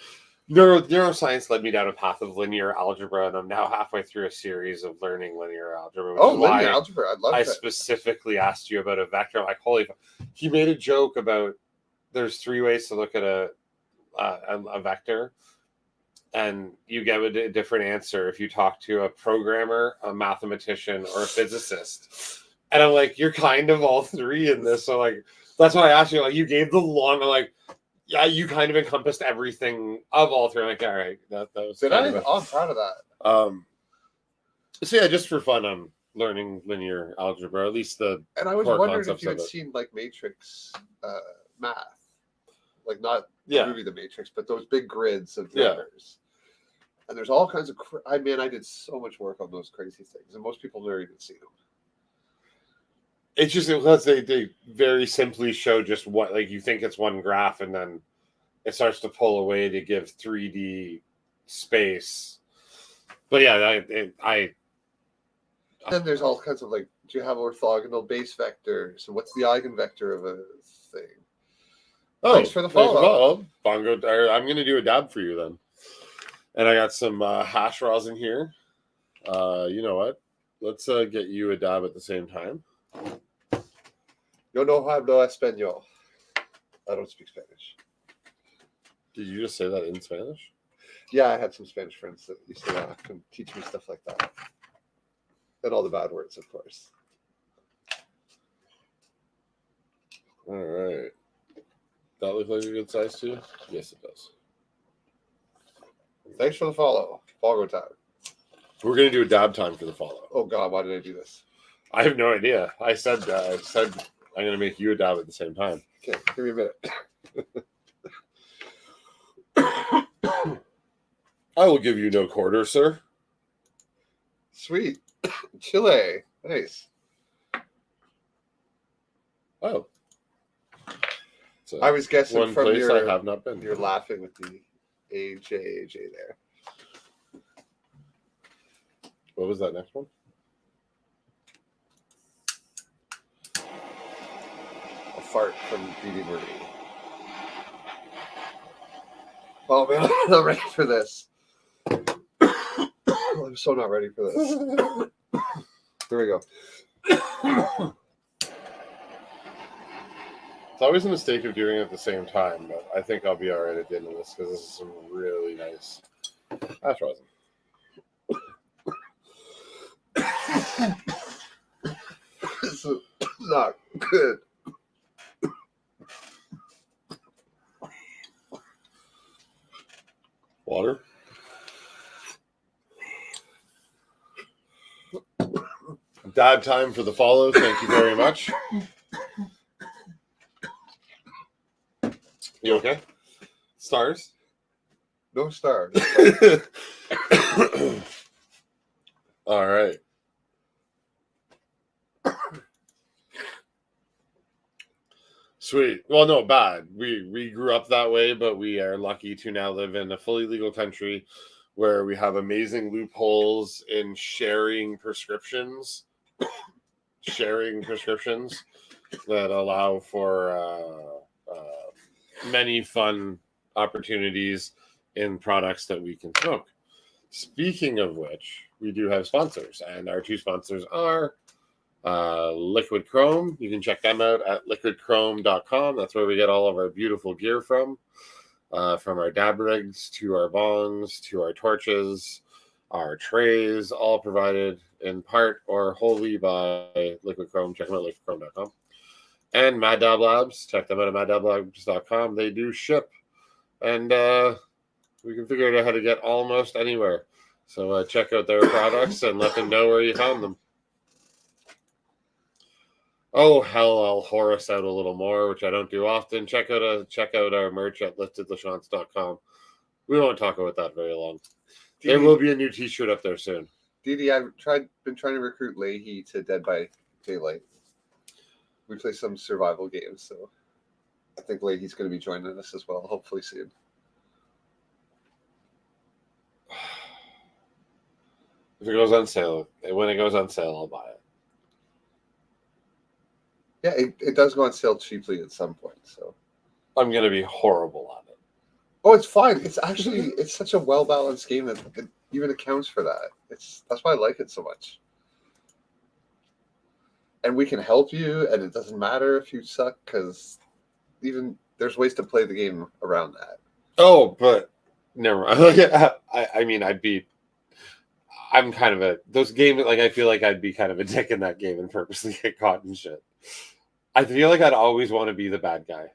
Neuroscience led me down a path of linear algebra, and I'm now halfway through a series of learning linear algebra. Which is Linear why algebra. I love I that. specifically asked you about a vector. I'm like, holy! He made a joke about there's 3 ways to look at a vector, and you get a different answer if you talk to a programmer, a mathematician, or a physicist. And I'm like, you're kind of all three in this. So like, that's why I asked you. Like, you gave the long. I'm like, yeah, you kind of encompassed everything of all three. I'm like, all right, that was. Did I? Oh, I'm proud of that. So yeah, just for fun, I'm learning linear algebra, at least the. And I was core wondering if concepts you of had it. seen like Matrix math, like not Yeah. the movie The Matrix, but those big grids of Yeah. numbers. And there's all kinds of. I did so much work on those crazy things, and most people never even seen them. It's just because they very simply show just what, like, you think it's one graph and then it starts to pull away to give 3D space. But yeah, Then there's all kinds of like, do you have orthogonal base vectors? And what's the eigenvector of a thing? Thanks for the follow. Bongo, I'm going to do a dab for you then. And I got some hash rosin here. You know what? Let's get you a dab at the same time. Yo no hablo español. I don't speak Spanish. Did you just say that in Spanish? Yeah, I had some Spanish friends that used to laugh and teach me stuff like that. And all the bad words, of course. All right. That look like a good size to you? Yes, it does. Thanks for the follow. Bongo Time. We're going to do a dab time for the follow. Oh, God, why did I do this? I have no idea. I said I'm going to make you a dab at the same time. Okay, give me a minute. I will give you no quarter, sir. Sweet. Chile. Nice. Oh. So I was guessing one from place your, I have not been. you're laughing with the AJ there. What was that next one? A fart from BD Marie. Oh man, I'm not ready for this. I'm so not ready for this. Here we go. It's always a mistake of doing it at the same time, but I think I'll be all right at the end of this because this is some really nice hash rosin. This is not good. Water. Dad time for the follow. Thank you very much. You okay? Stars? No stars. All right. Sweet. Well, no, bad. We grew up that way, but we are lucky to now live in a fully legal country where we have amazing loopholes in sharing prescriptions that allow for many fun opportunities in products that we can smoke. Speaking of which, we do have sponsors, and our two sponsors are Liquid Chrome. You can check them out at liquidchrome.com. That's where we get all of our beautiful gear from our dab rigs to our bongs to our torches, our trays, all provided in part or wholly by Liquid Chrome. Check them out at liquidchrome.com. And Mad Dab Labs. Check them out at maddablabs.com. They do ship, and we can figure out how to get almost anywhere. So check out their products and let them know where you found them. Oh, hell, I'll whore us out a little more, which I don't do often. Check out our merch at liftedlachance.com. We won't talk about that very long. There will be a new t-shirt up there soon. Didi, I've been trying to recruit Leahy to Dead by Daylight. We play some survival games, so I think Leahy's going to be joining us as well, hopefully soon. If it goes on sale, when it goes on sale, I'll buy it. Yeah, it does go on sale cheaply at some point, so. I'm going to be horrible at it. Oh, it's fine. It's actually, it's such a well-balanced game that it even accounts for that. That's why I like it so much. And we can help you, and it doesn't matter if you suck, because even there's ways to play the game around that. Oh, but never mind. I'm kind of those games, like, I feel like I'd be kind of a dick in that game and purposely get caught and shit. I feel like I'd always want to be the bad guy.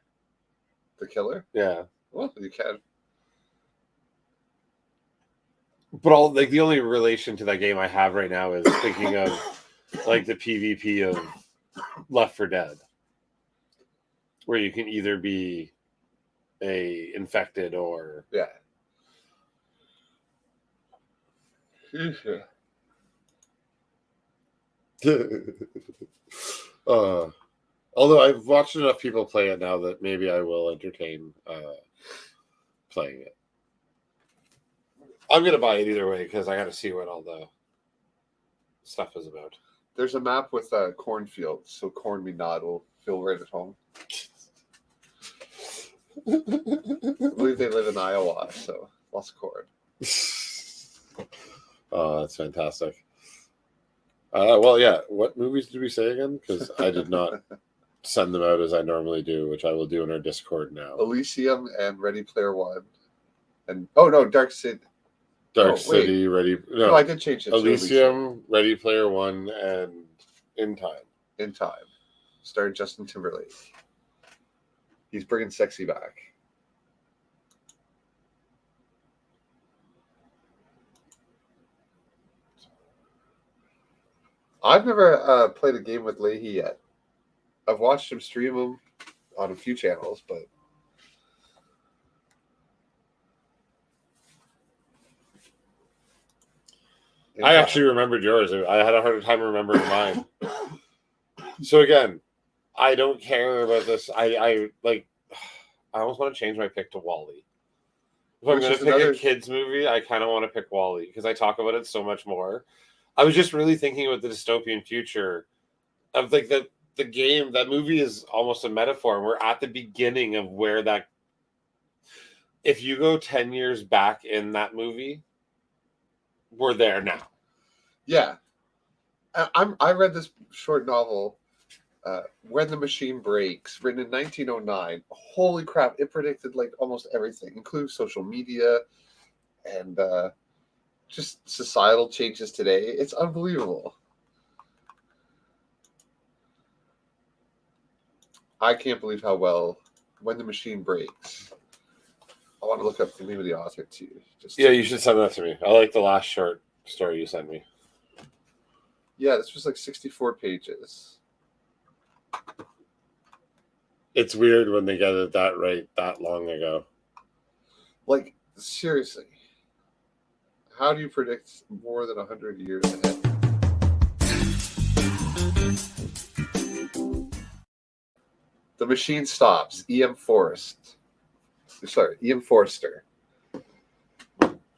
The killer? Yeah. Well, you can. But the only relation to that game I have right now is thinking of like the PvP of Left 4 Dead, where you can either be a infected or yeah. Although I've watched enough people play it now that maybe I will entertain playing it. I'm gonna buy it either way because I got to see what all the stuff is about. There's a map with cornfields, so corn me not will feel right at home. I believe they live in Iowa, so lots of corn. Oh, that's fantastic. Well, yeah. What movies did we say again? Because I did not send them out as I normally do, which I will do in our Discord now. Elysium and Ready Player One, and Dark City. City, Ready. No, I did change it. Elysium, Ready Player One, and In Time. In Time, starring Justin Timberlake. He's bringing sexy back. I've never played a game with Leahy yet. I've watched him stream them on a few channels, but I actually remembered yours. I had a harder time remembering mine. So again, I don't care about this. I almost want to change my pick to Wall-E. If I'm going to pick a kids movie, I kind of want to pick Wall-E because I talk about it so much more. I was just really thinking about the dystopian future of like the game. That movie is almost a metaphor. We're at the beginning of where that. If you go 10 years back in that movie, we're there now. Yeah, I read this short novel, When the Machine Breaks, written in 1909. Holy crap! It predicted like almost everything, including social media and just societal changes today. It's unbelievable. I can't believe how well When the Machine Breaks. I want to look up the name of the author too. Yeah, you should send that to me. I like the last short story you sent me. Yeah, this was like 64 pages. It's weird when they get it that right that long ago. Like, seriously. How do you predict more than 100 years ahead? The Machine Stops. E.M. Forrest. Sorry, E.M. Forrester.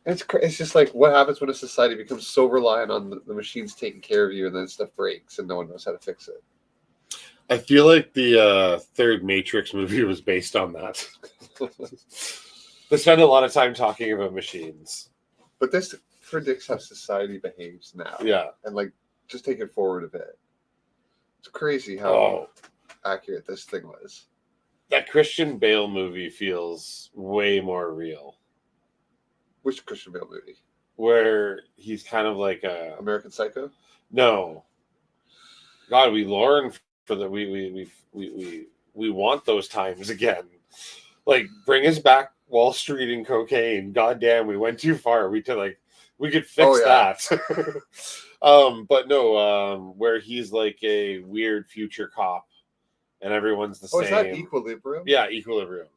It's just like, what happens when a society becomes so reliant on the machines taking care of you and then stuff breaks and no one knows how to fix it? I feel like the third Matrix movie was based on that. They spend a lot of time talking about machines. But this predicts how society behaves now. Yeah. And like, just take it forward a bit. It's crazy how accurate this thing was. That Christian Bale movie feels way more real. Which Christian Bale movie? Where he's kind of like a American Psycho? No. God, we learn for the we want those times again. Like, bring us back Wall Street and cocaine. God damn, we went too far. We could fix that. But no, where he's like a weird future cop and everyone's the same. Is that Equilibrium? Yeah, Equilibrium.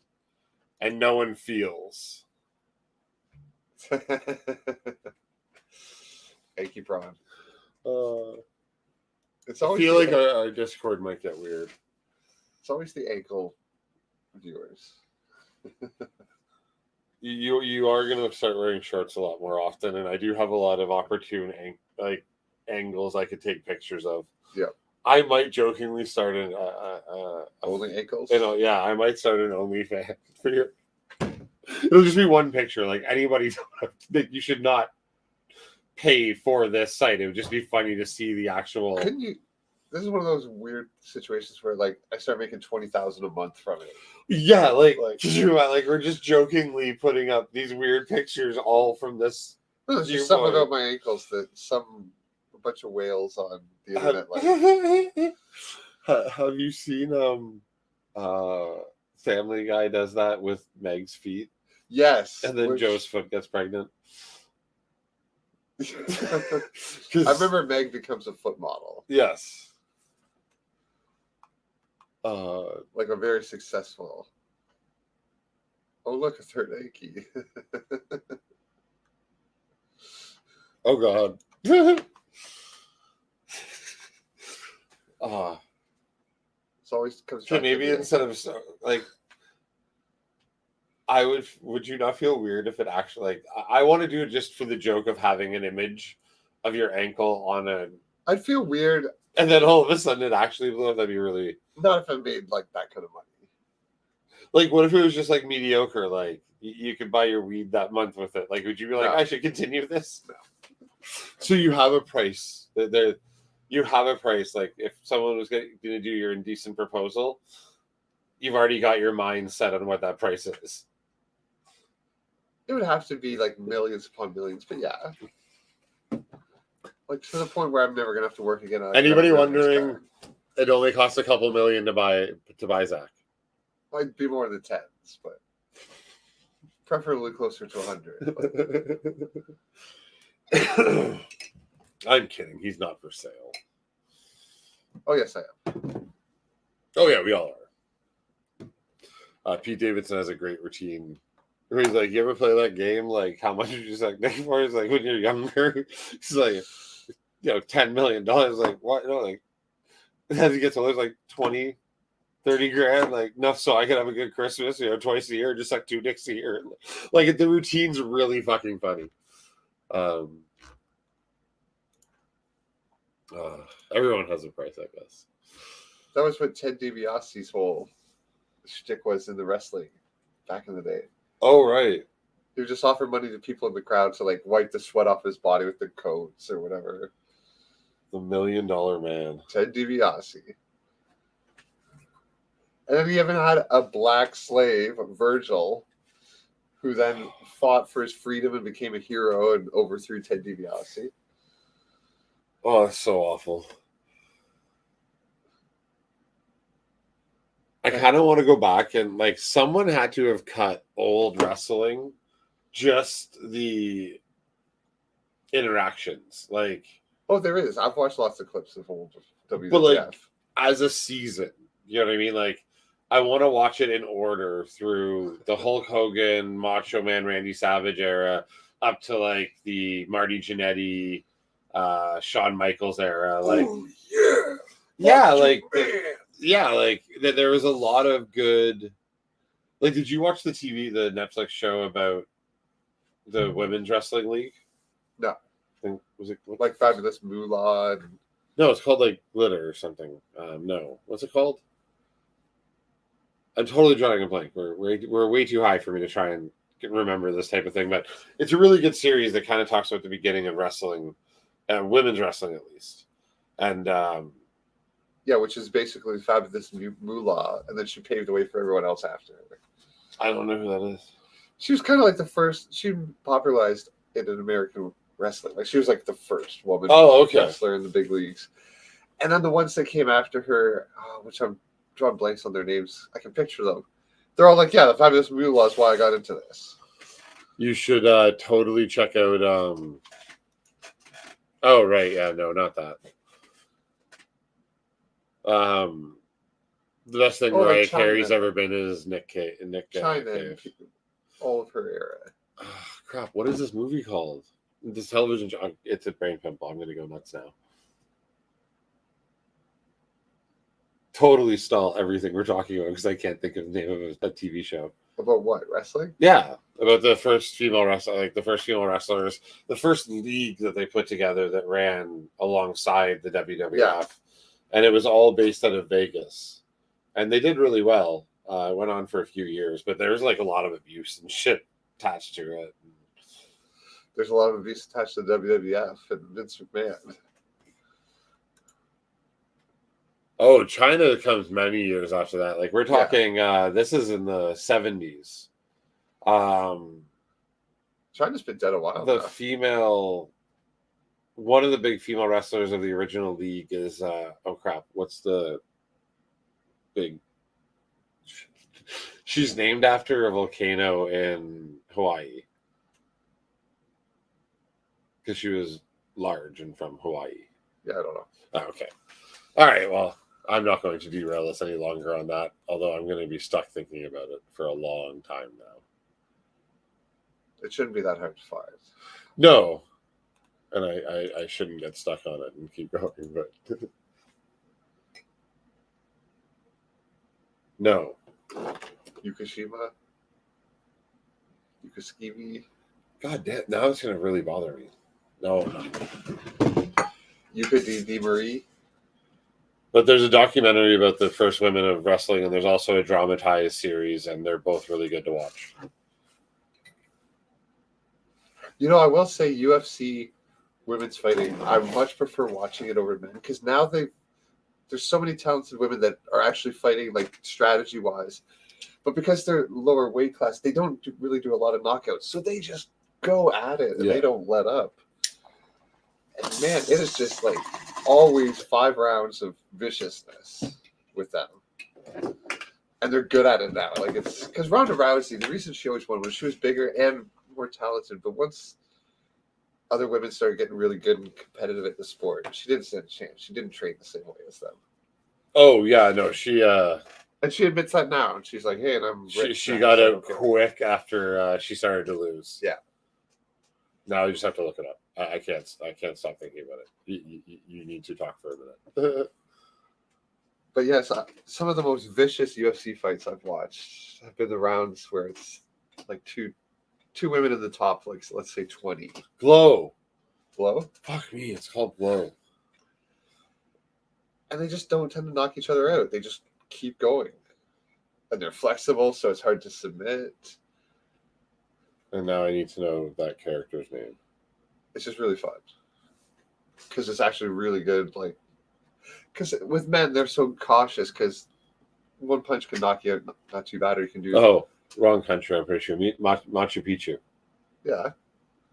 And no one feels. Hey, keep on. I feel like our Discord might get weird. It's always the ankle viewers. You are going to start wearing shorts a lot more often, and I do have a lot of opportune angles I could take pictures of. Yeah. I might jokingly start an only ankles. Yeah, I might start an OnlyFans for you. It'll just be one picture. Like, anybody that you should not pay for this site. It would just be funny to see the actual. Couldn't you? This is one of those weird situations where, like, I start making $20,000 a month from it. Yeah, like we're just jokingly putting up these weird pictures all from this. No, there's just something about my ankles that a bunch of whales on the internet like. Have you seen Family Guy does that with Meg's feet? Yes. And then Joe's foot gets pregnant. I remember Meg becomes a foot model. Yes. Like a very successful. Oh, look, it's her Nike. Oh, God. It's always comes So back maybe instead of like, would you not feel weird if it actually, like, I want to do it just for the joke of having an image of your ankle on I'd feel weird. And then all of a sudden it actually blew up. That'd be really. Not if I made like that kind of money. Like, what if it was just like mediocre? Like, you could buy your weed that month with it. Like, would you be like, I should continue this? No. So you have a price. You have a price. Like, if someone was going to do your indecent proposal, you've already got your mind set on what that price is. It would have to be like millions upon millions, but yeah. Like, to the point where I'm never gonna have to work again. Anybody wondering? It only costs a couple million to buy Zach. I'd be more in the tens, but preferably closer to 100. I'm kidding. He's not for sale. Oh yes, I am. Oh yeah, we all are. Pete Davidson has a great routine. Where he's like, "You ever play that game? Like, how much did you suck dick for?" He's like, "When you're younger." He's like, $10 million. Like, what? No, like, as he gets older, it's like 20, 30 grand. Like, enough so I could have a good Christmas, twice a year, just suck 2 dicks a year. Like, the routine's really fucking funny. Everyone has a price, I guess. That was what Ted DiBiase's whole shtick was in the wrestling back in the day. Oh, right. He would just offer money to people in the crowd to like wipe the sweat off his body with the coats or whatever. The $1 million man. Ted DiBiase. And then he even had a black slave, Virgil, who then fought for his freedom and became a hero and overthrew Ted DiBiase. Oh, that's so awful. I kind of want to go back and like someone had to have cut old wrestling, just the interactions, like. Oh, there is. I've watched lots of clips of old WWF. But like as a season, you know what I mean? Like I want to watch it in order through the Hulk Hogan, Macho Man, Randy Savage era up to like the Marty Jannetty, Shawn Michaels era. Like, yeah, like there was a lot of good. Like, did you watch the Netflix show about the women's wrestling league? No. Was it like Fabulous Moolah? And... No, it's called like Glitter or something. No, what's it called? I'm totally drawing a blank. We're way too high for me to try and remember this type of thing, but it's a really good series that kind of talks about the beginning of wrestling, women's wrestling at least, and yeah, which is basically Fabulous Moolah, and then she paved the way for everyone else after her. I don't know who that is. She was kind of like the first. She popularized it in American wrestling. Like she was like the first woman wrestler in the big leagues. And then the ones that came after her, which I'm drawing blanks on their names. I can picture them. They're all like, yeah, the Fabulous Moolah is why I got into this. You should totally check out. Oh right, yeah, no, not that. The best thing Mariah Carey's ever been is Nick Cave. China, all of her era. Oh, crap! What is this movie called? This television show. It's a brain pimple. I'm gonna go nuts now. Totally stall everything we're talking about because I can't think of the name of a TV show. About what? Wrestling? Yeah, about the first female wrestler, like the first female wrestlers, the first league that they put together that ran alongside the WWF, yeah. And it was all based out of Vegas, and they did really well. It went on for a few years, but there was like a lot of abuse and shit attached to it. There's a lot of abuse attached to the WWF and Vince McMahon. Oh, China comes many years after that. Like we're talking, this is in the 70s. China's been dead a while. The now. female, one of the big female wrestlers of the original league is, oh crap, what's the big? She's named after a volcano in Hawaii because she was large and from Hawaii. Yeah, I don't know. Oh, okay. All right. Well, I'm not going to derail us any longer on that, although I'm going to be stuck thinking about it for a long time now. It shouldn't be that hard to find. No. And I shouldn't get stuck on it and keep going, but no. Yukishima? Yukaskimi? God damn, now it's going to really bother me. No. Yuka Di Marie? But there's a documentary about the first women of wrestling, and there's also a dramatized series, and they're both really good to watch. You know, I will say UFC women's fighting, I much prefer watching it over men, because now there's so many talented women that are actually fighting, like, strategy-wise. But because they're lower weight class, they don't really do a lot of knockouts. So they just go at it, and they don't let up. And, man, it is just, like, always 5 rounds of viciousness with them. And they're good at it now. Like, it's... Because Ronda Rousey, the reason she always won was she was bigger and more talented. But once other women started getting really good and competitive at the sport, she didn't stand a chance. She didn't train the same way as them. Oh, yeah, no, she... And she admits that now. And she's like, hey, and I'm rich. She got out quick after she started to lose. Yeah. Now you just have to look it up. I can't stop thinking about it. You need to talk for a minute. But yes, some of the most vicious UFC fights I've watched have been the rounds where it's like two women in the top, like let's say 20. Glow. Fuck me, it's called Glow. And they just don't tend to knock each other out. They just keep going. And they're flexible, so it's hard to submit. And now I need to know that character's name. It's just really fun. Because it's actually really good. Like, because with men, they're so cautious because one punch can knock you out not too bad, or you can do... Oh, wrong country, I'm pretty sure. Machu Picchu. Yeah.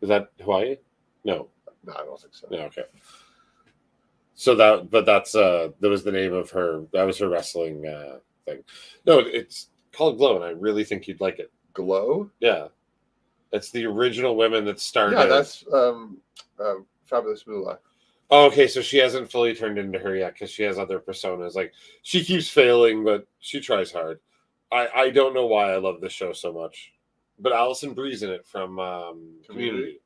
Is that Hawaii? No. No, I don't think so. No, okay. So that was the name of her. That was her wrestling thing. No, it's called Glow, and I really think you'd like it. Glow? Yeah. It's the original women that started. Yeah, that's Fabulous Moolah. Oh, okay, so she hasn't fully turned into her yet because she has other personas. Like, she keeps failing, but she tries hard. I don't know why I love this show so much. But Alison Brie's in it from Community.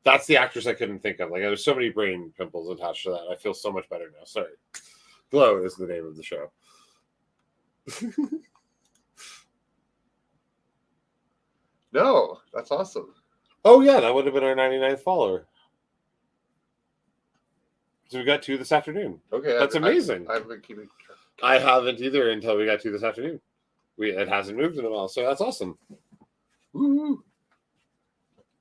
That's the actress I couldn't think of. Like, there's so many brain pimples attached to that. I feel so much better now. Sorry. Glow is the name of the show. No, that's awesome. Oh, yeah, that would have been our 99th follower. So we got 2 this afternoon. Okay, That's amazing. I haven't been keeping track. I haven't either until we got 2 this afternoon. It hasn't moved in a while, so that's awesome. Woo!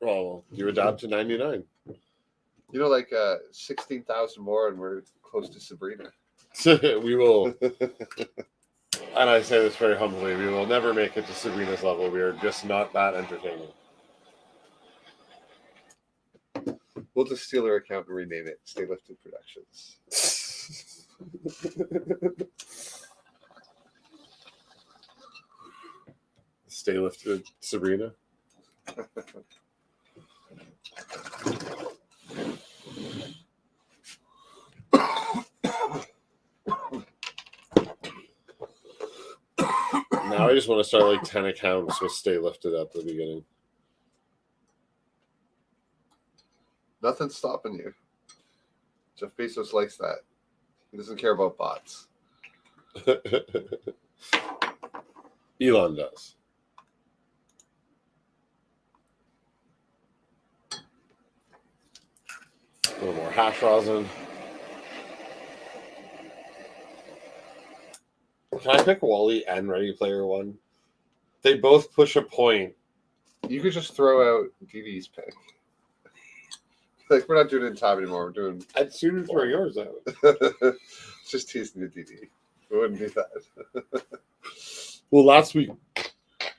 Well, you adapt to 99. You know, like 16,000 more, and we're close to Sabrina. We will, and I say this very humbly, we will never make it to Sabrina's level. We are just not that entertaining. We'll just steal her account and rename it Stay Lifted Productions. Stay Lifted Sabrina. Now I just want to start like 10 accounts with Stay Lifted at the beginning. Nothing's stopping you. Jeff Bezos likes that. He doesn't care about bots. Elon does. A little more hash rosin. Can I pick Wall-E and Ready Player One? They both push a point. You could just throw out DD's pick. Like, we're not doing it in time anymore. We're doing. I'd sooner throw yours out. Just teasing the DD. We wouldn't do that. Well, last week,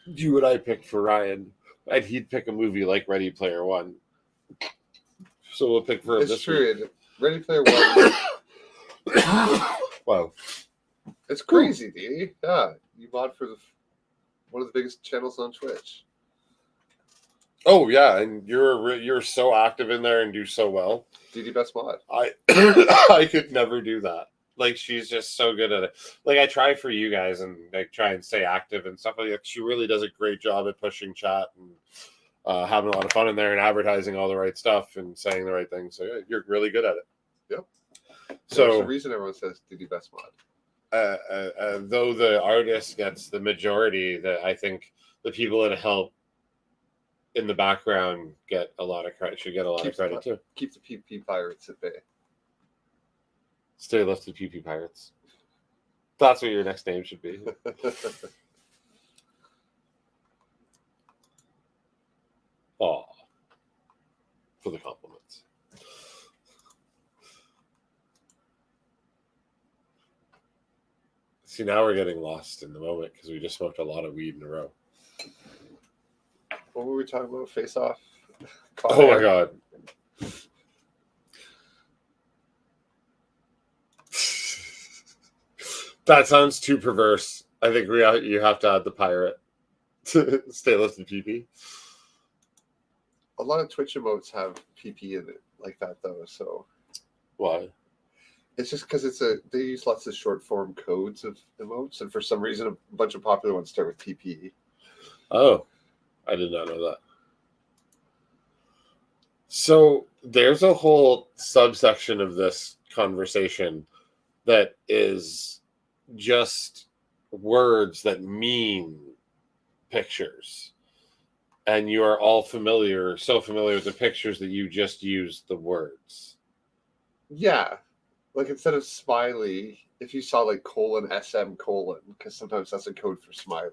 you and I picked for Ryan, and he'd pick a movie like Ready Player One. So we'll pick for him It's this true. week. Ready Player One. Wow. It's crazy, D. Yeah, you mod for one of the biggest channels on Twitch. Oh yeah, and you're so active in there and do so well. DD best mod. I could never do that. Like, she's just so good at it. Like, I try for you guys and like try and stay active and stuff like that. She really does a great job at pushing chat and having a lot of fun in there and advertising all the right stuff and saying the right things. So yeah, you're really good at it. Yep. So there's a reason everyone says DD best mod. Though the artist gets the majority, that I think the people that help in the background get a lot of credit. Should get a lot of credit too. Keep the PP pirates at bay. Stay Lifted PP Pirates. That's what your next name should be. Aw. For the compliments. See, now we're getting lost in the moment because we just smoked a lot of weed in a row. What were we talking about? Face Off? Oh my god. That sounds too perverse. I think you have to add the pirate to Stay Lifted PP. A lot of Twitch emotes have PP in it like that, though. So Why? it's just because they use lots of short form codes of emotes, and for some reason, a bunch of popular ones start with PP. Oh, I did not know that. So there's a whole subsection of this conversation that is just words that mean pictures. And you are all so familiar with the pictures that you just use the words. Yeah. Like, instead of smiley, if you saw like : SM : because sometimes that's a code for smiley.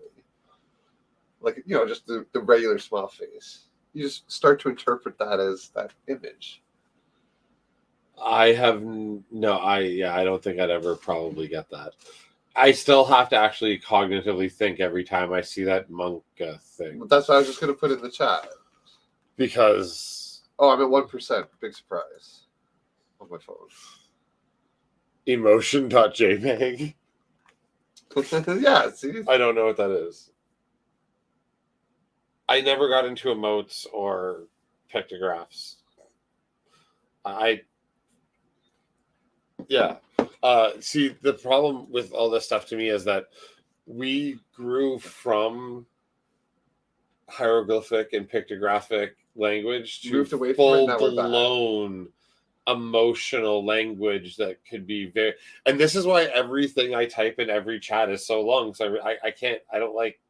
Like, just the regular smile face. You just start to interpret that as that image. I don't think I'd ever probably get that. I still have to actually cognitively think every time I see that monk thing. But that's what I was just going to put in the chat. Because... Oh, I'm at 1%. Big surprise. On my phone. Emotion.jpg. Yeah, see? I don't know what that is. I never got into emotes or pictographs. Yeah. See, the problem with all this stuff to me is that we grew from hieroglyphic and pictographic language to Moved away from it, now we're back. full-blown emotional language that could be very. And this is why everything I type in every chat is so long. So I can't. I don't like.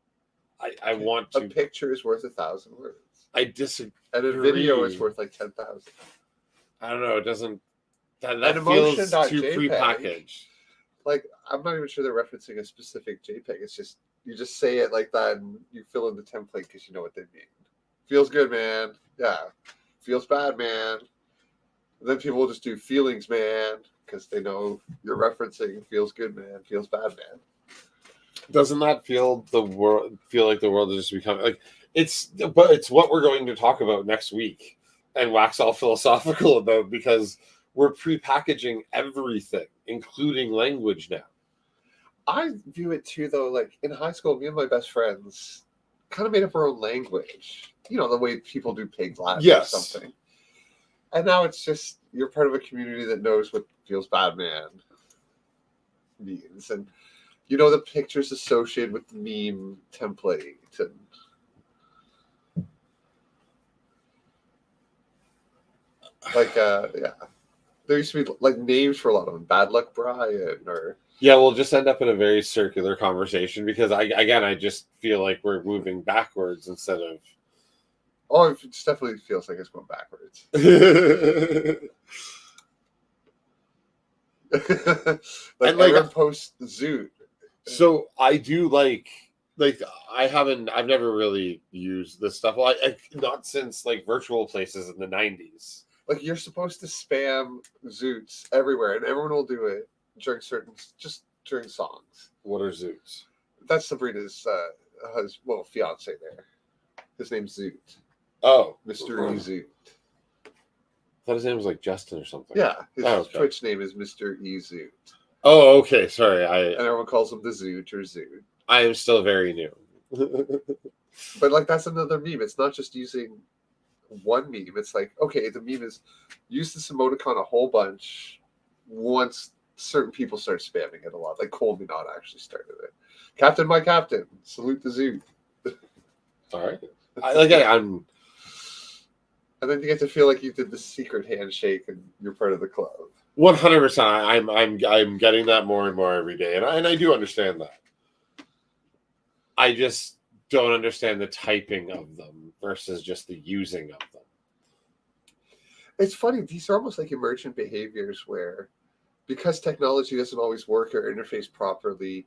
I want A to. picture is worth 1,000 words. I disagree. And a video is worth like 10,000. I don't know. It doesn't. That And feels too emotion.jpg. prepackaged. Like, I'm not even sure they're referencing a specific JPEG. It's just, you just say it like that and you fill in the template because you know what they mean. Feels good, man. Yeah. Feels bad, man. And then people will just do feelings, man, because they know you're referencing feels good, man, feels bad, man. Doesn't that feel like the world is just becoming like but it's what we're going to talk about next week and wax all philosophical about, because we're prepackaging everything, including language now. I view it too, though, like in high school, me and my best friends kind of made up our own language. You know, the way people do pig Latin or something. And now it's just, you're part of a community that knows what feels bad, man means. And you know the pictures associated with the meme template. And like, yeah. There used to be like names for a lot of them. Bad Luck Brian or... Yeah, we'll just end up in a very circular conversation because I just feel like we're moving backwards instead of... Oh, it definitely feels like it's going backwards. Like everyone posts Zoot. So I do like I've never really used this stuff. Well, not since like virtual places in the 90s. Like you're supposed to spam Zoots everywhere, and everyone will do it during during songs. What are Zoots? That's Sabrina's fiance there. His name's Zoot. Oh, Mr. E Zoot. I thought his name was like Justin or something. Yeah, his Twitch name is Mr. E Zoot. Oh, okay. Sorry, and everyone calls him the Zoot or Zoot. I am still very new. But like that's another meme. It's not just using one meme. It's like, okay, the meme is use this emoticon a whole bunch once certain people start spamming it a lot. Like Cole Minot actually started it. Captain, my captain, salute the Zoot. All right. I'm. And then you get to feel like you did the secret handshake and you're part of the club. 100%. I'm getting that more and more every day, and I do understand that. I just don't understand the typing of them versus just the using of them. It's funny. These are almost like emergent behaviors where, because technology doesn't always work or interface properly,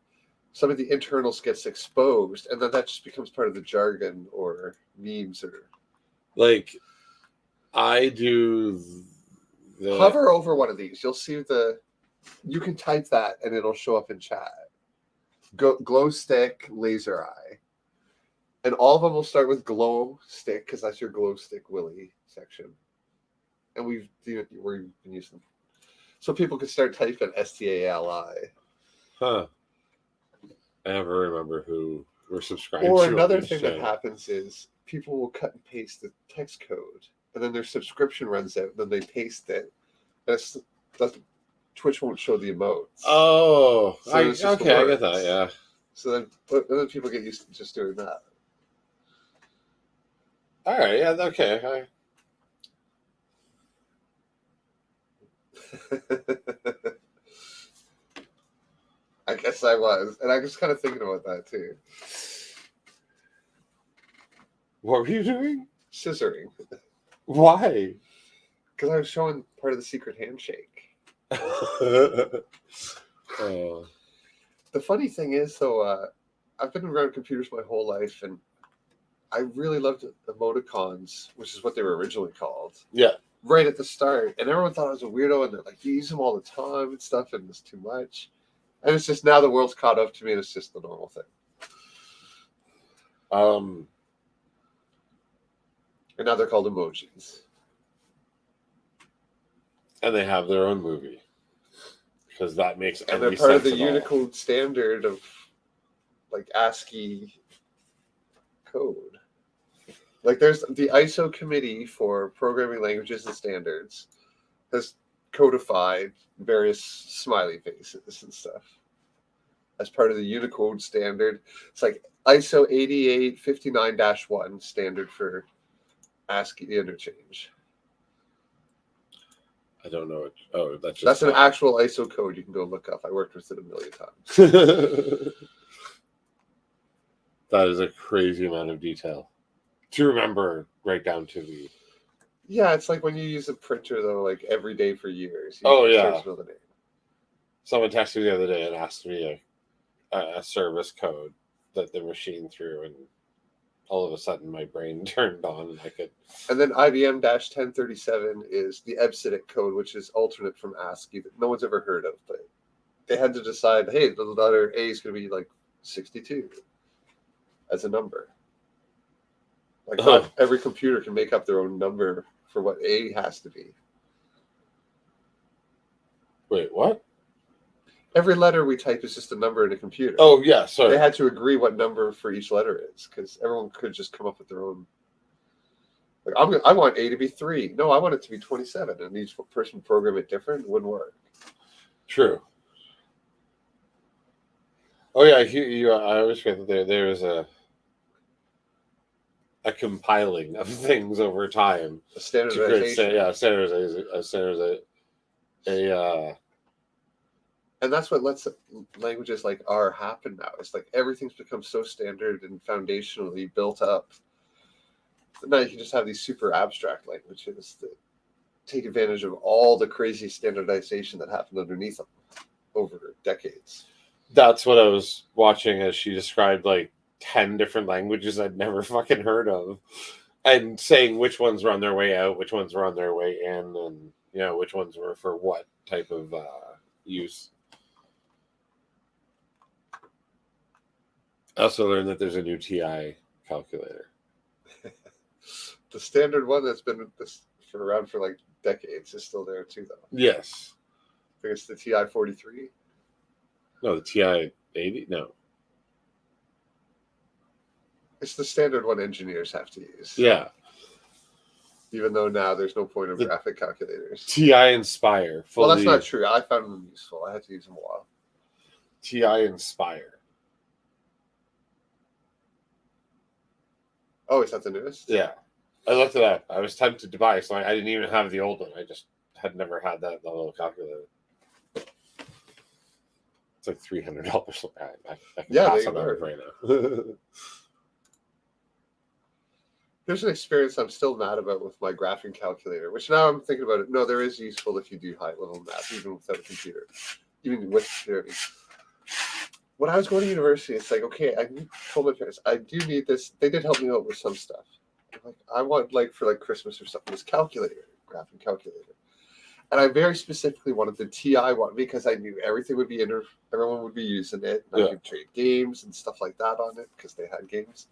some of the internals gets exposed, and then that just becomes part of the jargon or memes or like. I do. Hover over one of these. You'll see you can type that and it'll show up in chat. Glow stick, laser eye. And all of them will start with glow stick because that's your glow stick Willy section. And we've been using them. So people can start typing STALI. Huh. I never remember who we're subscribed to. Or another thing that happens is people will cut and paste the text code. And then their subscription runs out, and then they paste it. Twitch won't show the emotes. Oh, I get that, yeah. So then people get used to just doing that. All right, yeah, okay. I guess I was. And I was kind of thinking about that, too. What were you doing? Scissoring. Why? Because I was showing part of the secret handshake. Oh. The funny thing is, though, I've been around computers my whole life, and I really loved emoticons, which is what they were originally called. Yeah. Right at the start. And everyone thought I was a weirdo, and they're like, you use them all the time and stuff, and it's too much. And it's just now the world's caught up to me, and it's just the normal thing. And now they're called emojis. And they have their own movie. Because that makes and they're part of the Unicode standard of like ASCII code. Like there's the ISO committee for programming languages and standards has codified various smiley faces and stuff as part of the Unicode standard. It's like ISO 8859-1 standard for ASCII interchange. I don't know. That's That's an actual ISO code you can go look up. I worked with it a million times. That is a crazy amount of detail to remember, right down to the. Yeah, it's like when you use a printer though, like every day for years. Oh, yeah. The name. Someone texted me the other day and asked me a service code that the machine threw, and all of a sudden my brain turned on and I could. And then IBM-1037 is the EBCDIC code, which is alternate from ASCII that no one's ever heard of, but they had to decide, hey, the letter A is going to be like 62 as a number. Like not every computer can make up their own number for what A has to be. Wait, what? Every letter we type is just a number in a computer. Oh, yeah, sorry. They had to agree what number for each letter is because everyone could just come up with their own. Like I want A to be 3. No, I want it to be 27. And each person program it different. It wouldn't work. True. Oh, yeah, I always forget that there was a compiling of things over time. A standardization. Standardization. And that's what lets languages like R happen now. It's like everything's become so standard and foundationally built up. So now you can just have these super abstract languages that take advantage of all the crazy standardization that happened underneath them over decades. That's what I was watching as she described like 10 different languages I'd never fucking heard of, and saying which ones were on their way out, which ones were on their way in, and which ones were for what type of use. I also learned that there's a new TI calculator. The standard one that's been around for like decades is still there too, though. Yes. I think it's the TI 43. No, the TI 80. No. It's the standard one engineers have to use. Yeah. Even though now there's no point of graphic calculators. TI Inspire. Well, that's not true. I found them useful. I had to use them a while. TI Inspire. Oh, is that the newest? Yeah. I looked it up. I was tempted to buy, so I didn't even have the old one. I just had never had that level of calculator. It's like $300. I can pass on that right now. There's an experience I'm still mad about with my graphing calculator, which now I'm thinking about it. No, there is useful if you do high-level math, even without a computer. Even with computer. When I was going to university, it's like, okay, I told my parents, I do need this. They did help me out with some stuff. Like, I want, like, for like Christmas or something, this calculator, graphing calculator. And I very specifically wanted the TI one because I knew everything would be everyone would be using it. And I could trade games and stuff like that on it because they had games.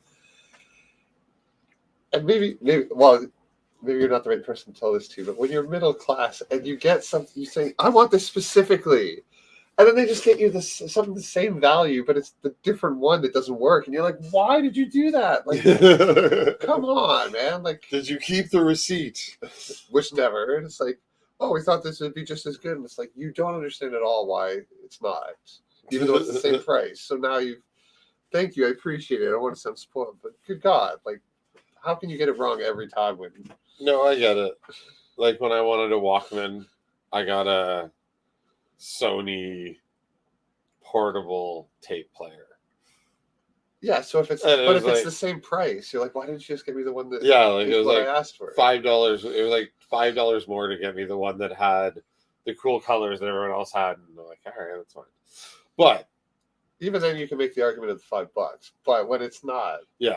And maybe you're not the right person to tell this to, but when you're middle class and you get something, you say, I want this specifically. And then they just get you something the same value, but it's the different one that doesn't work. And you're like, why did you do that? Like, come on, man. Like, did you keep the receipt? Which never. And it's like, oh, we thought this would be just as good. And it's like, you don't understand at all why it's not, even though it's the same price. So now thank you. I appreciate it. I don't want to sound spoiled, but good God, like, how can you get it wrong every time? No, I get it. Like when I wanted a Walkman, I got a Sony portable tape player. Yeah, so if it's the same price, you're like, why didn't you just get me the one that? Yeah, like it was like I asked for. $5. It was like $5 more to get me the one that had the cool colors that everyone else had, and I'm like, all right, that's fine. But even then, you can make the argument of the $5. But when it's not, then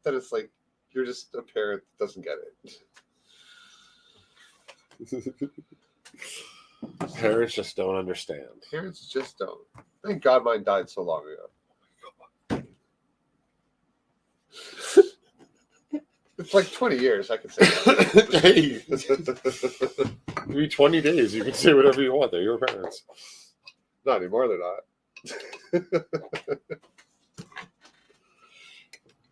it's like you're just a parent that doesn't get it. Parents just don't understand. Parents just don't. Thank God mine died so long ago. It's like 20 years, I can say that. Hey, maybe 20 days. You can say whatever you want. They're your parents. Not anymore, they're not.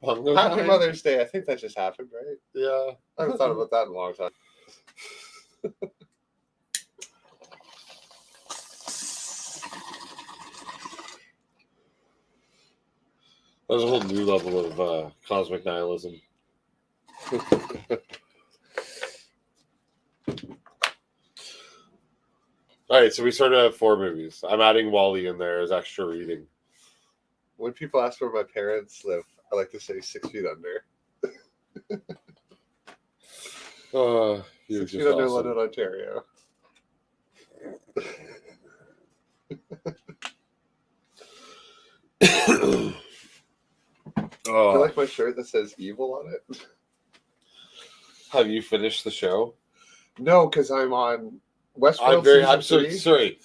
Bongo Happy Time? Mother's Day. I think that just happened, right? Yeah. I haven't thought about that in a long time. There's a whole new level of cosmic nihilism. All right, so we sort of have 4 movies. I'm adding Wall-E in there as extra reading. When people ask where my parents live, I like to say 6 feet under. Oh, you're 6 feet just under awesome. London, Ontario. Do you like my shirt that says evil on it? Have you finished the show? No, because I'm on Westworld I'm season so 3. sorry.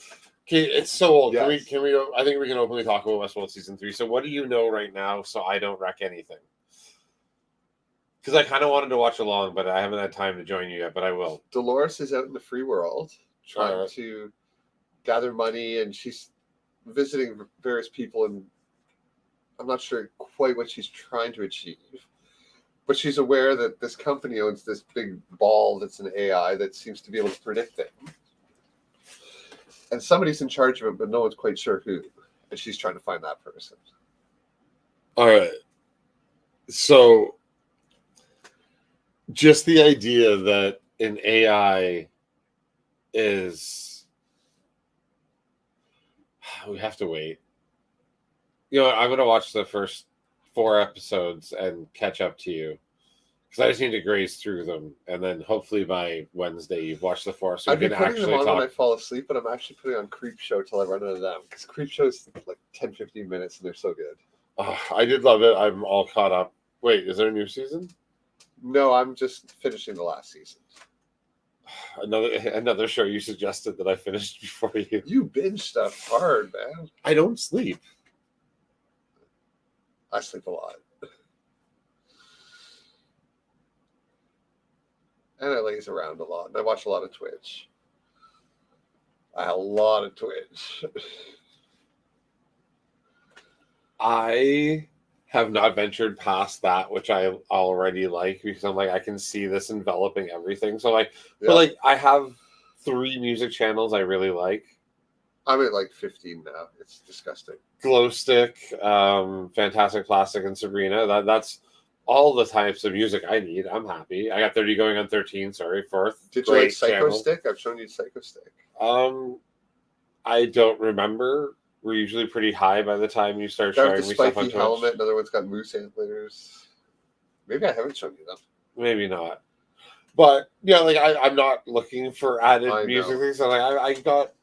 Okay, it's so old. Yes. Can we? I think we can openly talk about Westworld season 3. So, what do you know right now? So I don't wreck anything. Because I kind of wanted to watch along, but I haven't had time to join you yet. But I will. Dolores is out in the free world trying Alright. to gather money, and she's visiting various people, and I'm not sure quite what she's trying to achieve. But she's aware that this company owns this big ball that's an AI that seems to be able to predict things. And somebody's in charge of it, but no one's quite sure who. And she's trying to find that person. All right. So, just the idea that an AI is. We have to wait. You know what? I'm going to watch the first 4 episodes and catch up to you. Because I just need to graze through them. And then hopefully by Wednesday, you've watched the 4. So I've we been can putting them actually on talk. when I fall asleep, but I'm actually putting on Creep Show till I run out of them. Because Creep Show's like 10, 15 minutes, and they're so good. Oh, I did love it. I'm all caught up. Wait, is there a new season? No, I'm just finishing the last season. Another show you suggested that I finished before you. You binge stuff hard, man. I don't sleep. I sleep a lot. And I laze around a lot. And I watch a lot of Twitch. A lot of Twitch. I have not ventured past that, which I already like, because I'm like, I can see this enveloping everything. So like, Yeah. but like, I have 3 music channels I really like. I'm at like 15 now. It's disgusting. Glow Stick, Fantastic Plastic, and Sabrina. That's all the types of music I need. I'm happy. I got 30 going on 13. Sorry, 4th. Did you like Great Psycho channel. Stick? I've shown you Psycho Stick. I don't remember. We're usually pretty high by the time you start Got showing the me stuff on spiky Twitch. helmet. Another one's got moose antlers. Maybe I haven't shown you them. Maybe not. But yeah, like I'm not looking for added I music know. things. So like I got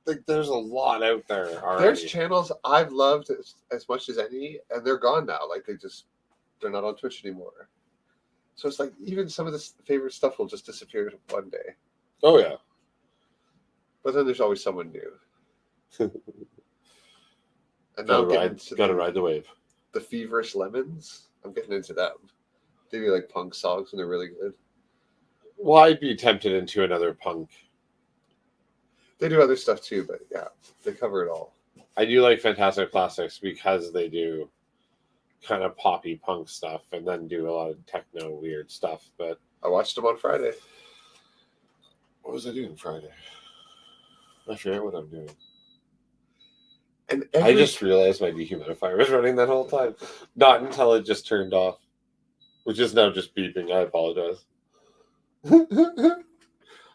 like there's a lot out there already. There's channels I've loved as much as any, and they're gone now. Like they're not on Twitch anymore. So it's like even some of the favorite stuff will just disappear one day. Oh yeah. But then there's always someone new. And now I'm getting into Gotta ride the wave. the Feverish Lemons. I'm getting into them. They do like punk songs and they're really good. Well, I'd be tempted into another punk. They do other stuff too, but yeah, they cover it all. I do like Fantastic Plastics because they do kind of poppy punk stuff and then do a lot of techno weird stuff. But I watched them on Friday. what was I doing Friday? I forget what I'm doing. And I just realized my dehumidifier was running that whole time. Not until it just turned off, which is now just beeping. I apologize.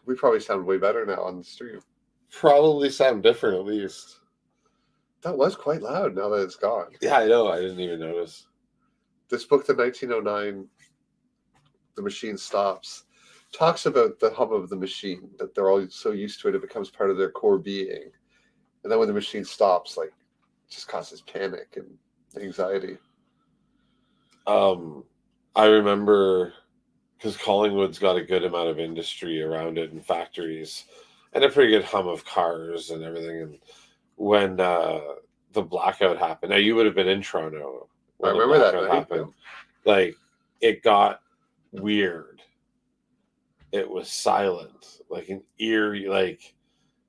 we probably sound way better now on the stream. Probably sound different at least. That was quite loud now that it's gone. Yeah, I know. I didn't even notice. This book, The 1909, The Machine Stops, talks about the hum of the machine, that they're all so used to it, it becomes part of their core being. And then when the machine stops, like, it just causes panic and anxiety. I remember because Collingwood's got a good amount of industry around it and factories and a pretty good hum of cars and everything. And when the blackout happened, now you would have been in Toronto. I When the remember that blackout night, happened. Like, it got weird. It was silent, like an eerie, like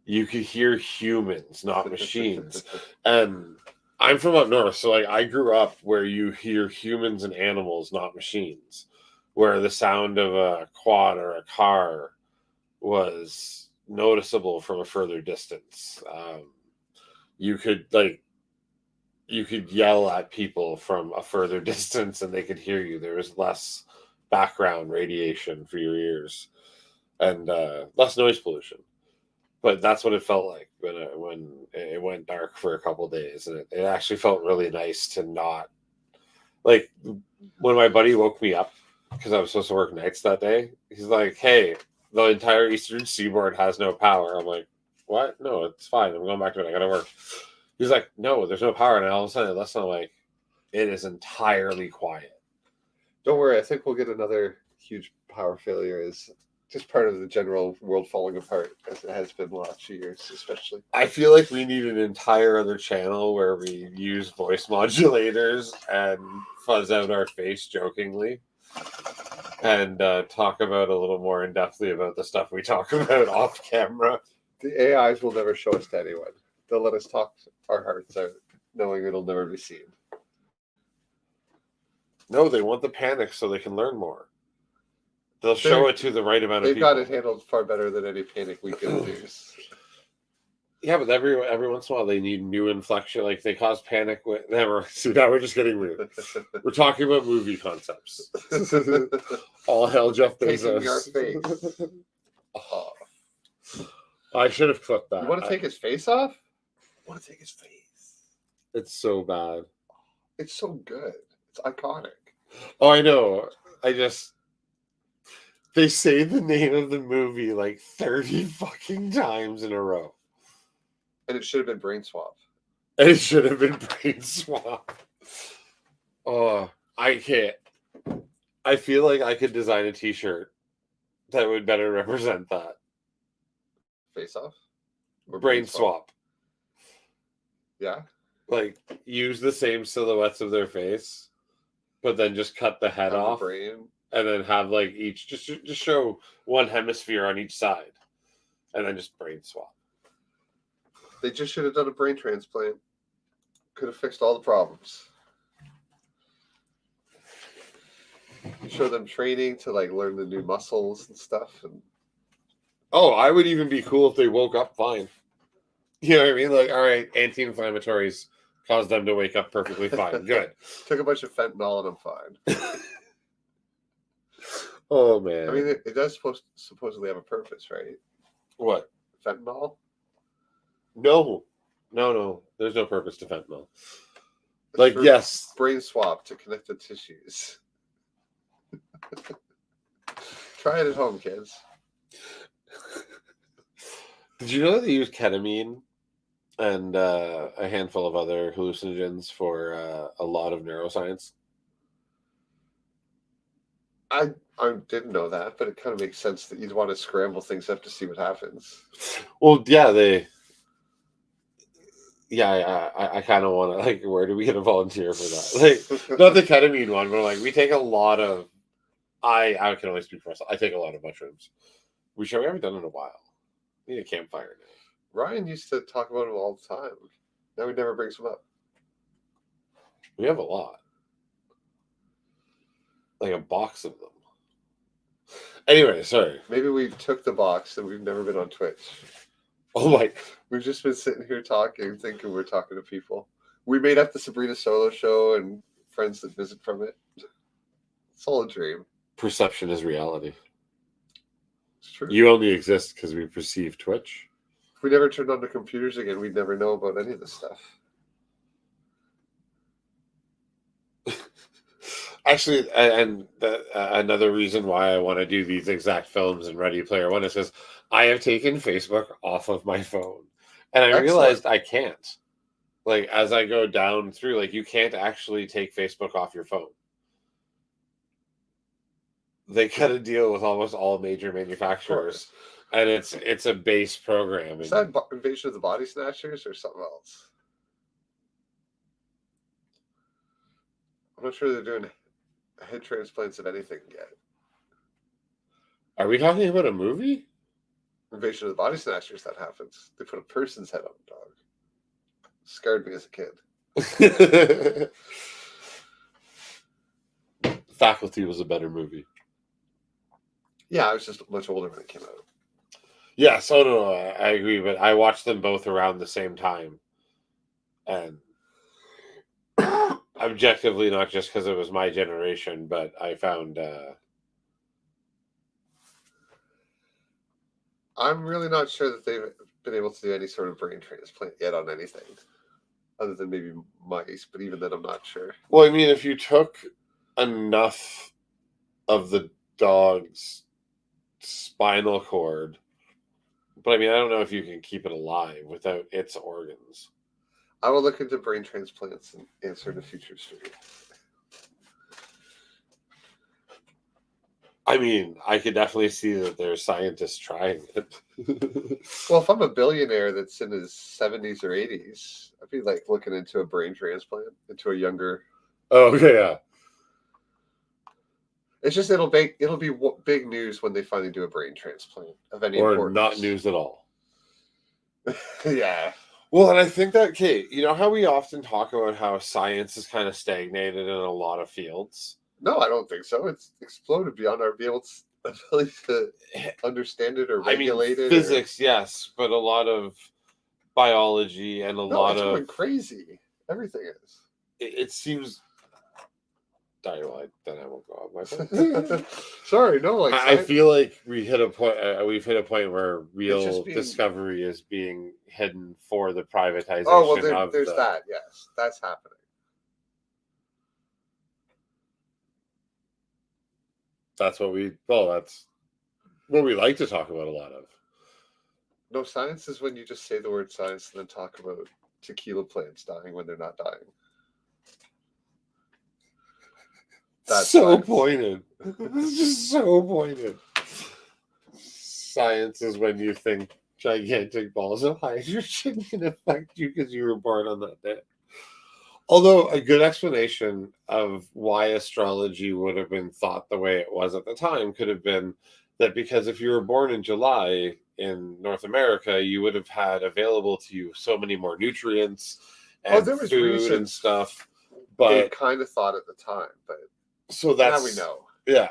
you could hear humans, not machines. And I'm from up north, so like I grew up where you hear humans and animals, not machines. Where the sound of a quad or a car was noticeable from a further distance. You could yell at people from a further distance and they could hear you. There was less background radiation for your ears and less noise pollution. But that's what it felt like when it went dark for a couple days, and it actually felt really nice to not like when my buddy woke me up because I was supposed to work nights that day. He's like, "Hey, the entire Eastern Seaboard has no power." I'm like, "What? No, it's fine. I'm going back to it. I gotta work." He's like, "No, there's no power." And all of a sudden, that's not like it is entirely quiet. Don't worry, I think we'll get another huge power failure as just part of the general world falling apart, as it has been the last few years, especially. I feel like we need an entire other channel where we use voice modulators and fuzz out our face jokingly and talk about a little more in depthly about the stuff we talk about off camera. The AIs will never show us to anyone. They'll let us talk our hearts out, knowing it'll never be seen. No, they want the panic so they can learn more. They'll show it to the right amount of They've people. got it handled far better than any panic we can induce. Yeah, but every once in a while they need new inflection. Like they cause panic with never. See, now we're just getting weird. We're talking about movie concepts. All hell, Jeff Bezos. Taking our face. Oh. I should have clipped that. You want to take his face off? I want to take his face. It's so bad. It's so good. It's iconic. Oh, I know. They say the name of the movie like 30 fucking times in a row. And it should have been Brain Swap. And it should have been Brain Swap. Oh, I can't. I feel like I could design a t-shirt that would better represent that. Face off? Or Brain Swap. Yeah? Like, use the same silhouettes of their face, but then just cut the head Have the off. brain. And then have like each just show one hemisphere on each side, and then just brain swap. They just should have done a brain transplant. Could have fixed all the problems. Show them training to like learn the new muscles and stuff. And Oh, I would even be cool if they woke up fine. You know what I mean? Like, all right, anti-inflammatories caused them to wake up perfectly fine. Good. took a bunch of fentanyl and I'm fine. Oh man. I mean, it does supposedly have a purpose, right? What? Fentanyl? No. There's no purpose to fentanyl. It's Like, for yes. Brain swap to connect the tissues. Try it at home, kids. Did you know that they use ketamine and a handful of other hallucinogens for a lot of neuroscience? I didn't know that, but it kind of makes sense that you'd want to scramble things up to see what happens. Well, yeah, I kind of want to, like, where do we get a volunteer for that? Like, not the ketamine one, but like, we take a lot of, I can only speak for myself. I take a lot of mushrooms. We haven't done it in a while. We need a campfire now. Ryan used to talk about them all the time. Now he never brings them up. We have a lot. Like a box of them. Anyway, sorry. Maybe we took the box and we've never been on Twitch. Oh my. We've just been sitting here talking, thinking we're talking to people. We made up the Sabrina Solo show and friends that visit from it. It's all a dream. Perception is reality. It's true. You only exist because we perceive Twitch. If we never turned on the computers again, we'd never know about any of this stuff. Actually, and another reason why I want to do these exact films in Ready Player One is because I have taken Facebook off of my phone. And I realized I can't. Like, as I go down through, like, you can't actually take Facebook off your phone. They cut a deal with almost all major manufacturers. And it's a base program. Is that Invasion of the Body Snatchers or something else? I'm not sure they're doing head transplants of anything yet. Are we talking about a movie? Invasion of the Body Snatchers, that happens. They put a person's head on a dog. Scared me as a kid. Faculty was a better movie. Yeah, I was just much older when it came out. Yes, no, I agree, but I watched them both around the same time. And objectively, not just because it was my generation, but I found I'm really not sure that they've been able to do any sort of brain transplant yet on anything, other than maybe mice. But even then, I'm not sure. well, I mean, if you took enough of the dog's spinal cord, but I mean, I don't know if you can keep it alive without its organs. I will look into brain transplants and answer in a future stream. I mean, I could definitely see that there's scientists trying it. Well, if I'm a billionaire that's in his 70s or 80s, I'd be like looking into a brain transplant into a younger. Oh yeah. It's just it'll be big news when they finally do a brain transplant of any Or importance. not news at all. Yeah. Well, and I think that, Kate, you know how we often talk about how science is kind of stagnated in a lot of fields? No, I don't think so. It's exploded beyond our ability to understand it or regulate it. Physics, yes, but a lot of biology and No, lot it's of going crazy. Everything is. it seems. Then I won't go off my point. Sorry, no. Like I feel like we hit a point. We've hit a point where real just being- discovery is being hidden for the privatization. Oh well, of there's that. Yes, that's happening. That's what we. Well, that's what we like to talk about a lot of. No, science is when you just say the word science and then talk about tequila plants dying when they're not dying. That's so science. pointed. It's just so pointed. Science is when you think gigantic balls of hydrogen can affect you because you were born on that day. Although a good explanation of why astrology would have been thought the way it was at the time could have been that because if you were born in July in North America, you would have had available to you so many more nutrients and there was food research and stuff. They But kind of thought at the time, but so that's now we know. Yeah.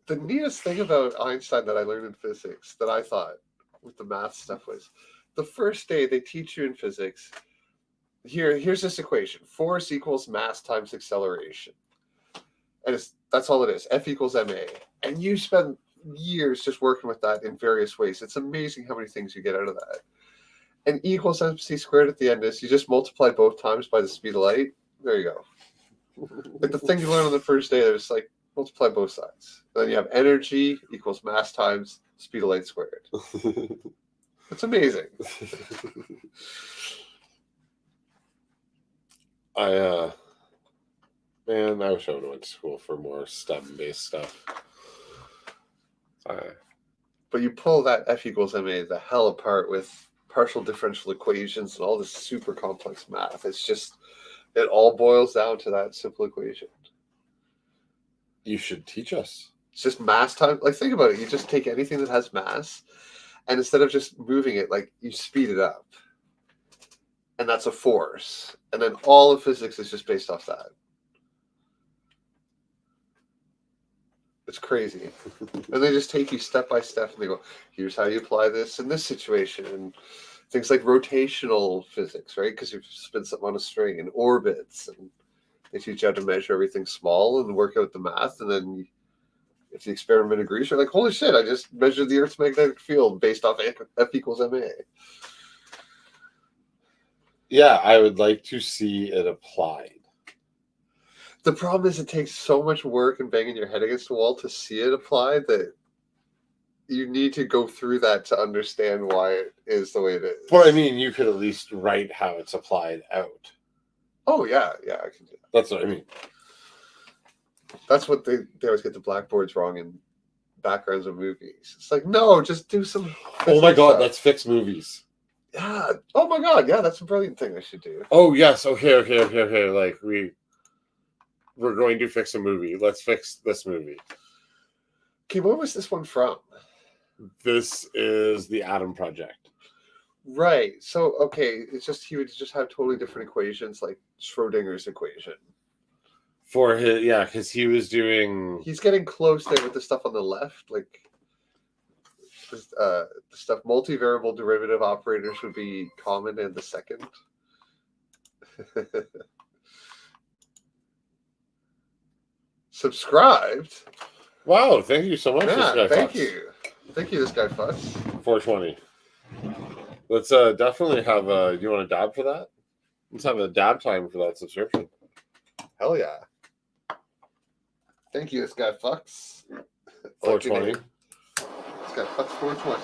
The neatest thing about Einstein that I learned in physics that I thought with the math stuff was the first day they teach you in physics. Here's this equation: force equals mass times acceleration, and that's all it is. F equals ma, and you spend years just working with that in various ways. It's amazing how many things you get out of that. And E equals mc squared at the end is you just multiply both times by the speed of light. There you go. Like the thing you learn on the first day, there's like multiply both sides. Then you have energy equals mass times speed of light squared. It's amazing. I wish I would have went to school for more STEM-based stuff. But you pull that F equals ma the hell apart with partial differential equations and all this super complex math. It's just, it all boils down to that simple equation. You should teach us. It's just mass times. Like, think about it. You just take anything that has mass, and instead of just moving it, like, you speed it up. And that's a force. And then all of physics is just based off that. It's crazy. And they just take you step by step and they go, here's how you apply this in this situation. And things like rotational physics, right? Because you spin something on a string, and orbits. And they teach you how to measure everything small and work out the math. And then if the experiment agrees, you're like, holy shit, I just measured the Earth's magnetic field based off F equals ma. Yeah, I would like to see it applied. The problem is it takes so much work and banging your head against the wall to see it applied that you need to go through that to understand why it is the way it is. But I mean, you could at least write how it's applied out. Oh, yeah, I can do that. That's what I mean. That's what they always get the blackboards wrong in backgrounds of movies. It's like, no, just do some. Oh my god, stuff. let's fix movies. Yeah. Oh my god, yeah, that's a brilliant thing I should do. Oh yes, okay. Like we're going to fix a movie. Let's fix this movie. Okay, where was this one from? This is the Atom Project. Right. So, okay, it's just he would just have totally different equations, like Schrodinger's equation. For his, yeah, because he was doing. He's getting close there with the stuff on the left, like the stuff. Multivariable derivative operators would be common in the second. Subscribed. Wow, thank you so much. Yeah, this guy thank Fox. you. Thank you, this guy Fuss. 420. Let's definitely have a. Do you want a dab for that? Let's have a dab time for that subscription. Hell yeah. Thank you, this guy Fucks. 420. This guy Fucks 420.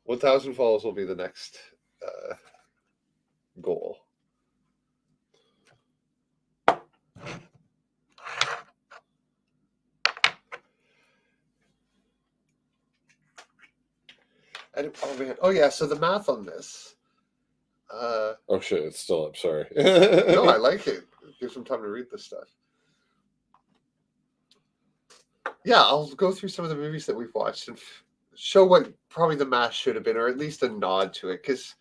$1,000 follows will be the next goal. Oh man! Oh yeah. So the math on this. Oh shit! It's still up. Sorry. No, I like it. It gives some time to read this stuff. Yeah, I'll go through some of the movies that we've watched and show what probably the math should have been, or at least a nod to it, because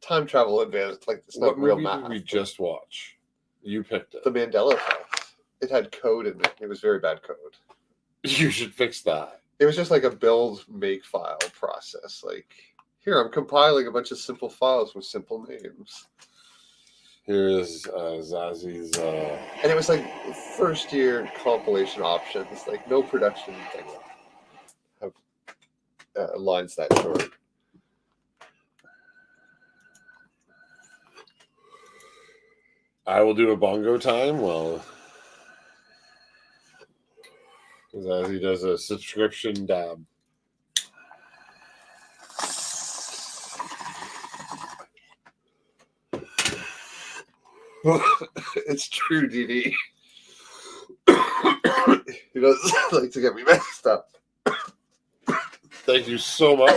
time travel advanced like it's not What real movie math. did we just watch? You picked it. The Mandela Effect. It had code in it. It was very bad code. You should fix that. It was just like a build make file process. Like, here I'm compiling a bunch of simple files with simple names. Here's Zazi's. And it was like first year compilation options, like no production thing have lines that short. I will do a bongo time. Well, Zazie does a subscription dab. It's true, DD. He doesn't like to get me messed up. Thank you so much.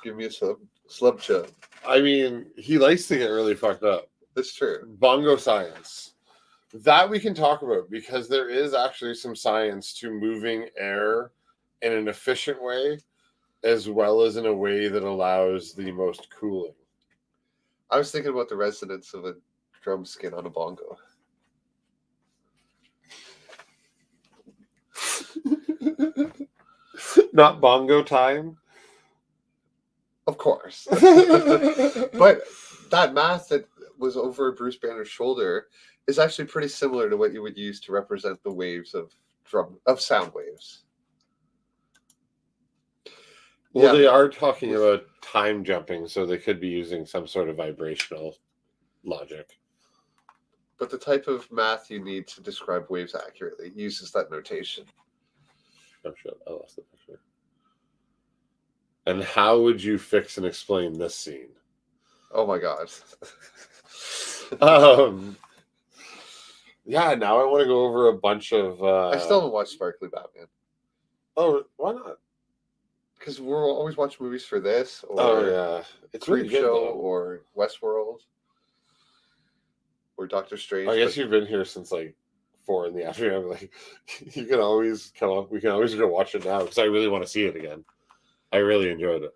Give me a slub chub. I mean, he likes to get really fucked up. That's true. Bongo science. That we can talk about because there is actually some science to moving air in an efficient way as well as in a way that allows the most cooling. I was thinking about the resonance of a drum skin on a bongo. Not bongo time. Of course. But that math that was over Bruce Banner's shoulder is actually pretty similar to what you would use to represent the waves of sound waves. Well, Yeah. they are talking about time jumping, so they could be using some sort of vibrational logic. But the type of math you need to describe waves accurately uses that notation. Oh shit, I lost the picture. And how would you fix and explain this scene? Oh my god. Yeah, now I want to go over a bunch of I still haven't watched Sparkly Batman. Oh, why not? Because we're always watch movies for this or Oh yeah. It's really Creep good, Show though. or Westworld or Doctor Strange. I guess but you've been here since like 4 in the afternoon. I'm like, you can always come up. We can always go watch it now because I really want to see it again. I really enjoyed it.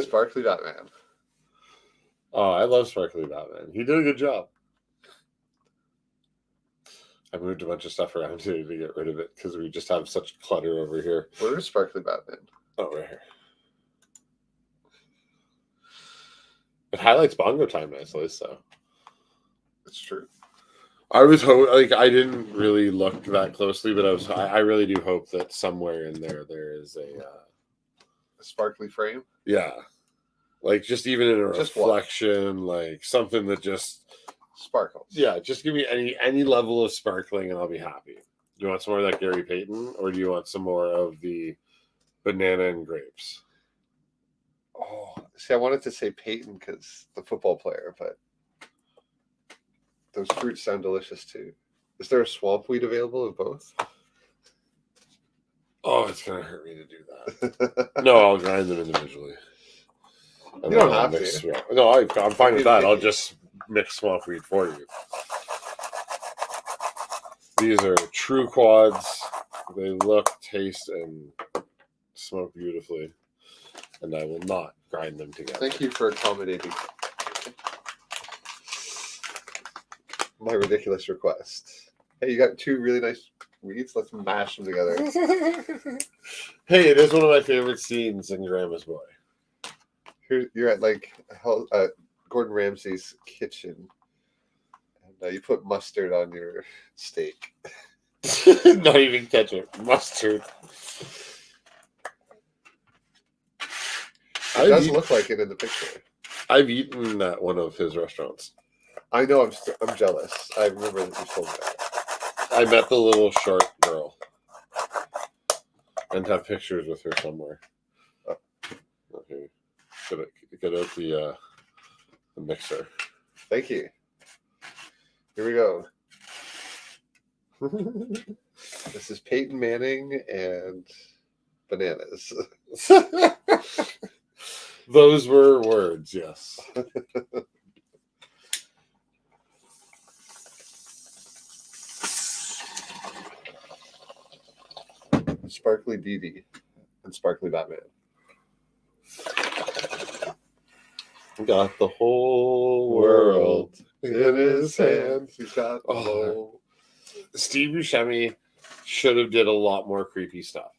Sparkly Batman. Oh, I love Sparkly Batman. He did a good job. I moved a bunch of stuff around today to get rid of it because we just have such clutter over here. Where is Sparkly Batman? Oh, right here. It highlights Bongo Time nicely, so. It's true. I was I didn't really look that closely, but I really do hope that somewhere in there is a Sparkly frame. yeah, like just even in a Just what? reflection, like something that just Sparkles. yeah, just give me any level of sparkling and I'll be happy. Do you want some more of that Gary Payton, or do you want some more of the banana and grapes? Oh, see, I wanted to say Peyton because the football player, but those fruits sound delicious too. Is there a swamp weed available of both? Oh, it's gonna hurt me to do that. No, I'll grind them individually. And You don't then I'll have mix to. No, I'm fine with that. I'll Picky. just mix swamp weed for you. These are true quads. They look, taste, and smoke beautifully. And I will not grind them together. Thank you for accommodating my ridiculous request. Hey, you got two really nice weeds. Let's mash them together. Hey, it is one of my favorite scenes in Grandma's Boy. You're at like Gordon Ramsay's kitchen, and you put mustard on your steak. Not even ketchup, mustard. It does look like it in the picture. I've eaten at one of his restaurants. I know. I'm jealous. I remember that you told me that. I met the little short girl and have pictures with her somewhere. Okay, get out the mixer. Thank you. Here we go. This is Peyton Manning and bananas. Those were words, yes. Sparkly Dee Dee and Sparkly Batman. Got the whole world in his hands. He's got the Oh. whole. Steve Buscemi should have did a lot more creepy stuff.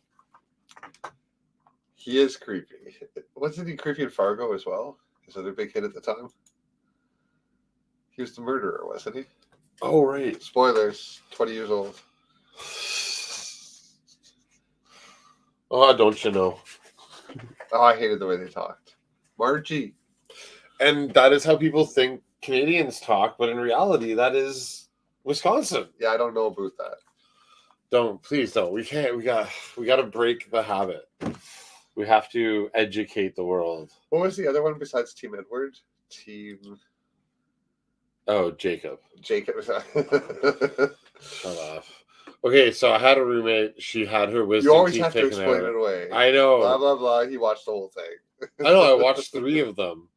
He is creepy. Wasn't he creepy in Fargo as well? His other big hit at the time. He was the murderer, wasn't he? Oh, right. Spoilers. 20 years old. Oh, don't you know? Oh, I hated the way they talked. Margie. And that is how people think Canadians talk, but in reality, that is Wisconsin. Yeah, I don't know about that. Please don't. We can't. We got to break the habit. We have to educate the world. What was the other one besides Team Edward? Team Oh, Jacob. Jacob. Shut up. Okay, so I had a roommate. She had her wisdom You always teeth have to taken explain out. it away. I know. Blah, blah, blah. He watched the whole thing. I know. I watched 3 of them.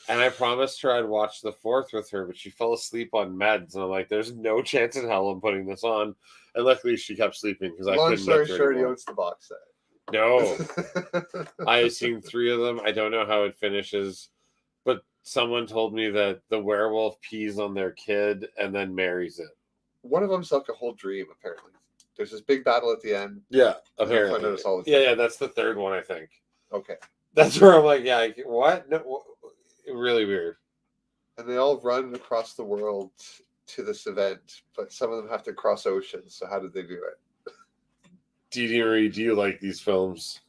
And I promised her I'd watch the 4th with her, but she fell asleep on meds. And I'm like, there's no chance in hell I'm putting this on. And luckily she kept sleeping because I Long couldn't story get through short, he anymore. owns the box set. No. I have seen 3 of them. I don't know how it finishes. But someone told me that the werewolf pees on their kid and then marries it. One of them's like a whole dream, apparently. There's this big battle at the end. Yeah, And they'll find apparently. out it's all a Yeah, dream. that's the 3rd one, I think. Okay. That's where I'm like, yeah, what? No, really weird. And they all run across the world to this event, but some of them have to cross oceans. So how did they do it? Dee Marie, do you like these films?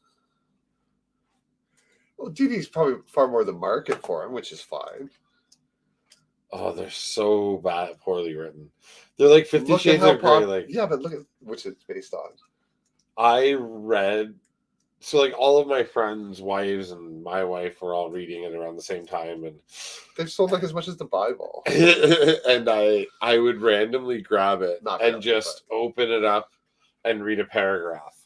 Well, Dee Dee's probably far more the market for him, which is fine. Oh, they're so bad, poorly written. They're like 50 Look at Shades how of Grey. Like, yeah, but look at which it's based on. I read, so like all of my friends' wives and my wife were all reading it around the same time, and They've sold like as much as the Bible. and I would randomly grab it Not and really, just open it up and read a paragraph.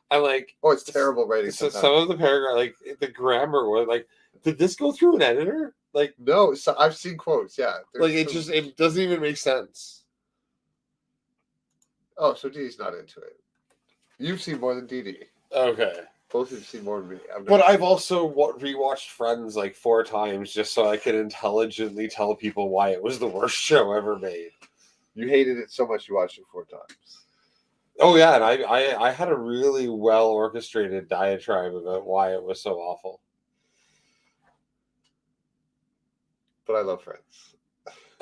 I'm like, Oh, it's terrible writing. so sometimes. some of the paragraph, like the grammar was like, did this go through an editor? Like, No, so I've seen quotes. Yeah, like it doesn't even make sense. Oh, so Dee Dee's not into it. You've seen more than Dee Dee. Okay. Both of you seen more than me. But I've also rewatched Friends like 4 times just so I could intelligently tell people why it was the worst show ever made. You hated it so much you watched it 4 times. Oh yeah, and I had a really well orchestrated diatribe about why it was so awful. But I love Friends.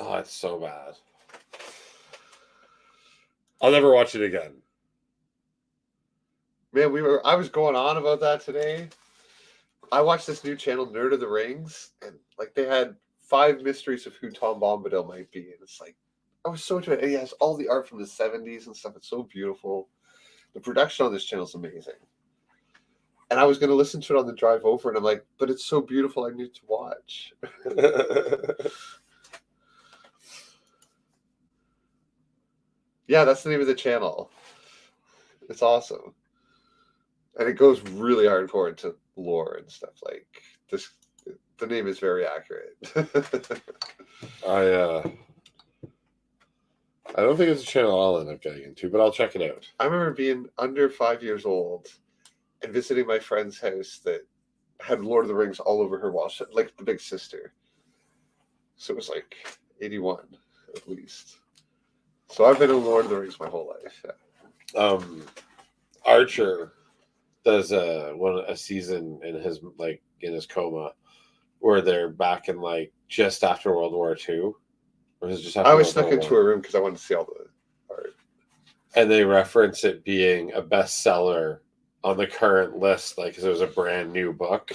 Oh, it's so bad. I'll never watch it again. Man, I was going on about that today. I watched this new channel, Nerd of the Rings, and like they had 5 mysteries of who Tom Bombadil might be, and it's like I was so into it. And he has all the art from the 70s and stuff. It's so beautiful. The production on this channel is amazing. And I was going to listen to it on the drive over, and I'm like, but it's so beautiful, I need to watch. Yeah, that's the name of the channel. It's awesome. And it goes really hardcore into lore and stuff. Like this, the name is very accurate. I don't think it's a channel I'll end up getting into, but I'll check it out. I remember being under 5 years old and visiting my friend's house that had Lord of the Rings all over her wall, like the big sister. So it was like 81 at least. So I've been in Lord of the Rings my whole life. Yeah. Archer does a season in his coma where they're back in like just after World War II. Or is it just after I was World snuck War into I? a room because I wanted to see all the art. And they reference it being a bestseller on the current list, like because it was a brand new book.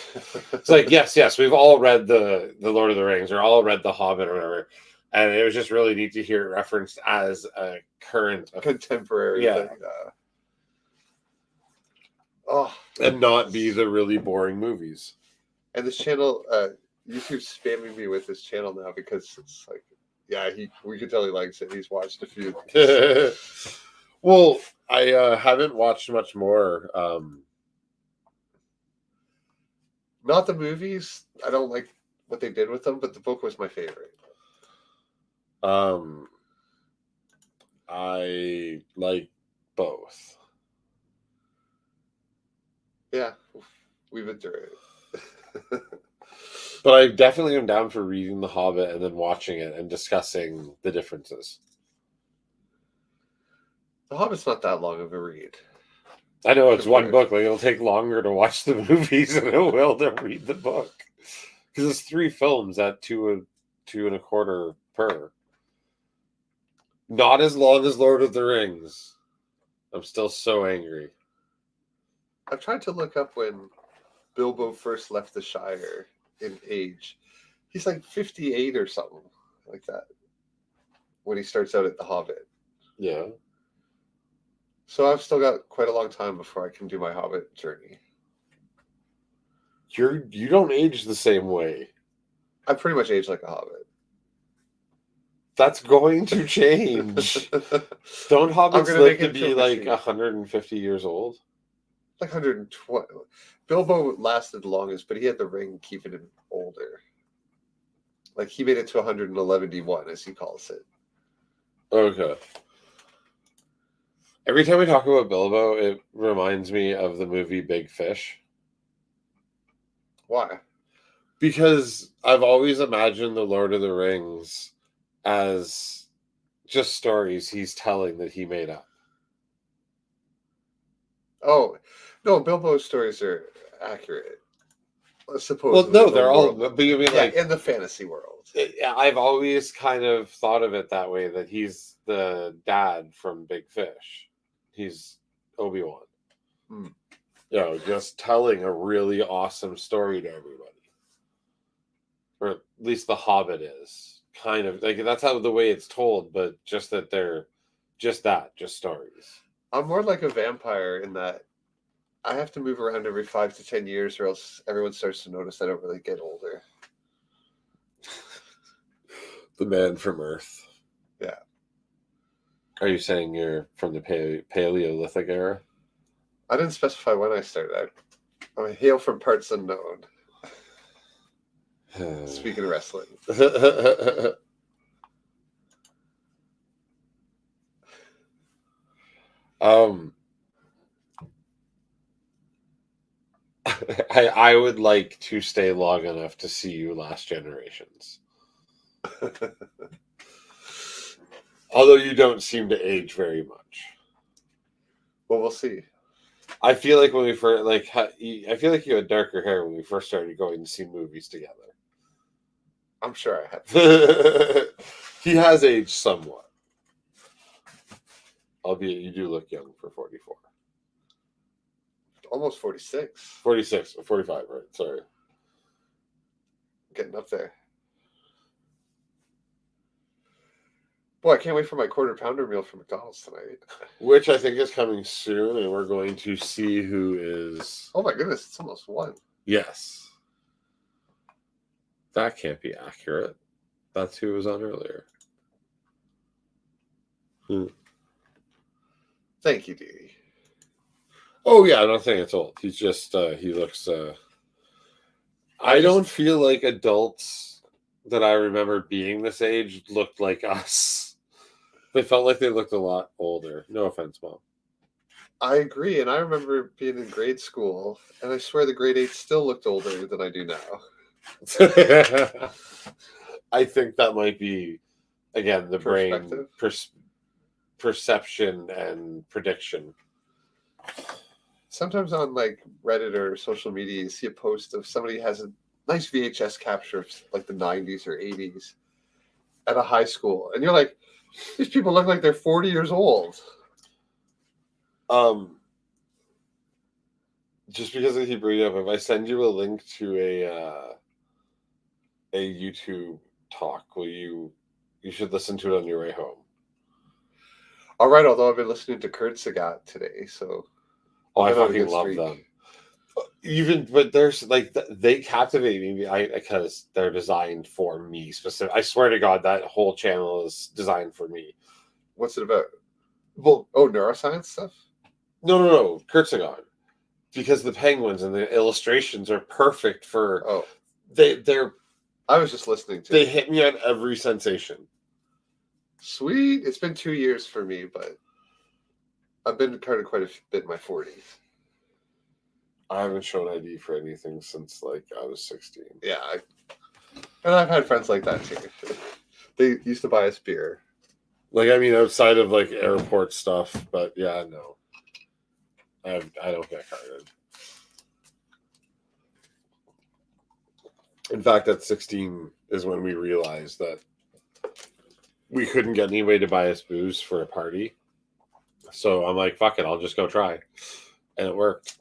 It's like yes, we've all read the Lord of the Rings or all read the Hobbit or whatever, and it was just really neat to hear it referenced as a current Contemporary yeah. thing. Oh, And not be the really boring movies. and this channel, YouTube's spamming me with this channel now because it's like, yeah, we can tell he likes it. He's watched a few. Well, I haven't watched much more. Not the movies. I don't like what they did with them, but the book was my favorite. I like both. Yeah, we've been through it. But I definitely am down for reading The Hobbit and then watching it and discussing the differences. The Hobbit's not that long of a read. I know it's one book. Like it'll take longer to watch the movies than it will to read the book because it's 3 films at two and a quarter per. Not as long as Lord of the Rings. I'm still so angry. I've tried to look up when Bilbo first left the Shire in age. He's like 58 or something like that when he starts out at the Hobbit. Yeah. So I've still got quite a long time before I can do my Hobbit journey. You don't age the same way. I pretty much age like a Hobbit. That's going to change. Don't hobbits live to be like 150 years old? Like 120. Bilbo lasted the longest, but he had the ring keeping him older. Like he made it to 111, as he calls it. Okay. Every time we talk about Bilbo, it reminds me of the movie Big Fish. Why? Because I've always imagined the Lord of the Rings as just stories he's telling that he made up. Oh, no, Bilbo's stories are accurate. Well, Supposedly. no, they're all. But you mean like in the fantasy world? I've always kind of thought of it that way. That he's the dad from Big Fish. He's Obi-Wan. Just telling a really awesome story to everybody, or at least the Hobbit is kind of like that's how the way it's told. But just that they're just stories. I'm more like a vampire in that I have to move around every 5 to 10 years, or else everyone starts to notice I don't really get older. The man from Earth. Yeah. Are you saying you're from the Paleolithic era? I didn't specify when I started. I hail from parts unknown. Speaking of wrestling. I would like to stay long enough to see you Last Generations. Although you don't seem to age very much. Well, we'll see. I feel like when we first I feel like you had darker hair when we first started going to see movies together. I'm sure I have. He has aged somewhat. Albeit you do look young for 44. Almost 46. 46 or 45, right? Sorry. Getting up there. Boy, I can't wait for my quarter pounder meal from McDonald's tonight. Which I think is coming soon, and we're going to see who is. Oh my goodness, it's almost 1. Yes. That can't be accurate. That's who was on earlier. Thank you, Dee. Oh yeah, I'm not saying it's old. He's just he looks. I don't feel like adults that I remember being this age looked like us. They felt like they looked a lot older. No offense, Mom. I agree, and I remember being in grade school, and I swear the grade 8 still looked older than I do now. I think that might be, again, the brain Perspective. perception and prediction. Sometimes on like Reddit or social media, you see a post of somebody has a nice VHS capture of like the 90s or 80s at a high school, and you're like, these people look like they're 40 years old. Just because I keep bringing up, if I send you a link to a YouTube talk, you should listen to it on your way home. All right, although I've been listening to Kurt Sagat today, so Oh, I fucking love them. But there's like they captivate me. Because they're designed for me specific. I swear to God, that whole channel is designed for me. What's it about? Well, neuroscience stuff. No, Kurt Sagat. Because the penguins and the illustrations are perfect for. Oh, they're. I was just listening to. They hit me on every sensation. Sweet. It's been 2 years for me, but I've been kind of quite a bit in my 40s. I haven't shown ID for anything since like I was 16. Yeah, and I've had friends like that too. They used to buy us beer. Like, I mean, outside of like airport stuff, but yeah, no. I don't get carded. In fact, at 16 is when we realized that we couldn't get anybody to buy us booze for a party. So I'm like, fuck it, I'll just go try. And it worked.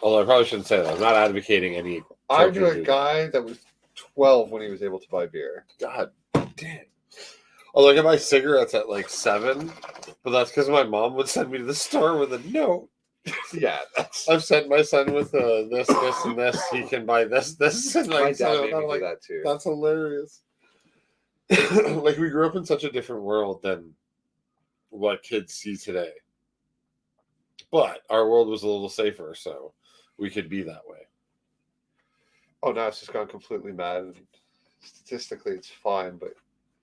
Although I probably shouldn't say that. I'm not advocating any. I knew a guy that was 12 when he was able to buy beer. God damn. Although I can buy cigarettes at like 7, but that's because my mom would send me to the store with a note. Yeah, I've sent my son with this, and this. He can buy this, and like, my dad made me do like that too. That's hilarious. Like, we grew up in such a different world than what kids see today. But our world was a little safer, so we could be that way. Oh, now it's just gone completely mad. Statistically, it's fine, but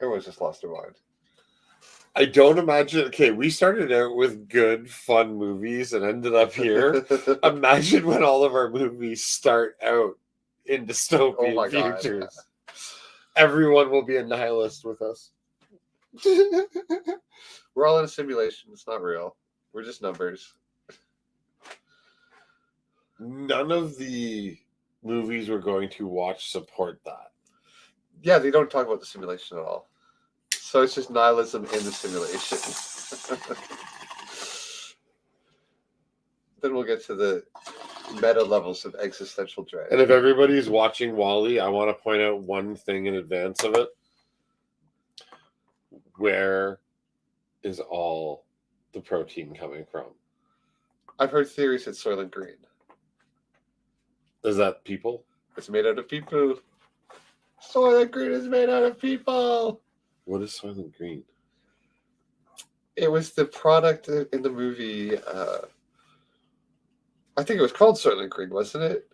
everyone's just lost their mind. I don't imagine. Okay, we started out with good, fun movies and ended up here. Imagine when all of our movies start out in dystopian futures. God. Everyone will be a nihilist with us. We're all in a simulation. It's not real. We're just numbers. None of the movies we're going to watch support that. Yeah, they don't talk about the simulation at all. So it's just nihilism in the simulation. Then we'll get to the meta levels of existential dread. And if everybody's watching WALL-E, I want to point out one thing in advance of it. Where is all the protein coming from? I've heard theories it's Soylent Green. Is that people? It's made out of people. Soylent Green is made out of people. What is Soylent Green? It was the product in the movie. I think it was called Soylent Green, wasn't it?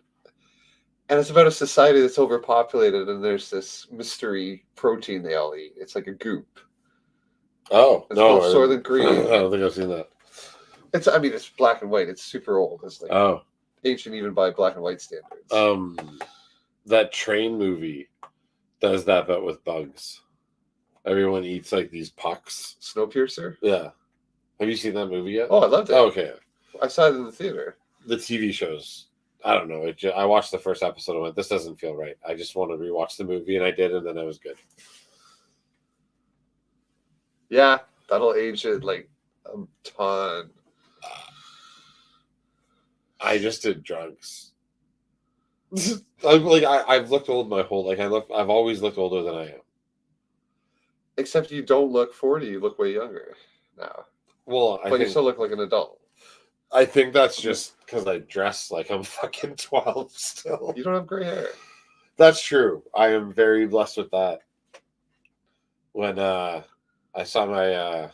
And it's about a society that's overpopulated, and there's this mystery protein they all eat. It's like a goop. Oh, it's called Soylent Green. I don't think I've seen that. It's black and white. It's super old. It's like ancient even by black and white standards. That train movie does that, but with bugs. Everyone eats like these pucks. Snowpiercer? Yeah. Have you seen that movie yet? Oh, I loved it. Oh, okay. I saw it in the theater. The TV shows. I don't know. I watched the first episode and went, this doesn't feel right. I just want to rewatch the movie, and I did, and then it was good. Yeah, that'll age it like a ton. I just did drugs. I've looked old my whole I've always looked older than I am. Except you don't look 40, you look way younger now. Well, but you still look like an adult. I think that's just because I dress like I'm fucking 12 still. You don't have gray hair. That's true. I am very blessed with that. When I saw my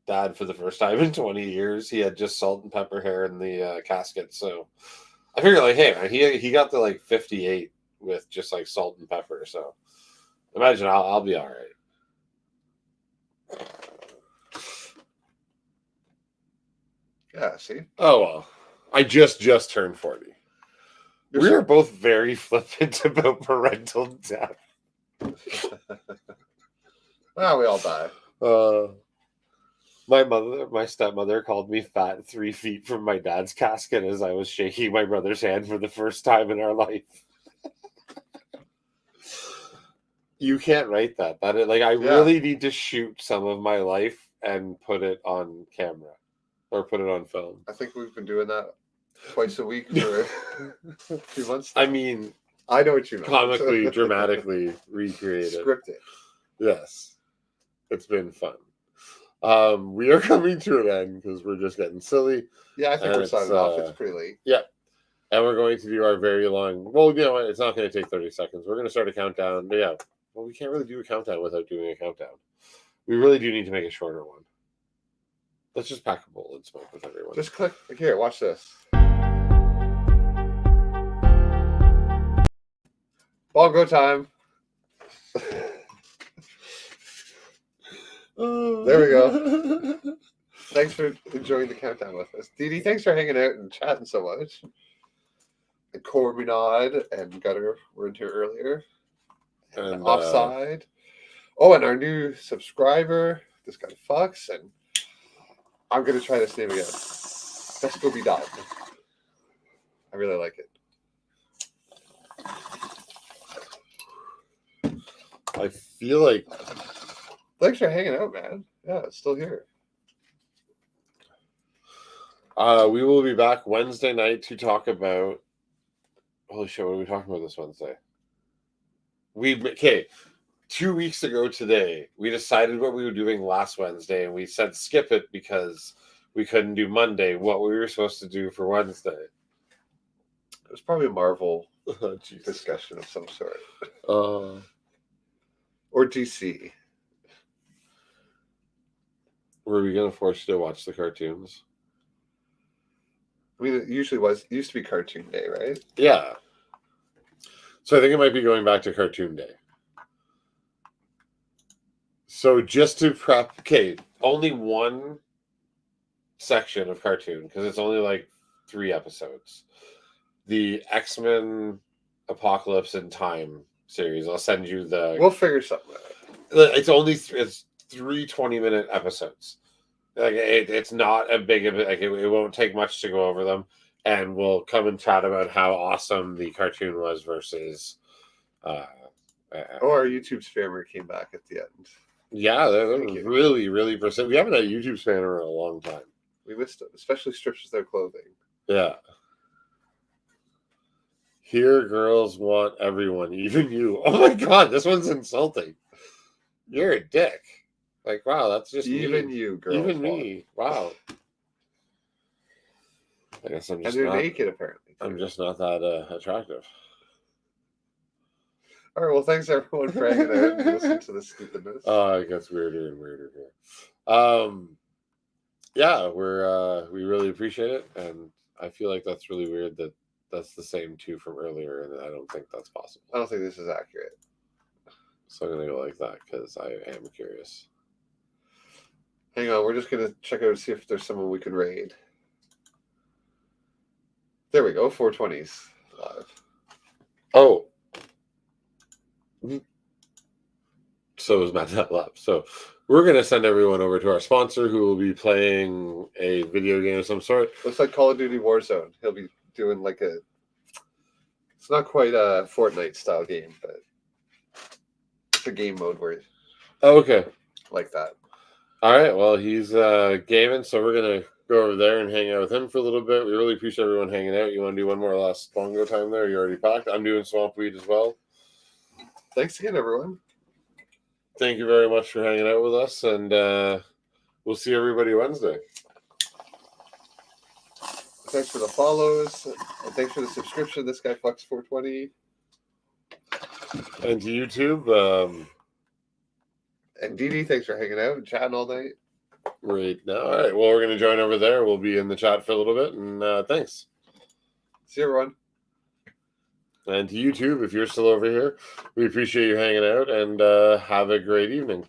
dad for the first time in 20 years. He had just salt and pepper hair in the casket. So I figured, like, hey, man, he got to like 58 with just like salt and pepper. So imagine I'll be all right. Yeah, see? Oh, well. I just turned 40. We are both very flippant about parental death. Well, we all die. My stepmother called me fat 3 feet from my dad's casket as I was shaking my brother's hand for the first time in our life. You can't write that. I really need to shoot some of my life and put it on camera or put it on film. I think we've been doing that twice a week for a few months now. I mean, I know what you mean. Comically, dramatically recreated. Scripted. Yes. It's been fun. We are coming to an end because we're just getting silly. Yeah, I think we're signing off. It's pretty late. Yeah. And we're going to do our very long... Well, you know what? It's not going to take 30 seconds. We're going to start a countdown. But yeah. Well, we can't really do a countdown without doing a countdown. We really do need to make a shorter one. Let's just pack a bowl and smoke with everyone. Just click. Here, watch this. Bongo time. There we go. Thanks for enjoying the countdown with us. Dee Dee, thanks for hanging out and chatting so much. And Corminod and Gutter were in here earlier. And Offside. Oh, and our new subscriber, this guy Fox, and I'm going to try this name again. Let's go be done. I really like it. I feel like... Thanks for hanging out, man. Yeah, it's still here. We will be back Wednesday night to talk about... Holy shit, what are we talking about this Wednesday? 2 weeks ago today, we decided what we were doing last Wednesday, and we said skip it because we couldn't do Monday, what we were supposed to do for Wednesday. It was probably a Marvel discussion of some sort. Or DC. Were we going to force you to watch the cartoons? I mean, it used to be Cartoon Day, right? Yeah. So I think it might be going back to Cartoon Day. So just to prep, only one section of cartoon, because it's only like 3 episodes. The X-Men Apocalypse in Time series. I'll send you the... We'll figure something out. It's 3 20-minute episodes. Like it's not a big... Like it won't take much to go over them. And we'll come and chat about how awesome the cartoon was versus... our YouTube spammer came back at the end. Yeah, they're really, really persistent. We haven't had a YouTube spammer in a long time. We missed them, especially strips of their clothing. Yeah. Here, girls want everyone, even you. Oh my god, this one's insulting. You're a dick. Like, wow, that's just even me. You, girl. Even me. Wow. I guess I'm just and they're naked, apparently. I'm just not that attractive. All right, well, thanks everyone for hanging out and listening to this stupidness. It gets weirder and weirder here. Yeah, we really appreciate it, and I feel like that's really weird that that's the same 2 from earlier, and I don't think that's possible. I don't think this is accurate. So I'm gonna go like that because I am curious. Hang on, we're just gonna check out and see if there's someone we can raid. There we go, 420s live. Oh. So is Matt Lab. So we're going to send everyone over to our sponsor who will be playing a video game of some sort. Looks like Call of Duty Warzone. He'll be doing like it's not quite a Fortnite style game, but it's a game mode where okay. Like that. All right. Well, he's gaming, so we're going to go over there and hang out with him for a little bit. We really appreciate everyone hanging out. You want to do one more last Bongo time there? You already packed. I'm doing Swamp Weed as well. Thanks again, everyone. Thank you very much for hanging out with us, and we'll see everybody Wednesday. Thanks for the follows, and thanks for the subscription. This guy fucks 420. And to YouTube. And Dee Dee, thanks for hanging out and chatting all night. Right now. All right. Well, we're going to join over there. We'll be in the chat for a little bit. And thanks. See you, everyone. And to YouTube, if you're still over here, we appreciate you hanging out and have a great evening.